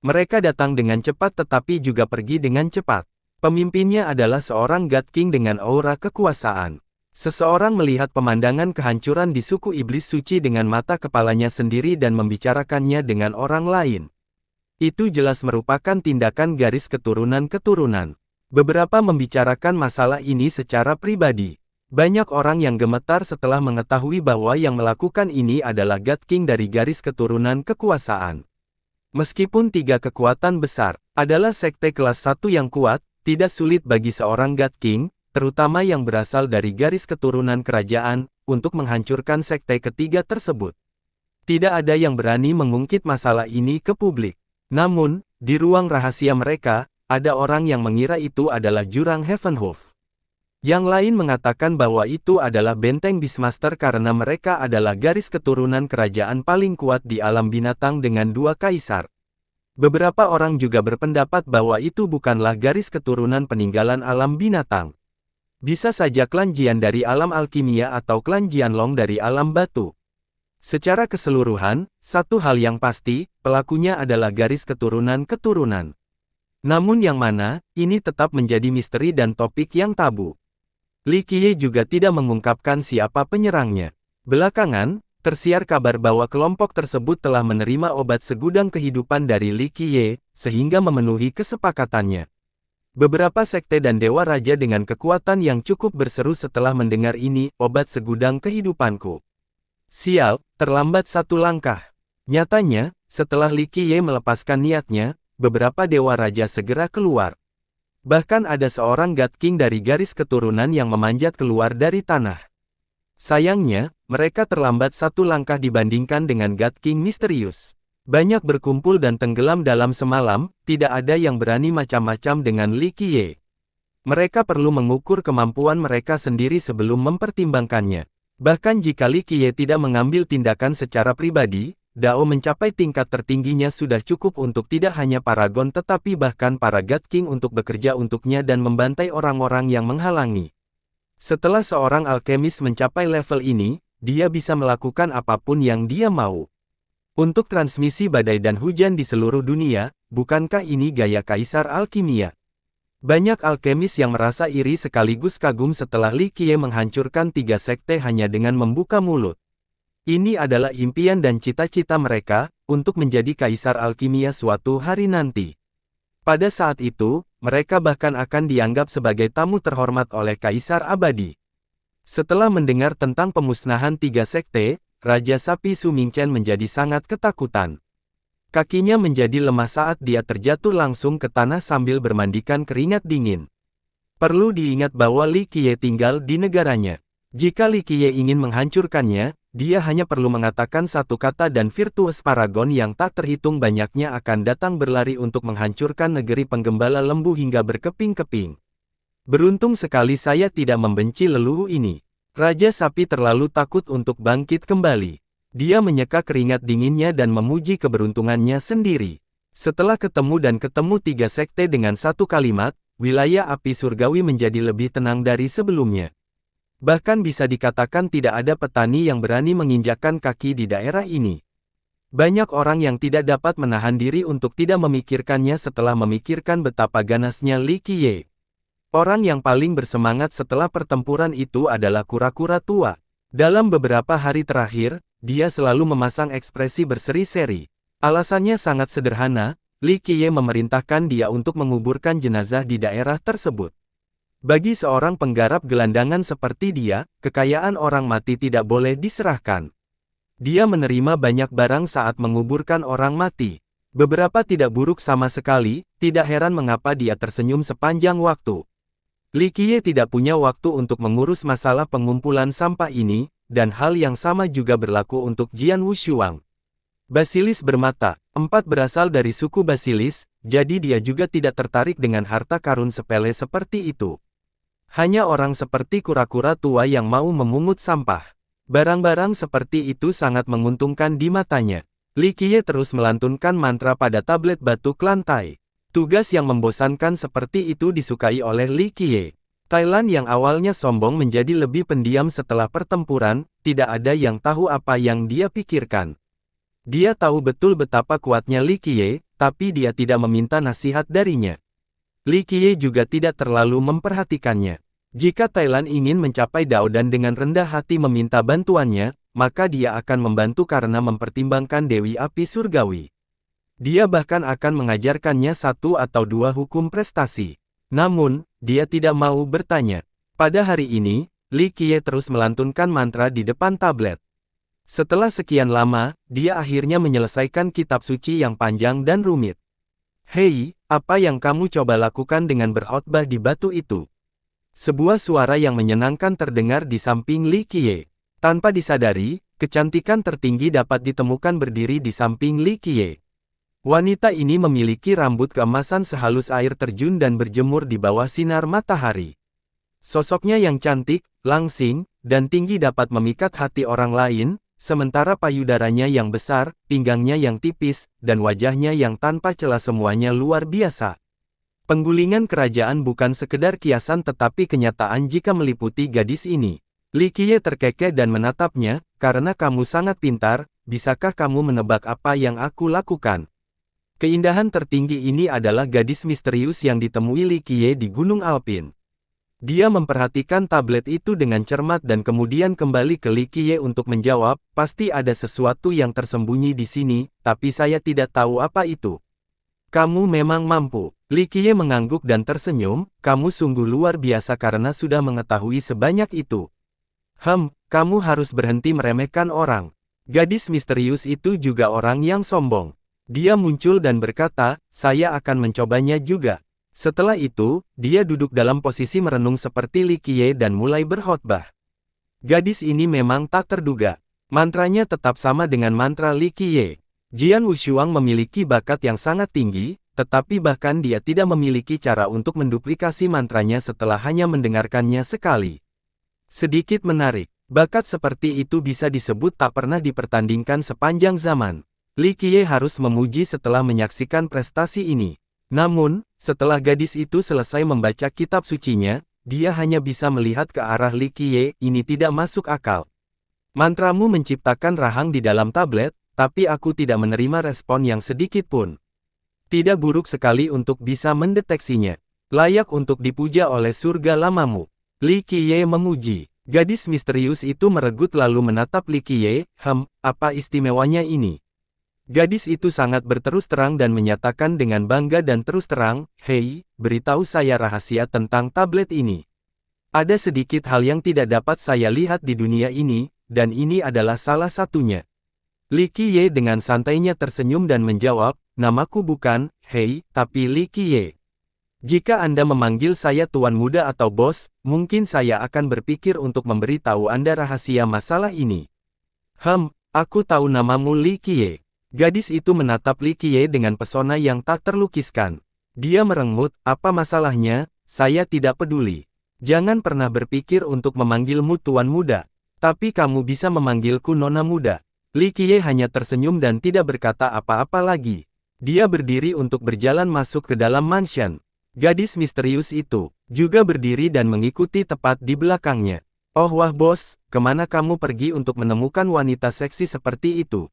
Mereka datang dengan cepat tetapi juga pergi dengan cepat. Pemimpinnya adalah seorang God King dengan aura kekuasaan. Seseorang melihat pemandangan kehancuran di suku iblis suci dengan mata kepalanya sendiri dan membicarakannya dengan orang lain. Itu jelas merupakan tindakan garis keturunan-keturunan. Beberapa membicarakan masalah ini secara pribadi. Banyak orang yang gemetar setelah mengetahui bahwa yang melakukan ini adalah God King dari garis keturunan kekuasaan. Meskipun 3 kekuatan besar adalah sekte kelas 1 yang kuat, tidak sulit bagi seorang God King, terutama yang berasal dari garis keturunan kerajaan, untuk menghancurkan sekte ketiga tersebut. Tidak ada yang berani mengungkit masalah ini ke publik. Namun, di ruang rahasia mereka, ada orang yang mengira itu adalah jurang Heavenhoof. Yang lain mengatakan bahwa itu adalah benteng Beastmaster karena mereka adalah garis keturunan kerajaan paling kuat di alam binatang dengan 2 kaisar. Beberapa orang juga berpendapat bahwa itu bukanlah garis keturunan peninggalan alam binatang. Bisa saja klan Jian dari alam alkimia atau klan Jianlong dari alam batu. Secara keseluruhan, satu hal yang pasti, pelakunya adalah garis keturunan-keturunan. Namun yang mana, ini tetap menjadi misteri dan topik yang tabu. Li Qiye juga tidak mengungkapkan siapa penyerangnya. Belakangan, tersiar kabar bahwa kelompok tersebut telah menerima obat segudang kehidupan dari Li Qiye, sehingga memenuhi kesepakatannya. Beberapa sekte dan dewa raja dengan kekuatan yang cukup berseru setelah mendengar ini, obat segudang kehidupanku. Sial, terlambat satu langkah. Nyatanya, setelah Li Qiye melepaskan niatnya, beberapa dewa raja segera keluar. Bahkan ada seorang God King dari garis keturunan yang memanjat keluar dari tanah. Sayangnya, mereka terlambat satu langkah dibandingkan dengan God King misterius. Banyak berkumpul dan tenggelam dalam semalam, tidak ada yang berani macam-macam dengan Li Qiye. Mereka perlu mengukur kemampuan mereka sendiri sebelum mempertimbangkannya. Bahkan jika Li Qiye tidak mengambil tindakan secara pribadi, Dao mencapai tingkat tertingginya sudah cukup untuk tidak hanya Paragon tetapi bahkan para God King untuk bekerja untuknya dan membantai orang-orang yang menghalangi. Setelah seorang alkemis mencapai level ini, dia bisa melakukan apapun yang dia mau. Untuk transmisi badai dan hujan di seluruh dunia, bukankah ini gaya kaisar alkimia? Banyak alkemis yang merasa iri sekaligus kagum setelah Li Qiye menghancurkan 3 sekte hanya dengan membuka mulut. Ini adalah impian dan cita-cita mereka, untuk menjadi kaisar alkimia suatu hari nanti. Pada saat itu, mereka bahkan akan dianggap sebagai tamu terhormat oleh kaisar abadi. Setelah mendengar tentang pemusnahan 3 sekte, Raja Sapi Su Mingchen menjadi sangat ketakutan. Kakinya menjadi lemah saat dia terjatuh langsung ke tanah sambil bermandikan keringat dingin. Perlu diingat bahwa Li Qiye tinggal di negaranya. Jika Li Qiye ingin menghancurkannya, dia hanya perlu mengatakan satu kata dan virtues paragon yang tak terhitung banyaknya akan datang berlari untuk menghancurkan negeri penggembala lembu hingga berkeping-keping. Beruntung sekali saya tidak membenci leluhur ini. Raja Sapi terlalu takut untuk bangkit kembali. Dia menyeka keringat dinginnya dan memuji keberuntungannya sendiri. Setelah ketemu 3 sekte dengan satu kalimat, wilayah api surgawi menjadi lebih tenang dari sebelumnya. Bahkan bisa dikatakan tidak ada petani yang berani menginjakkan kaki di daerah ini. Banyak orang yang tidak dapat menahan diri untuk tidak memikirkannya setelah memikirkan betapa ganasnya Li Qiye. Orang yang paling bersemangat setelah pertempuran itu adalah kura-kura tua. Dalam beberapa hari terakhir, dia selalu memasang ekspresi berseri-seri. Alasannya sangat sederhana, Li Qiye memerintahkan dia untuk menguburkan jenazah di daerah tersebut. Bagi seorang penggarap gelandangan seperti dia, kekayaan orang mati tidak boleh diserahkan. Dia menerima banyak barang saat menguburkan orang mati. Beberapa tidak buruk sama sekali, tidak heran mengapa dia tersenyum sepanjang waktu. Li Qiye tidak punya waktu untuk mengurus masalah pengumpulan sampah ini, dan hal yang sama juga berlaku untuk Jian Wushuang. Basilis bermata, 4 berasal dari suku Basilis, jadi dia juga tidak tertarik dengan harta karun sepele seperti itu. Hanya orang seperti kura-kura tua yang mau memungut sampah. Barang-barang seperti itu sangat menguntungkan di matanya. Li Qiye terus melantunkan mantra pada tablet batu lantai. Tugas yang membosankan seperti itu disukai oleh Li Qiye. Thailand yang awalnya sombong menjadi lebih pendiam setelah pertempuran, tidak ada yang tahu apa yang dia pikirkan. Dia tahu betul betapa kuatnya Li Qiye, tapi dia tidak meminta nasihat darinya. Li Qiye juga tidak terlalu memperhatikannya. Jika Thailand ingin mencapai Daodan dengan rendah hati meminta bantuannya, maka dia akan membantu karena mempertimbangkan Dewi Api Surgawi. Dia bahkan akan mengajarkannya 1 atau 2 hukum prestasi. Namun, dia tidak mau bertanya. Pada hari ini, Li Qiye terus melantunkan mantra di depan tablet. Setelah sekian lama, dia akhirnya menyelesaikan kitab suci yang panjang dan rumit. Hei, apa yang kamu coba lakukan dengan berkhotbah di batu itu? Sebuah suara yang menyenangkan terdengar di samping Li Qiye. Tanpa disadari, kecantikan tertinggi dapat ditemukan berdiri di samping Li Qiye. Wanita ini memiliki rambut keemasan sehalus air terjun dan berjemur di bawah sinar matahari. Sosoknya yang cantik, langsing, dan tinggi dapat memikat hati orang lain, sementara payudaranya yang besar, pinggangnya yang tipis, dan wajahnya yang tanpa celah semuanya luar biasa. Penggulingan kerajaan bukan sekedar kiasan tetapi kenyataan jika meliputi gadis ini. Li Qiye terkekeh dan menatapnya, karena kamu sangat pintar, bisakah kamu menebak apa yang aku lakukan? Keindahan tertinggi ini adalah gadis misterius yang ditemui Li Qiye di Gunung Alpin. Dia memperhatikan tablet itu dengan cermat dan kemudian kembali ke Li Qiye untuk menjawab, pasti ada sesuatu yang tersembunyi di sini, tapi saya tidak tahu apa itu. Kamu memang mampu. Li Qiye mengangguk dan tersenyum, kamu sungguh luar biasa karena sudah mengetahui sebanyak itu. Kamu harus berhenti meremehkan orang. Gadis misterius itu juga orang yang sombong. Dia muncul dan berkata, saya akan mencobanya juga. Setelah itu, dia duduk dalam posisi merenung seperti Li Qiye dan mulai berkhotbah. Gadis ini memang tak terduga. Mantranya tetap sama dengan mantra Li Qiye. Jian Wushuang memiliki bakat yang sangat tinggi, tetapi bahkan dia tidak memiliki cara untuk menduplikasi mantranya setelah hanya mendengarkannya sekali. Sedikit menarik, bakat seperti itu bisa disebut tak pernah dipertandingkan sepanjang zaman. Li Qiye harus memuji setelah menyaksikan prestasi ini. Namun, setelah gadis itu selesai membaca kitab sucinya, dia hanya bisa melihat ke arah Li Qiye, ini tidak masuk akal. Mantramu menciptakan rahang di dalam tablet, tapi aku tidak menerima respon yang sedikit pun. Tidak buruk sekali untuk bisa mendeteksinya. Layak untuk dipuja oleh surga lamamu. Li Qiye memuji. Gadis misterius itu meregut lalu menatap Li Qiye, apa istimewanya ini? Gadis itu sangat berterus terang dan menyatakan dengan bangga dan terus terang, "Hei, beritahu saya rahasia tentang tablet ini. Ada sedikit hal yang tidak dapat saya lihat di dunia ini, dan ini adalah salah satunya." Li Qiye dengan santainya tersenyum dan menjawab, "Namaku bukan, Hei, tapi Li Qiye. Jika Anda memanggil saya Tuan Muda atau Bos, mungkin saya akan berpikir untuk memberitahu Anda rahasia masalah ini." Aku tahu namamu Li Qiye." Gadis itu menatap Li Qiye dengan pesona yang tak terlukiskan. Dia merengut, "Apa masalahnya? Saya tidak peduli. Jangan pernah berpikir untuk memanggilmu Tuan Muda. Tapi kamu bisa memanggilku Nona Muda." Li Qiye hanya tersenyum dan tidak berkata apa-apa lagi. Dia berdiri untuk berjalan masuk ke dalam mansion. Gadis misterius itu juga berdiri dan mengikuti tepat di belakangnya. "Oh wah bos, kemana kamu pergi untuk menemukan wanita seksi seperti itu?"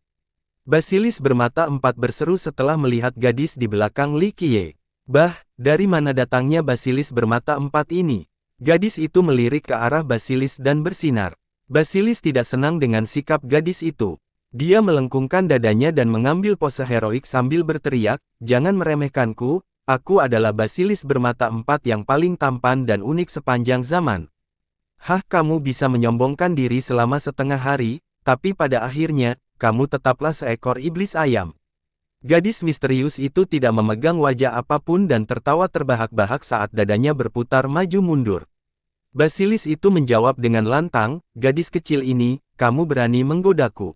Basilis bermata empat berseru setelah melihat gadis di belakang Li Qiye. "Bah, dari mana datangnya Basilis bermata empat ini?" Gadis itu melirik ke arah Basilis dan bersinar. Basilis tidak senang dengan sikap gadis itu. Dia melengkungkan dadanya dan mengambil pose heroik sambil berteriak, "Jangan meremehkanku, aku adalah Basilis bermata empat yang paling tampan dan unik sepanjang zaman. Kamu bisa menyombongkan diri selama setengah hari, tapi pada akhirnya, kamu tetaplah seekor iblis ayam." Gadis misterius itu tidak memegang wajah apapun dan tertawa terbahak-bahak saat dadanya berputar maju mundur. Basilis itu menjawab dengan lantang, "Gadis kecil ini, kamu berani menggodaku.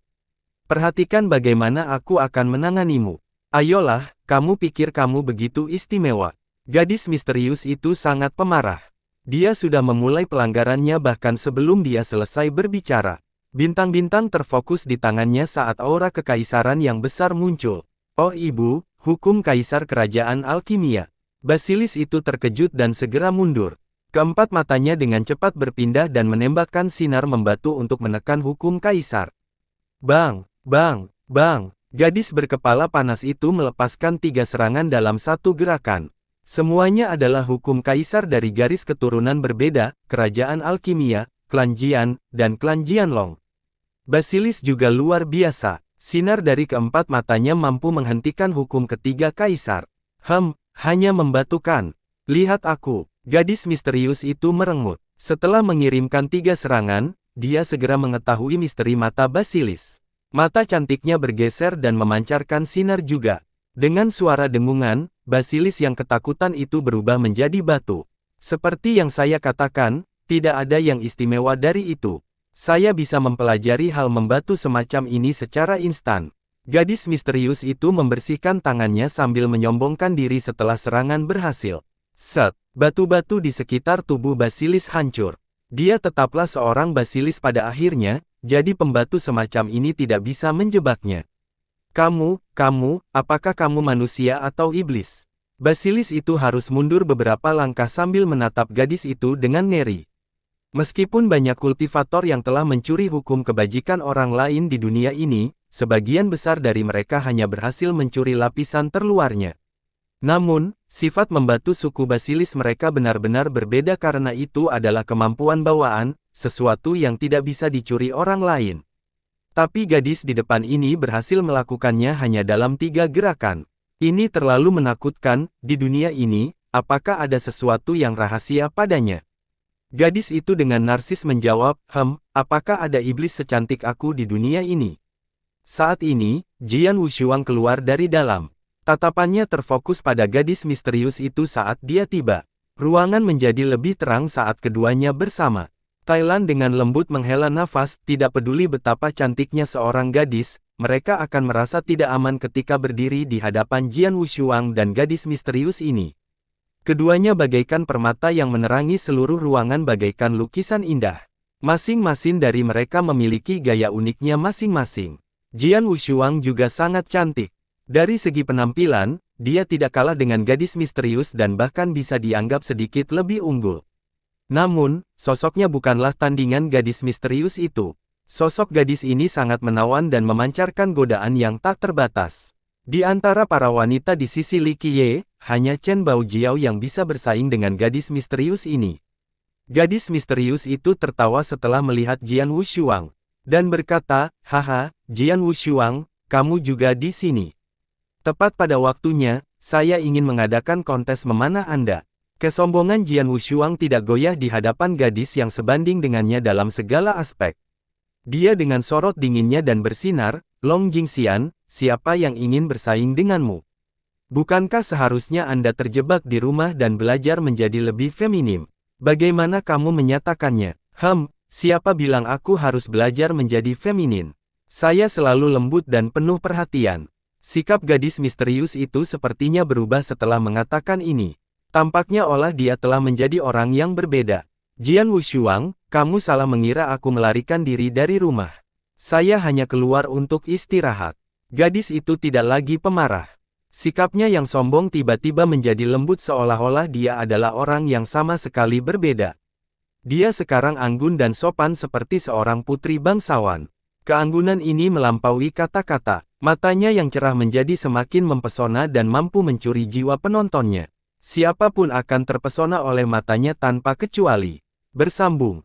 Perhatikan bagaimana aku akan menanganimu. Ayolah, kamu pikir kamu begitu istimewa." Gadis misterius itu sangat pemarah. Dia sudah memulai pelanggarannya bahkan sebelum dia selesai berbicara. Bintang-bintang terfokus di tangannya saat aura kekaisaran yang besar muncul. "Oh ibu, hukum kaisar kerajaan alkimia." Basilis itu terkejut dan segera mundur. Keempat matanya dengan cepat berpindah dan menembakkan sinar membatu untuk menekan hukum kaisar. Bang, bang, bang. Gadis berkepala panas itu melepaskan 3 serangan dalam satu gerakan. Semuanya adalah hukum kaisar dari garis keturunan berbeda, kerajaan alkimia, klan Jian, dan klan Jianlong. Basilis juga luar biasa. Sinar dari keempat matanya mampu menghentikan hukum ketiga kaisar. Hanya membatukan. "Lihat aku." Gadis misterius itu merengut. Setelah mengirimkan 3 serangan, dia segera mengetahui misteri mata Basilis. Mata cantiknya bergeser dan memancarkan sinar juga. Dengan suara dengungan, Basilis yang ketakutan itu berubah menjadi batu. "Seperti yang saya katakan, tidak ada yang istimewa dari itu. Saya bisa mempelajari hal membatu semacam ini secara instan." Gadis misterius itu membersihkan tangannya sambil menyombongkan diri setelah serangan berhasil. Batu-batu di sekitar tubuh Basilis hancur. Dia tetaplah seorang Basilis pada akhirnya, jadi pembatu semacam ini tidak bisa menjebaknya. Kamu, apakah kamu manusia atau iblis?" Basilis itu harus mundur beberapa langkah sambil menatap gadis itu dengan ngeri. Meskipun banyak kultivator yang telah mencuri hukum kebajikan orang lain di dunia ini, sebagian besar dari mereka hanya berhasil mencuri lapisan terluarnya. Namun, sifat membatu suku Basilis mereka benar-benar berbeda karena itu adalah kemampuan bawaan, sesuatu yang tidak bisa dicuri orang lain. Tapi gadis di depan ini berhasil melakukannya hanya dalam 3 gerakan. Ini terlalu menakutkan, di dunia ini, apakah ada sesuatu yang rahasia padanya? Gadis itu dengan narsis menjawab, apakah ada iblis secantik aku di dunia ini?" Saat ini, Jian Wushuang keluar dari dalam. Tatapannya terfokus pada gadis misterius itu saat dia tiba. Ruangan menjadi lebih terang saat keduanya bersama. Thailand dengan lembut menghela nafas, tidak peduli betapa cantiknya seorang gadis, mereka akan merasa tidak aman ketika berdiri di hadapan Jian Wushuang dan gadis misterius ini. Keduanya bagaikan permata yang menerangi seluruh ruangan bagaikan lukisan indah. Masing-masing dari mereka memiliki gaya uniknya masing-masing. Jian Wushuang juga sangat cantik. Dari segi penampilan, dia tidak kalah dengan gadis misterius dan bahkan bisa dianggap sedikit lebih unggul. Namun, sosoknya bukanlah tandingan gadis misterius itu. Sosok gadis ini sangat menawan dan memancarkan godaan yang tak terbatas. Di antara para wanita di sisi Li Qiye, hanya Chen Baojiao yang bisa bersaing dengan gadis misterius ini. Gadis misterius itu tertawa setelah melihat Jian Wushuang, dan berkata, "Haha, Jian Wushuang, kamu juga di sini. Tepat pada waktunya, saya ingin mengadakan kontes memanah Anda." Kesombongan Jian Wushuang tidak goyah di hadapan gadis yang sebanding dengannya dalam segala aspek. Dia dengan sorot dinginnya dan bersinar, "Long Jingxian, siapa yang ingin bersaing denganmu? Bukankah seharusnya Anda terjebak di rumah dan belajar menjadi lebih feminim? Bagaimana kamu menyatakannya?" Siapa bilang aku harus belajar menjadi feminin? Saya selalu lembut dan penuh perhatian." Sikap gadis misterius itu sepertinya berubah setelah mengatakan ini. Tampaknya olah dia telah menjadi orang yang berbeda. "Jian Wushuang, kamu salah mengira aku melarikan diri dari rumah. Saya hanya keluar untuk istirahat." Gadis itu tidak lagi pemarah. Sikapnya yang sombong tiba-tiba menjadi lembut seolah-olah dia adalah orang yang sama sekali berbeda. Dia sekarang anggun dan sopan seperti seorang putri bangsawan. Keanggunan ini melampaui kata-kata. Matanya yang cerah menjadi semakin mempesona dan mampu mencuri jiwa penontonnya. Siapapun akan terpesona oleh matanya tanpa kecuali. Bersambung.